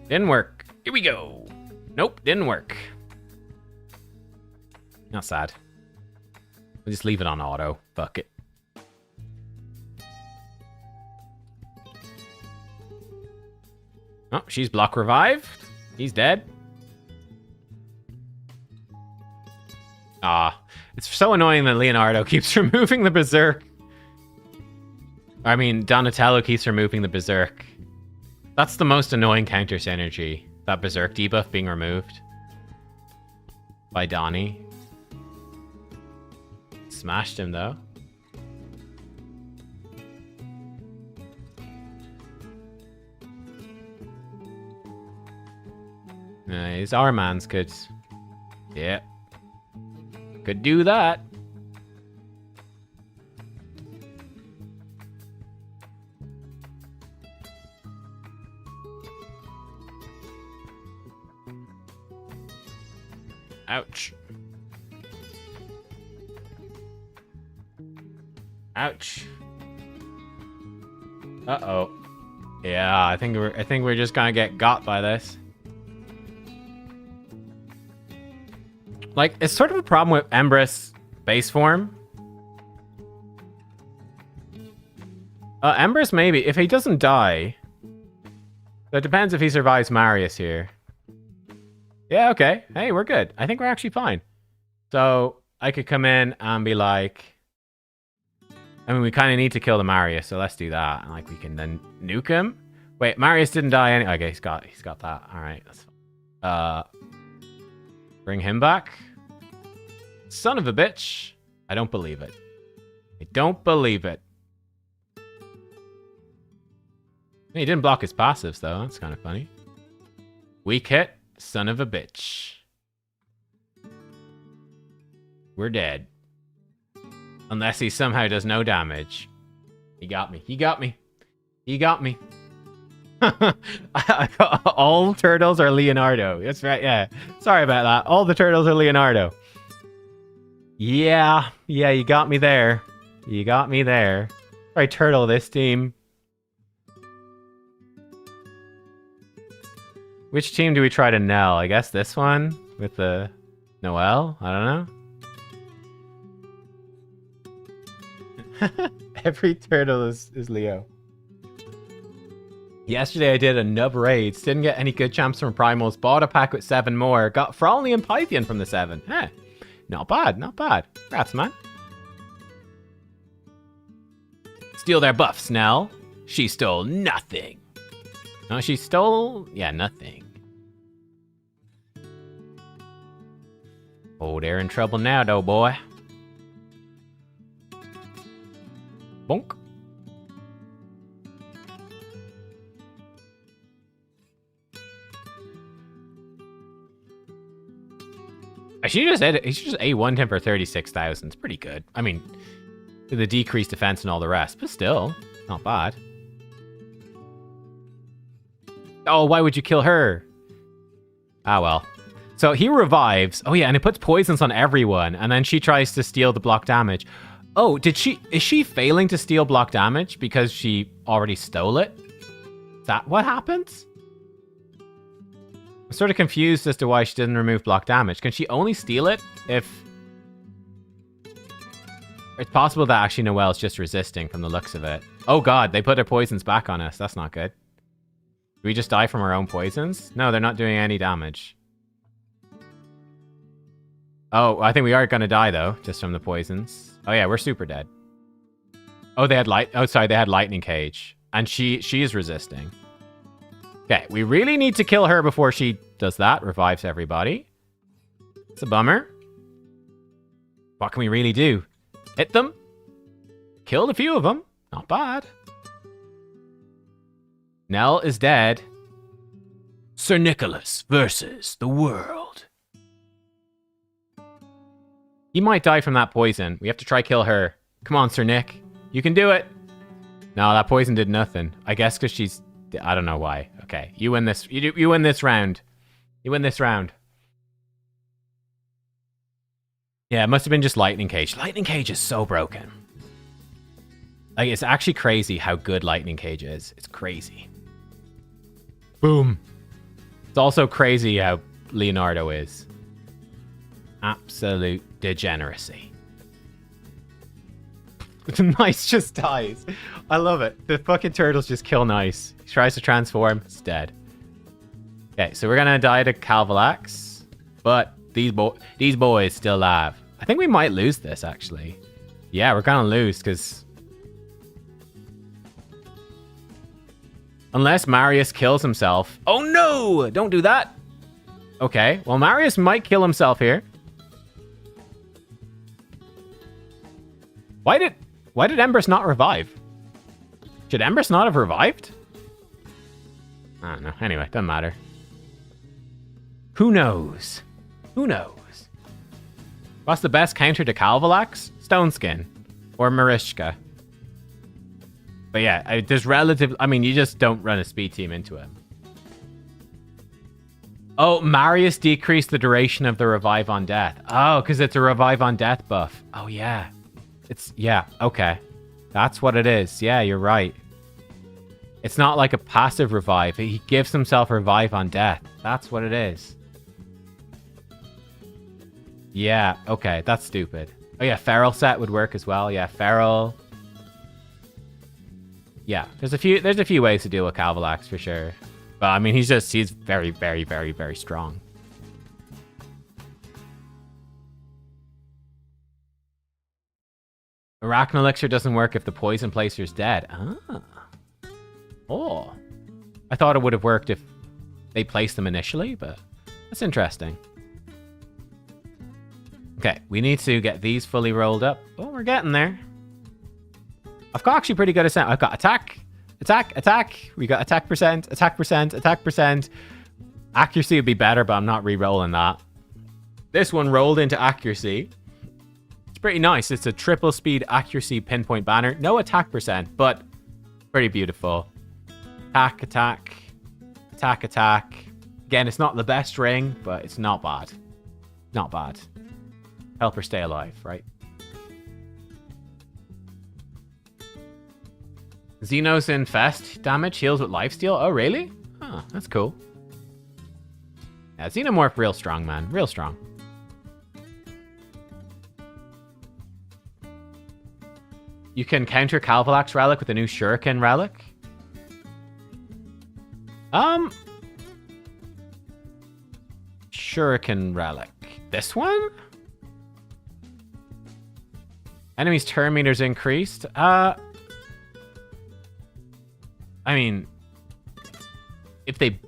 Didn't work. Here we go. Nope, didn't work. Not sad. We'll just leave it on auto. Fuck it. Oh, she's block revived. He's dead. Ah, it's so annoying that Leonardo keeps removing the Berserk. I mean, Donatello keeps removing the Berserk. That's the most annoying counter synergy. That Berserk debuff being removed by Donnie. Smashed him, though. His R-Mans could... Yeah. Could do that. Ouch. Ouch. Uh-oh. Yeah, I think we're just gonna get got by this. Like, it's sort of a problem with Empress base form. Empress maybe, if he doesn't die. So it depends if he survives Marius here. Yeah, okay. Hey, we're good. I think we're actually fine. So I could come in and be like, I mean, we kind of need to kill the Marius, so let's do that. And like, we can then nuke him. Wait, Marius didn't die any. Okay, he's got that. All right, that's fine. Bring him back. Son of a bitch. I don't believe it. I don't believe it. He didn't block his passives, though. That's kind of funny. Weak hit. Son of a bitch. We're dead. Unless he somehow does no damage. He got me. He got me. He got me. All turtles are Leonardo. That's right, yeah. Sorry about that. All the turtles are Leonardo. Yeah, you got me there. You got me there. Try turtle this team. Which team do we try to Nell? I guess this one with the Noelle? I don't know. Every turtle is Leo. Yesterday I did a nub raids. Didn't get any good champs from primals. Bought a pack with 7 more. Got Frolny and Pythian from the 7. Eh, not bad, not bad. Congrats, man. Steal their buffs, Nell. She stole nothing. No, she stole... yeah, nothing. Oh, they're in trouble now, though, boy. Bonk. I should just A1 him for 36,000. It's pretty good. I mean, the decreased defense and all the rest, but still, not bad. Oh, why would you kill her? Ah, well. So he revives. Oh yeah, and it puts poisons on everyone, and then she tries to steal the block damage. Oh, is she failing to steal block damage because she already stole it? Is that what happens? I'm sort of confused as to why she didn't remove block damage. Can she only steal it if... it's possible that actually Noelle's just resisting from the looks of it. Oh god, they put their poisons back on us. That's not good. Do we just die from our own poisons? No, they're not doing any damage. Oh, I think we are gonna die though, just from the poisons. Oh yeah, we're super dead. Oh, they had they had lightning cage. And she is resisting. Okay, we really need to kill her before she does that. Revives everybody. It's a bummer. What can we really do? Hit them. Killed a few of them. Not bad. Nell is dead. Sir Nicholas versus the world. He might die from that poison. We have to try kill her. Come on, Sir Nick. You can do it. No, that poison did nothing. I guess because she's... I don't know why. Okay, you win this. You win this round. You win this round. Yeah, it must have been just Lightning Cage. Lightning Cage is so broken. Like, it's actually crazy how good Lightning Cage is. It's crazy. Boom. It's also crazy how Leonardo is. Absolute degeneracy. Nice just dies. I love it. The fucking turtles just kill Nice. He tries to transform. It's dead. Okay, so we're gonna die to Calvalax. But these boys still alive. I think we might lose this, actually. Yeah, we're gonna lose, because... unless Marius kills himself. Oh no! Don't do that! Okay, well Marius might kill himself here. Why did Embers not revive? Should Embers not have revived? I don't know. Anyway, doesn't matter. Who knows? Who knows? What's the best counter to Calvalax? Stone Skin. Or Marishka. But yeah, there's relative... I mean, you just don't run a speed team into him. Oh, Marius decreased the duration of the revive on death. Oh, because it's a revive on death buff. Oh, yeah. It's... yeah, okay. That's what it is. Yeah, you're right. It's not like a passive revive. He gives himself a revive on death. That's what it is. Yeah, okay. That's stupid. Oh, yeah, Feral set would work as well. Yeah, Feral... yeah, there's a few ways to deal with Calvalax for sure. But I mean, he's very, very, very, very strong. Arachne Elixir doesn't work if the poison placer's dead. Ah. Oh. I thought it would have worked if they placed them initially, but that's interesting. Okay, we need to get these fully rolled up. Oh, we're getting there. I've got actually pretty good ascent. I've got attack, attack, attack. We got attack percent, attack percent, attack percent. Accuracy would be better, but I'm not re-rolling that. This one rolled into accuracy. It's pretty nice. It's a triple speed accuracy pinpoint banner. No attack percent, but pretty beautiful. Attack, attack, attack, attack. Again, it's not the best ring, but it's not bad. Not bad. Help her stay alive, right? Xenos Infest damage heals with lifesteal. Oh, really? Oh, that's cool. Yeah, Xenomorph real strong, man. Real strong. You can counter Calvalax Relic with a new Shuriken Relic. Shuriken Relic. This one? Enemies' turn meters increased. I mean, if they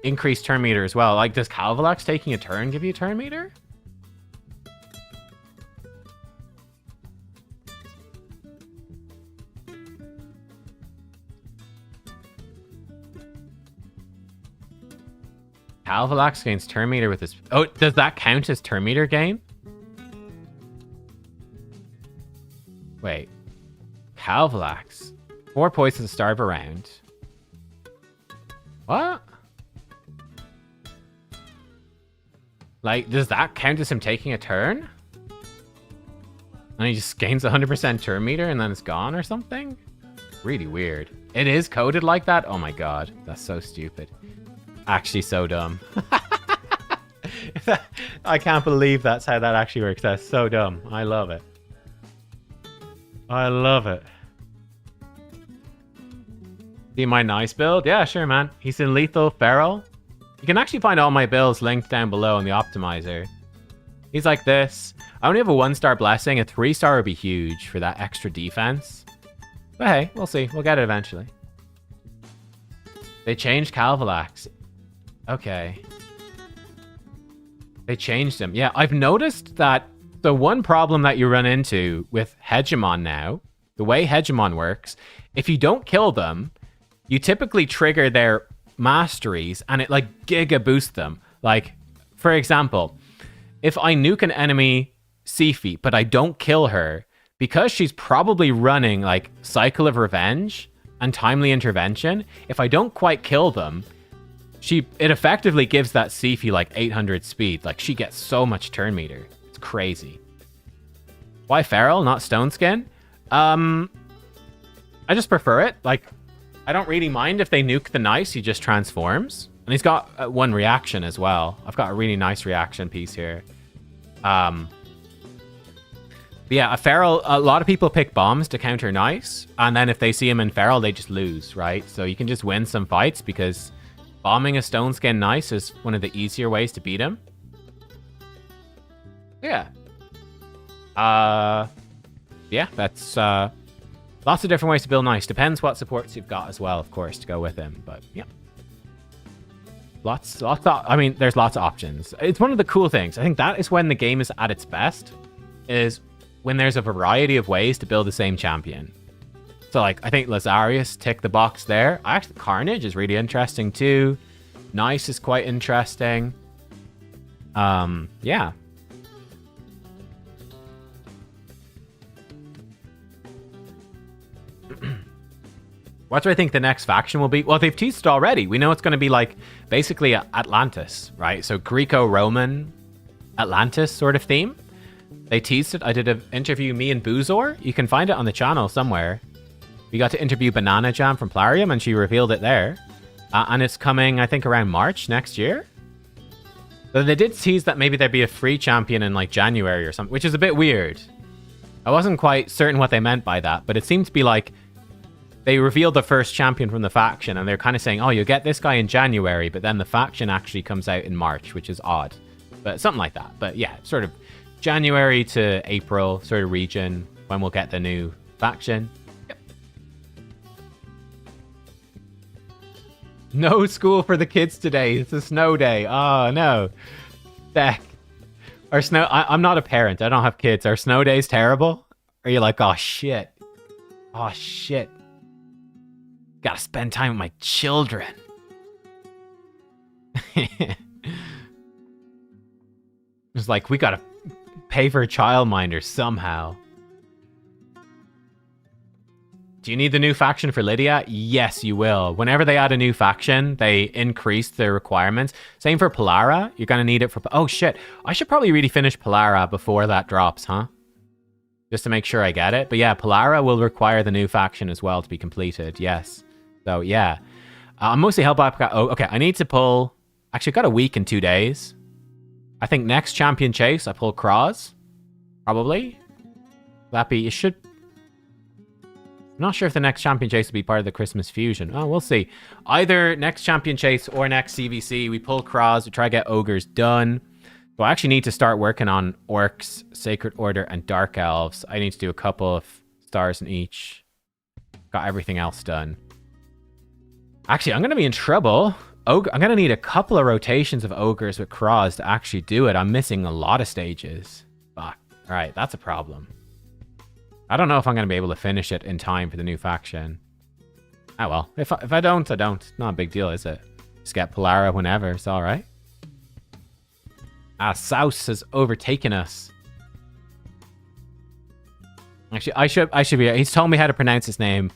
increase turn meter as well, like, does Calvalax taking a turn give you a turn meter? Calvalax gains turn meter with his... Oh, does that count as turn meter gain? Wait. Calvalax. 4 points at the start of a round. What? Like, does that count as him taking a turn? And he just gains 100% turn meter and then it's gone or something? Really weird. It is coded like that? Oh my god. That's so stupid. Actually so dumb. I can't believe that's how that actually works. That's so dumb. I love it. I love it. See my nice build? Yeah, sure, man. He's in Lethal Feral. You can actually find all my builds linked down below in the optimizer. He's like this. I only have a 1-star blessing. A 3-star would be huge for that extra defense. But hey, we'll see. We'll get it eventually. They changed Calvalax. Okay. They changed him. Yeah, I've noticed that the one problem that you run into with Hegemon now, the way Hegemon works, if you don't kill them, you typically trigger their masteries and it like giga boosts them. Like, for example, if I nuke an enemy Sifi, but I don't kill her, because she's probably running like Cycle of Revenge and Timely Intervention, if I don't quite kill them, it effectively gives that Sifi like 800 speed. Like, she gets so much turn meter. It's crazy. Why Feral, not Stone Skin? I just prefer it. Like, I don't really mind if they nuke the nice, he just transforms. And he's got one reaction as well. I've got a really nice reaction piece here. But yeah, a Feral, a lot of people pick bombs to counter nice. And then if they see him in Feral, they just lose, right? So you can just win some fights because bombing a Stone Skin nice is one of the easier ways to beat him. Yeah. Yeah, that's lots of different ways to build nice. Depends what supports you've got as well, of course, to go with him. But yeah, lots of, I mean, there's lots of options. It's one of the cool things. I think that is when the game is at its best, is when there's a variety of ways to build the same champion. So like, I think Lazarius tick the box there. Actually, Carnage is really interesting too. Nice is quite interesting. Yeah. What do I think the next faction will be? Well, they've teased it already. We know it's going to be like basically Atlantis, right? So Greco-Roman Atlantis sort of theme. They teased it. I did an interview, me and Boozor. You can find it on the channel somewhere. We got to interview Banana Jam from Plarium and she revealed it there. And it's coming, I think, around March next year. So they did tease that maybe there'd be a free champion in like January or something, which is a bit weird. I wasn't quite certain what they meant by that, but it seemed to be like they revealed the first champion from the faction and they're kind of saying, oh, you'll get this guy in January, but then the faction actually comes out in March, which is odd. But something like that. But yeah, sort of January to April sort of region when we'll get the new faction. Yep. No school for the kids today. It's a snow day. Oh, no. Deck. Our snow... I'm not a parent. I don't have kids. Are snow days terrible? Are you like, oh, shit. Oh, shit. Gotta spend time with my children. It's like, we gotta pay for a childminder somehow. Do you need the new faction for Lydia? Yes, you will. Whenever they add a new faction, they increase their requirements. Same for Polara. You're gonna need it for... Oh, shit. I should probably really finish Polara before that drops, huh? Just to make sure I get it. But yeah, Polara will require the new faction as well to be completed. Yes. So, yeah. I'm mostly help out... Oh, okay. I need to pull... Actually, I've got a week and 2 days. I think next Champion Chase, I pull Cross. Probably. Lappy, it should... I'm not sure if the next Champion Chase will be part of the Christmas Fusion. Oh, we'll see. Either next Champion Chase or next CvC, we pull Kraz, we try to get Ogres done. So I actually need to start working on Orcs, Sacred Order, and Dark Elves. I need to do a couple of stars in each. Got everything else done. Actually, I'm going to be in trouble. I'm going to need a couple of rotations of Ogres with Kraz to actually do it. I'm missing a lot of stages. Fuck. All right, that's a problem. I don't know if I'm going to be able to finish it in time for the new faction. Oh well. If I don't, I don't. Not a big deal, is it? Just get Polara whenever. It's all right. Saus has overtaken us. Actually, I should be. He's told me how to pronounce his name.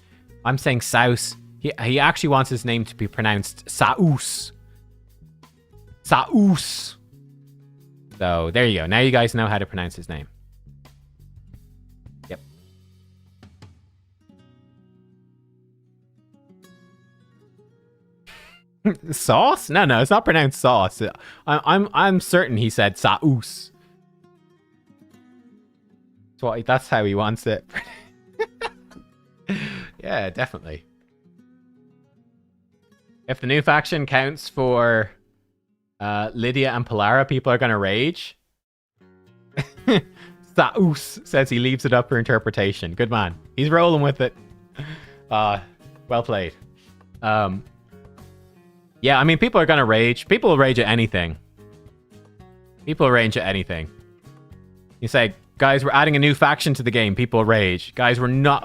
I'm saying Saus. He actually wants his name to be pronounced Saus. Saus. So there you go. Now you guys know how to pronounce his name. Yep. Sauce? No, it's not pronounced sauce. I'm certain he said Saus. That's how he wants it. Yeah, definitely. If the new faction counts for Lydia and Polara, people are gonna rage. Saus says he leaves it up for interpretation. Good man. He's rolling with it. Well played. Yeah, I mean, people are gonna rage. People will rage at anything. People will rage at anything. You say, guys, we're adding a new faction to the game. People rage. Guys, we're not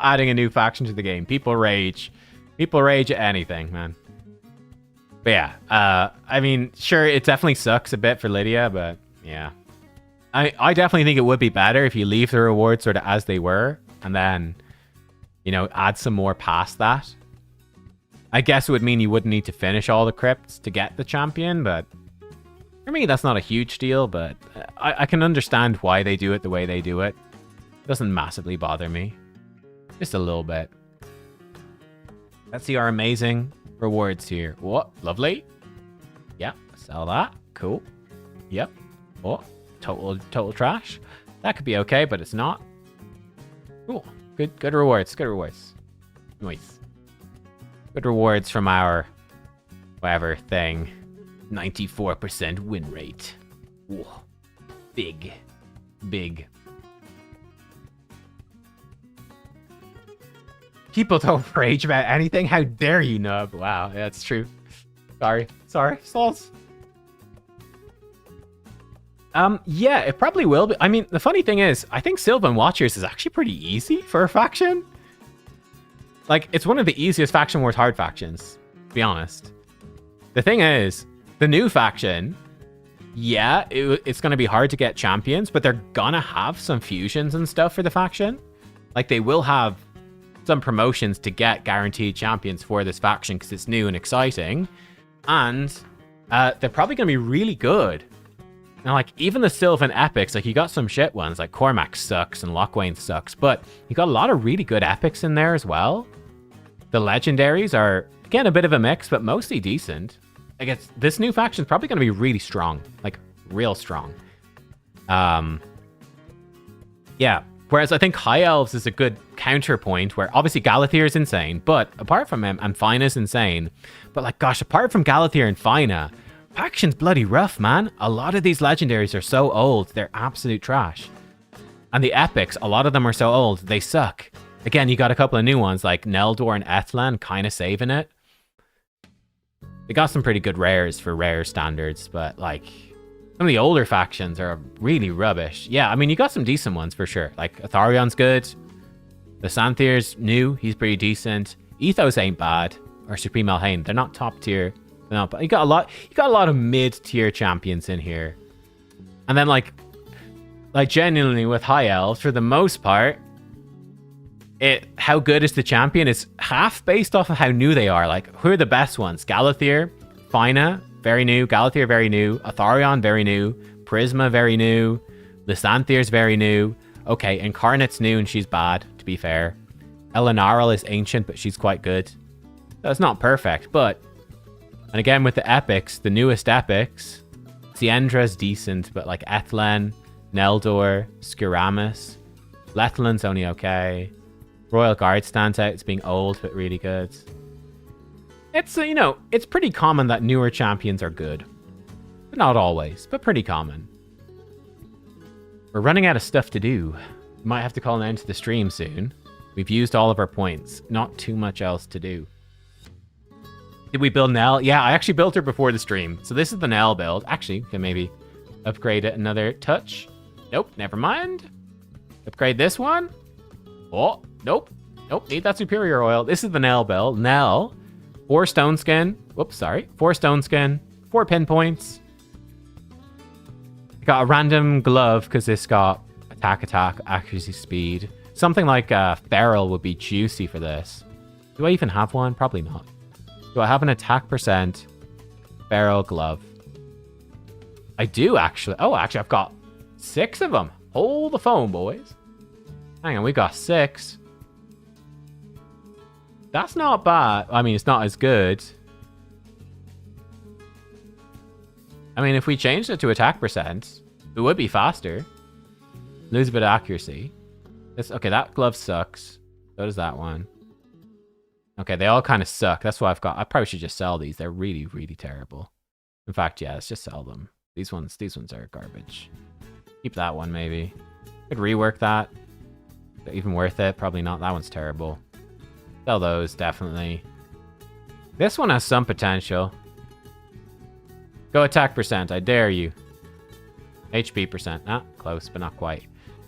adding a new faction to the game. People rage. People rage at anything, man. But yeah, I mean, sure, it definitely sucks a bit for Lydia, but yeah. I definitely think it would be better if you leave the rewards sort of as they were, and then, you know, add some more past that. I guess it would mean you wouldn't need to finish all the crypts to get the champion, but for me, that's not a huge deal, but I can understand why they do it the way they do it. It doesn't massively bother me. Just a little bit. Let's see our amazing rewards here. What? Lovely. Yep. Sell that. Cool. Yep. Oh, total trash. That could be okay, but it's not. Cool. Good rewards. Good rewards. Nice. Good rewards from our whatever thing. 94% win rate. Ooh. Big. People don't rage about anything. How dare you, Nub? Wow, yeah, that's true. Sorry, Sauce. Yeah, it probably will be. I mean, the funny thing is, I think Sylvan Watchers is actually pretty easy for a faction. Like, it's one of the easiest Faction Wars hard factions, to be honest. The thing is, the new faction, yeah, it's going to be hard to get champions, but they're going to have some fusions and stuff for the faction. Like, they will have some promotions to get guaranteed champions for this faction because it's new and exciting. And they're probably going to be really good. Now, like, even the Sylvan Epics, like, you got some shit ones, like Cormac sucks and Lochwain sucks, but you got a lot of really good epics in there as well. The legendaries are, again, a bit of a mix, but mostly decent. I guess this new faction is probably going to be really strong, like, real strong. Yeah, whereas I think High Elves is a good counterpoint where obviously Galathir is insane, but apart from him, and Fina is insane, but like, gosh, apart from Galathir and Fina, faction's bloody rough, man. A lot of these legendaries are so old, they're absolute trash. And the epics, a lot of them are so old, they suck. Again, you got a couple of new ones like Neldor and Ethlan kind of saving it. They got some pretty good rares for rare standards, but like some of the older factions are really rubbish. Yeah, I mean, you got some decent ones for sure. Like Atharion's good. The Santhir's new, he's pretty decent. Ethos ain't bad. Or Supreme Elhain, they're not top tier. No, but you got a lot of mid-tier champions in here. And then like genuinely with High Elves, for the most part, how good is the champion is half based off of how new they are. Like, who are the best ones? Galathir, Fina, very new. Galathir, very new. Atharion, very new. Prisma, very new. Lysanthire's very new. Okay, Incarnate's new and she's bad, to be fair. Elenarel is ancient, but she's quite good. That's not perfect, but... And again, with the epics, the newest epics, Siendra's decent, but like Ethlen, Neldor, Skiramis. Lethalan's only okay. Royal Guard stands out as being old, but really good. It's, you know, it's pretty common that newer champions are good. But not always, but pretty common. We're running out of stuff to do. Might have to call an end to the stream soon. We've used all of our points. Not too much else to do. Did we build Nell? Yeah, I actually built her before the stream. So this is the Nell build. Actually, we can maybe upgrade it another touch. Nope, never mind. Upgrade this one. Oh, nope. Nope, need that superior oil. This is the Nell build. Nell. 4 stone skin. Whoops, sorry. 4 stone skin. 4 pinpoints. Got a random glove because this got attack, accuracy, speed. Something like Feral would be juicy for this. Do I even have one? Probably not. Do I have an attack percent Feral glove? I do, actually. Oh, actually, I've got 6 of them. Hold the phone, boys. Hang on, we got 6. That's not bad. I mean, it's not as good. I mean, if we changed it to attack percent, it would be faster. Lose a bit of accuracy. Okay, that glove sucks. So does that one. Okay, they all kind of suck. That's why I've got... I probably should just sell these. They're really, really terrible. In fact, yeah, let's just sell them. These ones are garbage. Keep that one, maybe. Could rework that. Even worth it? Probably not. That one's terrible. Sell those, definitely. This one has some potential. Go attack percent, I dare you. HP percent. Ah, close, but not quite.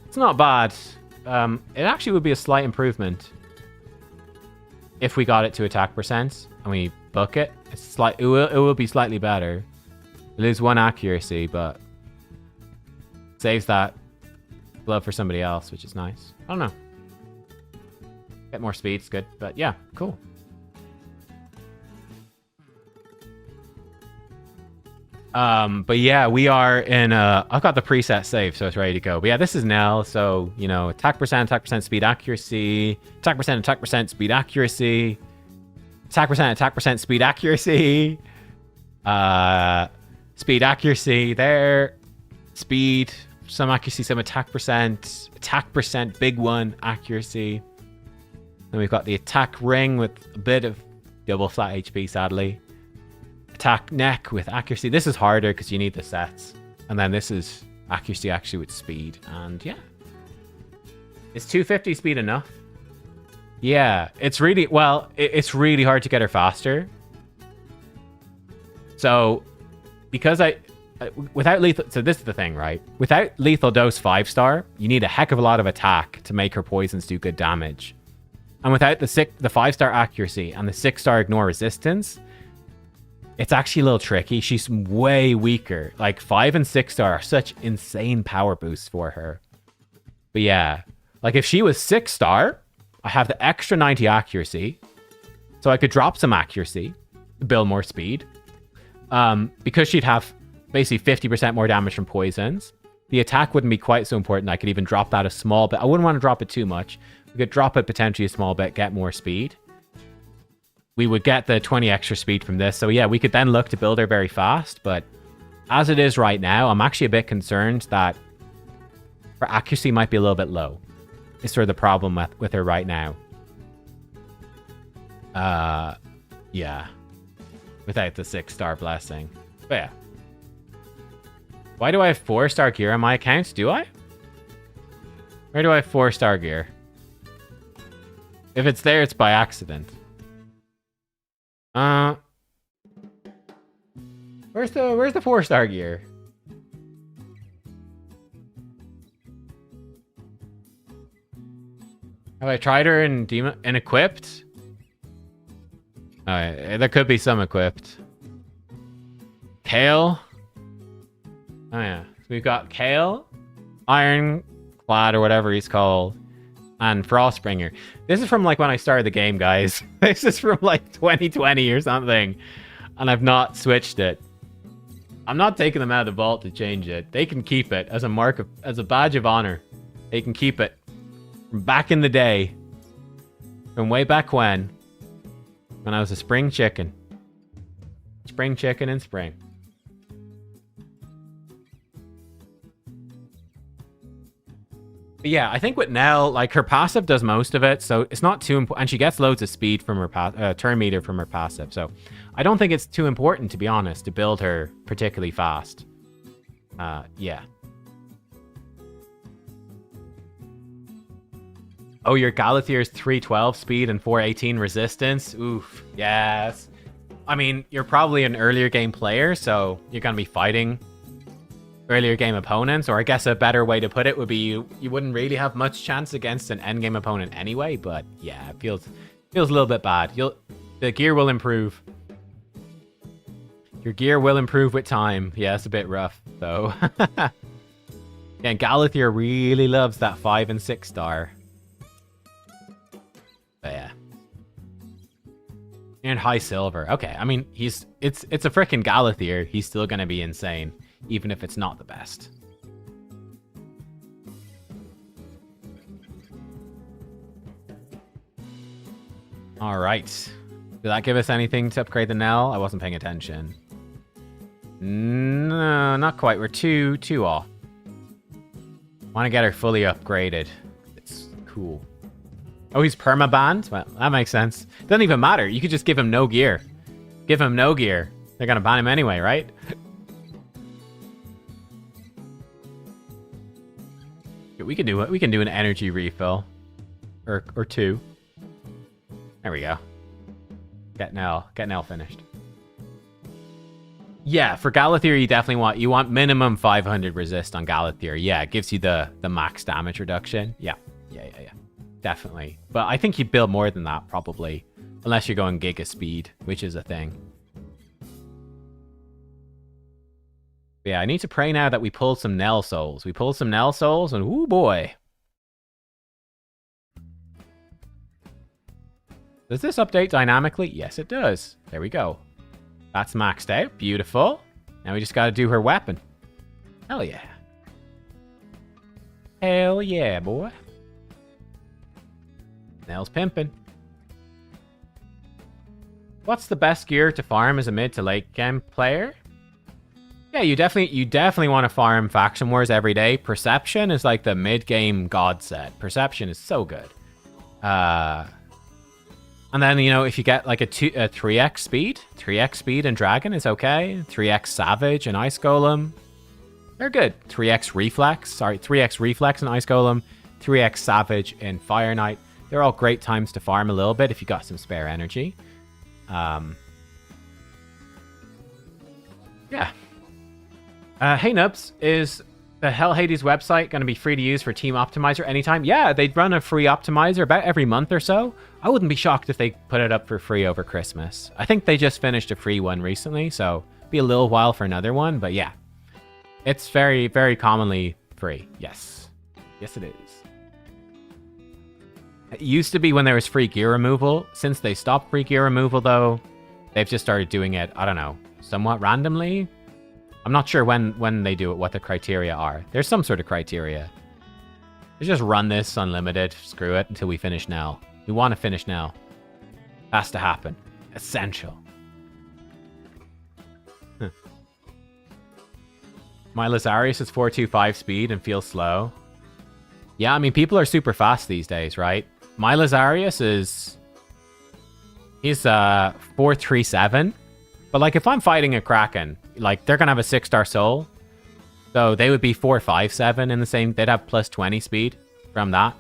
It's not bad. It actually would be a slight improvement if we got it to attack percent and we book it. It will be slightly better. We lose 1 accuracy, but saves that glove for somebody else, which is nice. I don't know. Get more speed's good, but yeah, cool. But yeah, we are in I've got the preset save, so it's ready to go. But yeah, this is Nell, so, you know, attack percent, speed accuracy, attack percent, speed accuracy, attack percent, speed accuracy, speed accuracy there, speed, some accuracy, some attack percent, big one, accuracy. Then we've got the attack ring with a bit of double flat HP, sadly. Attack neck with accuracy. This is harder because you need the sets. And then this is accuracy actually with speed. And yeah. Is 250 speed enough? Yeah, it's really, well, it's really hard to get her faster. So, because without lethal, so this is the thing, right? Without lethal dose 5-star, you need a heck of a lot of attack to make her poisons do good damage. And without the 5-star accuracy and the 6-star ignore resistance, it's actually a little tricky. She's way weaker. Like 5 and 6-star are such insane power boosts for her. But yeah, like if she was 6-star, I have the extra 90 accuracy. So I could drop some accuracy to build more speed. Because she'd have basically 50% more damage from poisons. The attack wouldn't be quite so important. I could even drop that a small bit. I wouldn't want to drop it too much. We could drop it potentially a small bit, get more speed. We would get the 20 extra speed from this. So yeah, we could then look to build her very fast. But as it is right now, I'm actually a bit concerned that her accuracy might be a little bit low. Is sort of the problem with her right now. Yeah. Without the 6-star blessing. But yeah. Why do I have 4-star gear on my account? Do I? Where do I have 4-star gear? If it's there, it's by accident. Where's the 4-star gear? Have I tried her in Demon and equipped? Alright, there could be some equipped. Kale. Oh yeah. So we've got Kale, Ironclad or whatever he's called, and Frostbringer. This is from like when I started the game, guys. This is from like 2020 or something. And I've not switched it. I'm not taking them out of the vault to change it. They can keep it as a mark of, as a badge of honor. They can keep it from back in the day. From way back when I was a spring chicken. Spring chicken in spring. But yeah, I think with Nell, like her passive does most of it, so it's not too important. And she gets loads of speed from her turn meter from her passive, so I don't think it's too important, to be honest, to build her particularly fast. Yeah. Oh, your Galathier's 312 speed and 418 resistance. Oof. Yes. I mean, you're probably an earlier game player, so you're going to be fighting earlier game opponents, or I guess a better way to put it would be you wouldn't really have much chance against an end game opponent anyway, but yeah, it feels a little bit bad. The gear will improve. Your gear will improve with time. Yeah, it's a bit rough, though. Yeah, Galathier really loves that 5 and 6 star. But yeah. And high silver. Okay, I mean, it's a freaking Galathier. He's still gonna be insane, even if it's not the best. All right. Did that give us anything to upgrade the Nell? I wasn't paying attention. No, not quite. We're two off. Want to get her fully upgraded. It's cool. Oh, he's permabanned? Well, that makes sense. Doesn't even matter. You could just give him no gear. Give him no gear. They're gonna ban him anyway, right? We can do it. We can do an energy refill, or two. There we go. Get Nell finished. Yeah, for Galathier, you definitely want minimum 500 resist on Galathier. Yeah, it gives you the max damage reduction. Yeah. Definitely. But I think you'd build more than that, probably. Unless you're going Giga Speed, which is a thing. But yeah, I need to pray now that we pull some Nell Souls. We pull some Nell Souls, and whoo boy. Does this update dynamically? Yes, it does. There we go. That's maxed out. Beautiful. Now we just got to do her weapon. Hell yeah. Hell yeah, boy. Nell's pimping. What's the best gear to farm as a mid to late game player? Yeah, you definitely want to farm Faction Wars every day. Perception is like the mid game god set. Perception is so good. And then, you know, if you get like a 3x speed and Dragon is okay. 3x Savage and Ice Golem, they're good. 3x Reflex and Ice Golem. 3x Savage and Fire Knight. They're all great times to farm a little bit if you got some spare energy. Yeah. Hey Nubs, is the Hell Hades website going to be free to use for Team Optimizer anytime? Yeah, they'd run a free optimizer about every month or so. I wouldn't be shocked if they put it up for free over Christmas. I think they just finished a free one recently, so it'll be a little while for another one, but yeah. It's very, very commonly free. Yes. Yes, it is. It used to be when there was free gear removal. Since they stopped free gear removal, though, they've just started doing it, I don't know, somewhat randomly. I'm not sure when they do it, what the criteria are. There's some sort of criteria. Let's just run this unlimited. Screw it until we finish Nell. We want to finish Nell. Has to happen. Essential. My Lazarius is 425 speed and feels slow. Yeah, I mean, people are super fast these days, right? My Lazarius is... He's 437. But, like, if I'm fighting a Kraken, like, they're going to have a 6-star soul. So they would be 457 in the same... They'd have plus 20 speed from that.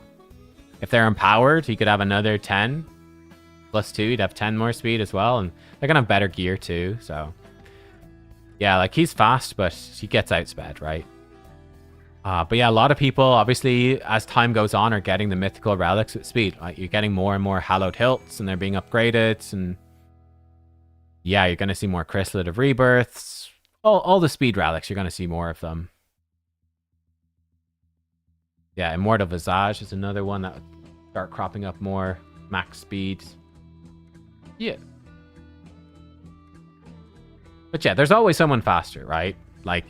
If they're empowered, you could have another 10. Plus 2, you'd have 10 more speed as well. And they're going to have better gear, too, so... Yeah, like, he's fast, but he gets outsped, right? But yeah, a lot of people, obviously, as time goes on, are getting the mythical relics with speed. Like, you're getting more and more hallowed hilts, and they're being upgraded, and... Yeah, you're going to see more Chrysalid of Rebirths. All the speed relics, you're going to see more of them. Yeah, Immortal Visage is another one that would start cropping up more. Max speed. Yeah. But yeah, there's always someone faster, right? Like,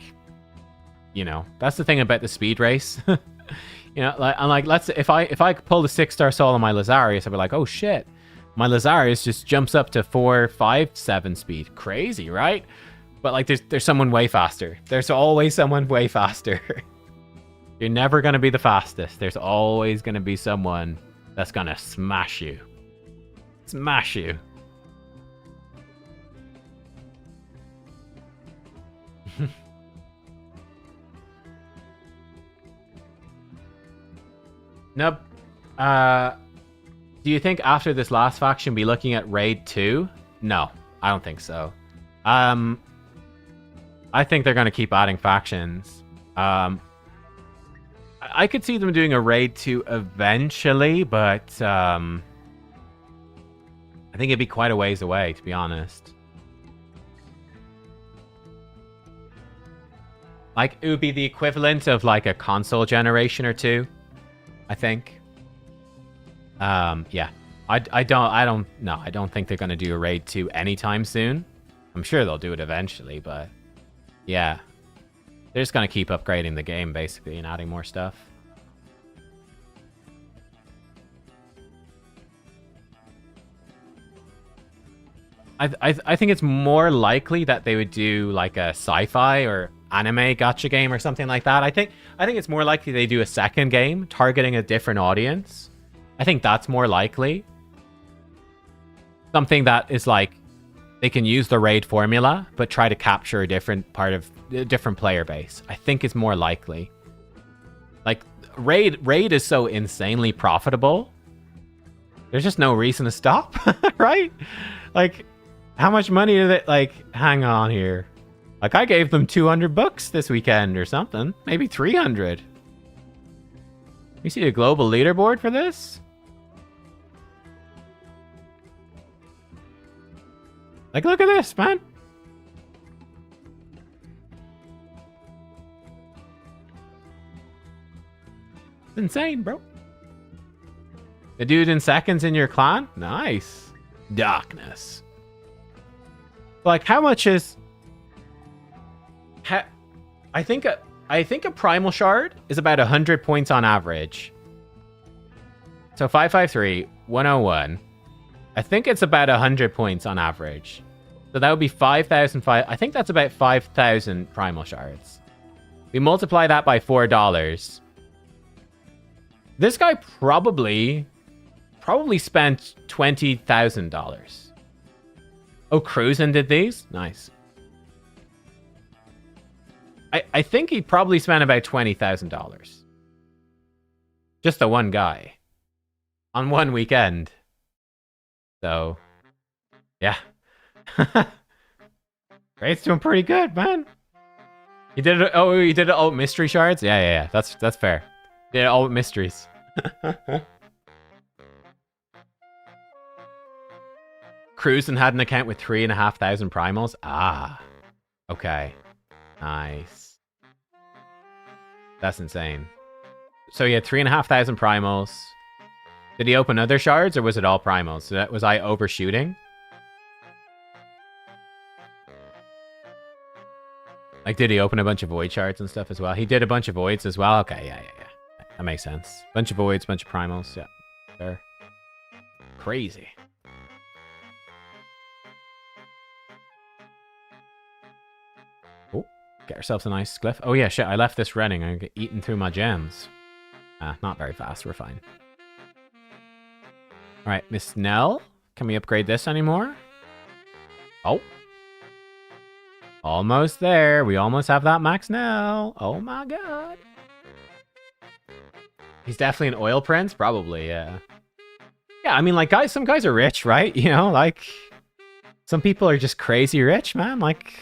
you know, that's the thing about the speed race. You know, like let's if I pull the 6-star soul on my Lazarius, I'd be like, oh shit. My Lazarius just jumps up to 457 speed. Crazy, right? But like there's someone way faster. There's always someone way faster. You're never going to be the fastest. There's always going to be someone that's going to smash you. Smash you. Nope. Do you think after this last faction we'll be looking at Raid 2? No, I don't think so. I think they're going to keep adding factions. I could see them doing a Raid 2 eventually, but I think it'd be quite a ways away, to be honest. Like, it would be the equivalent of like a console generation or two, I think. Yeah. I don't think they're gonna do a Raid 2 anytime soon. I'm sure they'll do it eventually, but yeah. They're just gonna keep upgrading the game basically and adding more stuff. I think it's more likely that they would do like a sci-fi or anime gacha game or something like that. I think it's more likely they do a second game targeting a different audience. I think that's more likely. Something that is like they can use the Raid formula but try to capture a different part of a different player base. I think it's more likely. Like Raid is so insanely profitable. There's just no reason to stop, right? Like, how much money did it, like, hang on here. Like, I gave them $200 this weekend or something. Maybe 300. You see a global leaderboard for this? Like, look at this, man. It's insane, bro. The dude in seconds in your clan? Nice. Darkness. Like, how much is... I think a primal shard is about 100 points on average. So 553, 101. I think it's about 100 points on average. So that would be 5,005. I think that's about 5,000 primal shards. We multiply that by $4. This guy probably spent $20,000. Oh, Cruisin' did these? Nice. I think he probably spent about $20,000. Just the one guy. On one weekend. So, yeah. Raid's doing pretty good, man. He did it. Oh, he did it all with mystery shards? Yeah. That's fair. He did it all with mysteries. Cruisin' had an account with 3,500 primals. Ah. Okay. Nice. That's insane. So he had 3,500 primals. Did he open other shards or was it all primals? So was I overshooting? Like, did he open a bunch of void shards and stuff as well? He did a bunch of voids as well? Okay, yeah. That makes sense. Bunch of voids, bunch of primals. Yeah. Fair. Crazy. Oh, get ourselves a nice glyph. Oh yeah, shit, I left this running. I get eaten through my gems. Not very fast. We're fine. Alright, Miss Nell. Can we upgrade this anymore? Oh. Almost there. We almost have that max Nell. Oh my god. He's definitely an oil prince? Probably, yeah. Yeah, I mean, like, guys, some guys are rich, right? You know, like, some people are just crazy rich, man. Like,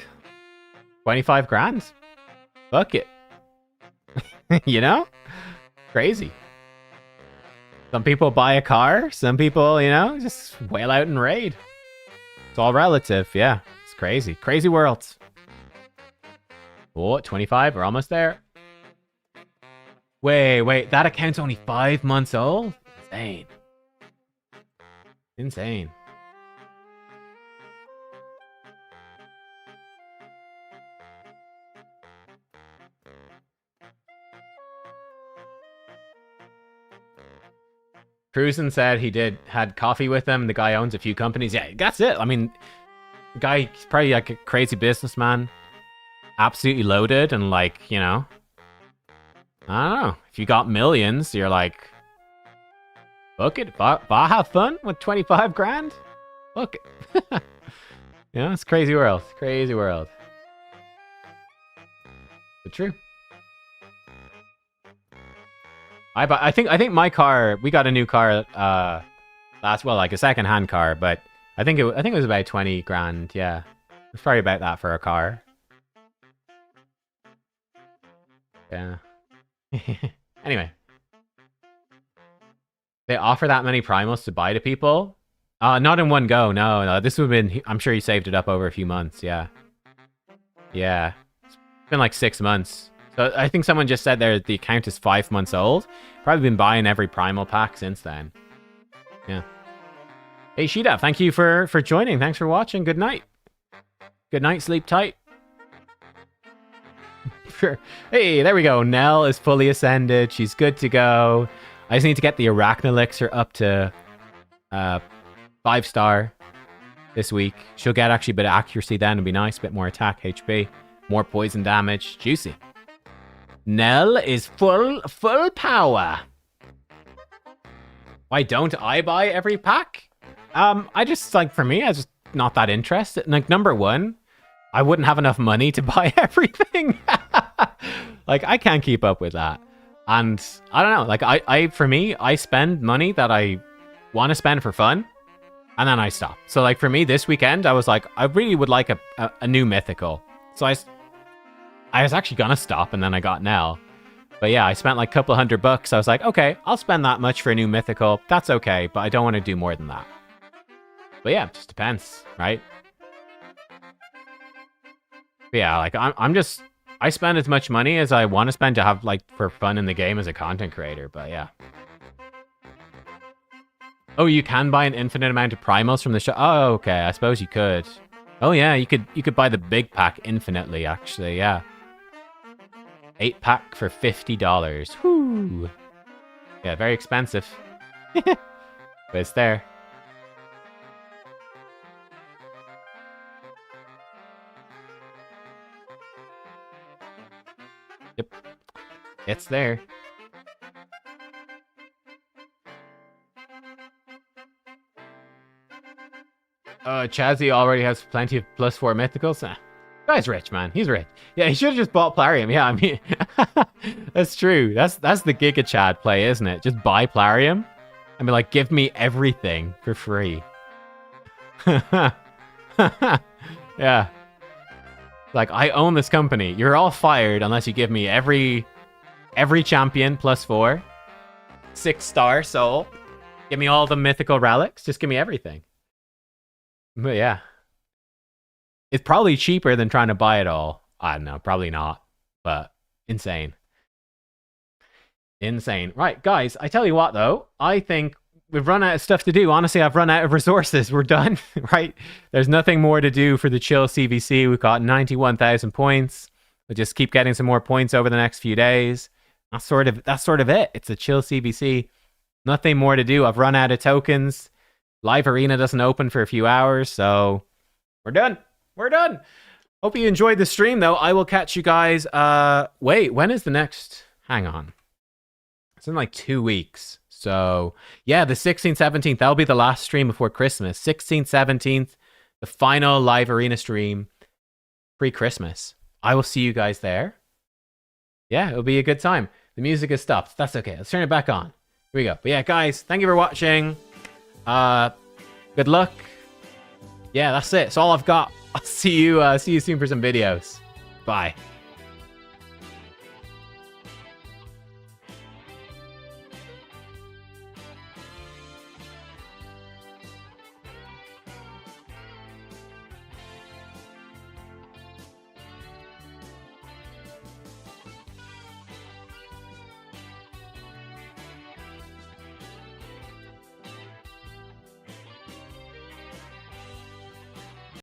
25 grand. Fuck it. You know? Crazy. Some people buy a car. Some people, you know, just whale out and raid. It's all relative, yeah. It's crazy. Crazy world. Oh, 25. We're almost there. Wait. That account's only 5 months old? Insane. Insane. Cruisin' said he had coffee with him. The guy owns a few companies. Yeah, that's it. I mean, the guy's probably like a crazy businessman. Absolutely loaded and like, you know, I don't know. If you got millions, you're like, fuck it. If I have fun with 25 grand, fuck it. Yeah, it's crazy world. Crazy world. But true. I think my car, we got a new car like a second-hand car, but I think it was about 20 grand, yeah. It's probably about that for a car. Yeah. Anyway. They offer that many primals to buy to people? Not in one go, no. This would have been, I'm sure you saved it up over a few months, yeah. Yeah. It's been like 6 months. So I think someone just said there the account is 5 months old. Probably been buying every primal pack since then. Yeah. Hey, Sheeta, thank you for joining. Thanks for watching. Good night. Good night. Sleep tight. Hey, there we go. Nell is fully ascended. She's good to go. I just need to get the Arachne Elixir up to 5-star this week. She'll get actually a bit of accuracy then. It'll be nice. A bit more attack, HP. More poison damage. Juicy. Nell is full power. Why don't I buy every pack? I just, like, for me, I was just not that interested. Like, number one, I wouldn't have enough money to buy everything. Like, I can't keep up with that. And I don't know, like, for me, I spend money that I want to spend for fun, and then I stop. So, like, for me, this weekend, I was like, I really would like a new mythical. So I was actually gonna stop, and then I got Nell. But yeah, I spent like a couple $100. I was like, okay, I'll spend that much for a new mythical. That's okay, but I don't want to do more than that. But yeah, it just depends, right? But yeah, like, I spend as much money as I want to spend to have, like, for fun in the game as a content creator, but yeah. Oh, you can buy an infinite amount of primals from the shop? Oh, okay, I suppose you could. Oh yeah, you could buy the big pack infinitely, actually, yeah. 8-pack for $50. Whoo! Yeah, very expensive. But it's there. Yep. It's there. Chazzy already has plenty of +4 mythicals. Guy's rich, man. He's rich. Yeah, he should have just bought Plarium. Yeah, I mean, that's true. That's the Giga Chad play, isn't it? Just buy Plarium and be like, give me everything for free. Yeah. Like, I own this company. You're all fired unless you give me every champion +4, 6-star soul. Give me all the mythical relics. Just give me everything. But yeah. It's probably cheaper than trying to buy it all. I don't know, probably not. But insane. Insane. Right, guys, I tell you what, though. I think we've run out of stuff to do. Honestly, I've run out of resources. We're done, right? There's nothing more to do for the chill CvC. We've got 91,000 points. We'll just keep getting some more points over the next few days. That's sort of it. It's a chill CvC. Nothing more to do. I've run out of tokens. Live Arena doesn't open for a few hours, so we're done. We're done. Hope you enjoyed the stream, though. I will catch you guys. Wait, when is the next? Hang on. It's in like 2 weeks. So, yeah, the 16th, 17th, that'll be the last stream before Christmas. 16th, 17th, the final live arena stream pre-Christmas. I will see you guys there. Yeah, it'll be a good time. The music has stopped. That's okay. Let's turn it back on. Here we go. But yeah, guys, thank you for watching. Good luck. Yeah, that's it. That's all I've got. I'll see you soon for some videos. Bye.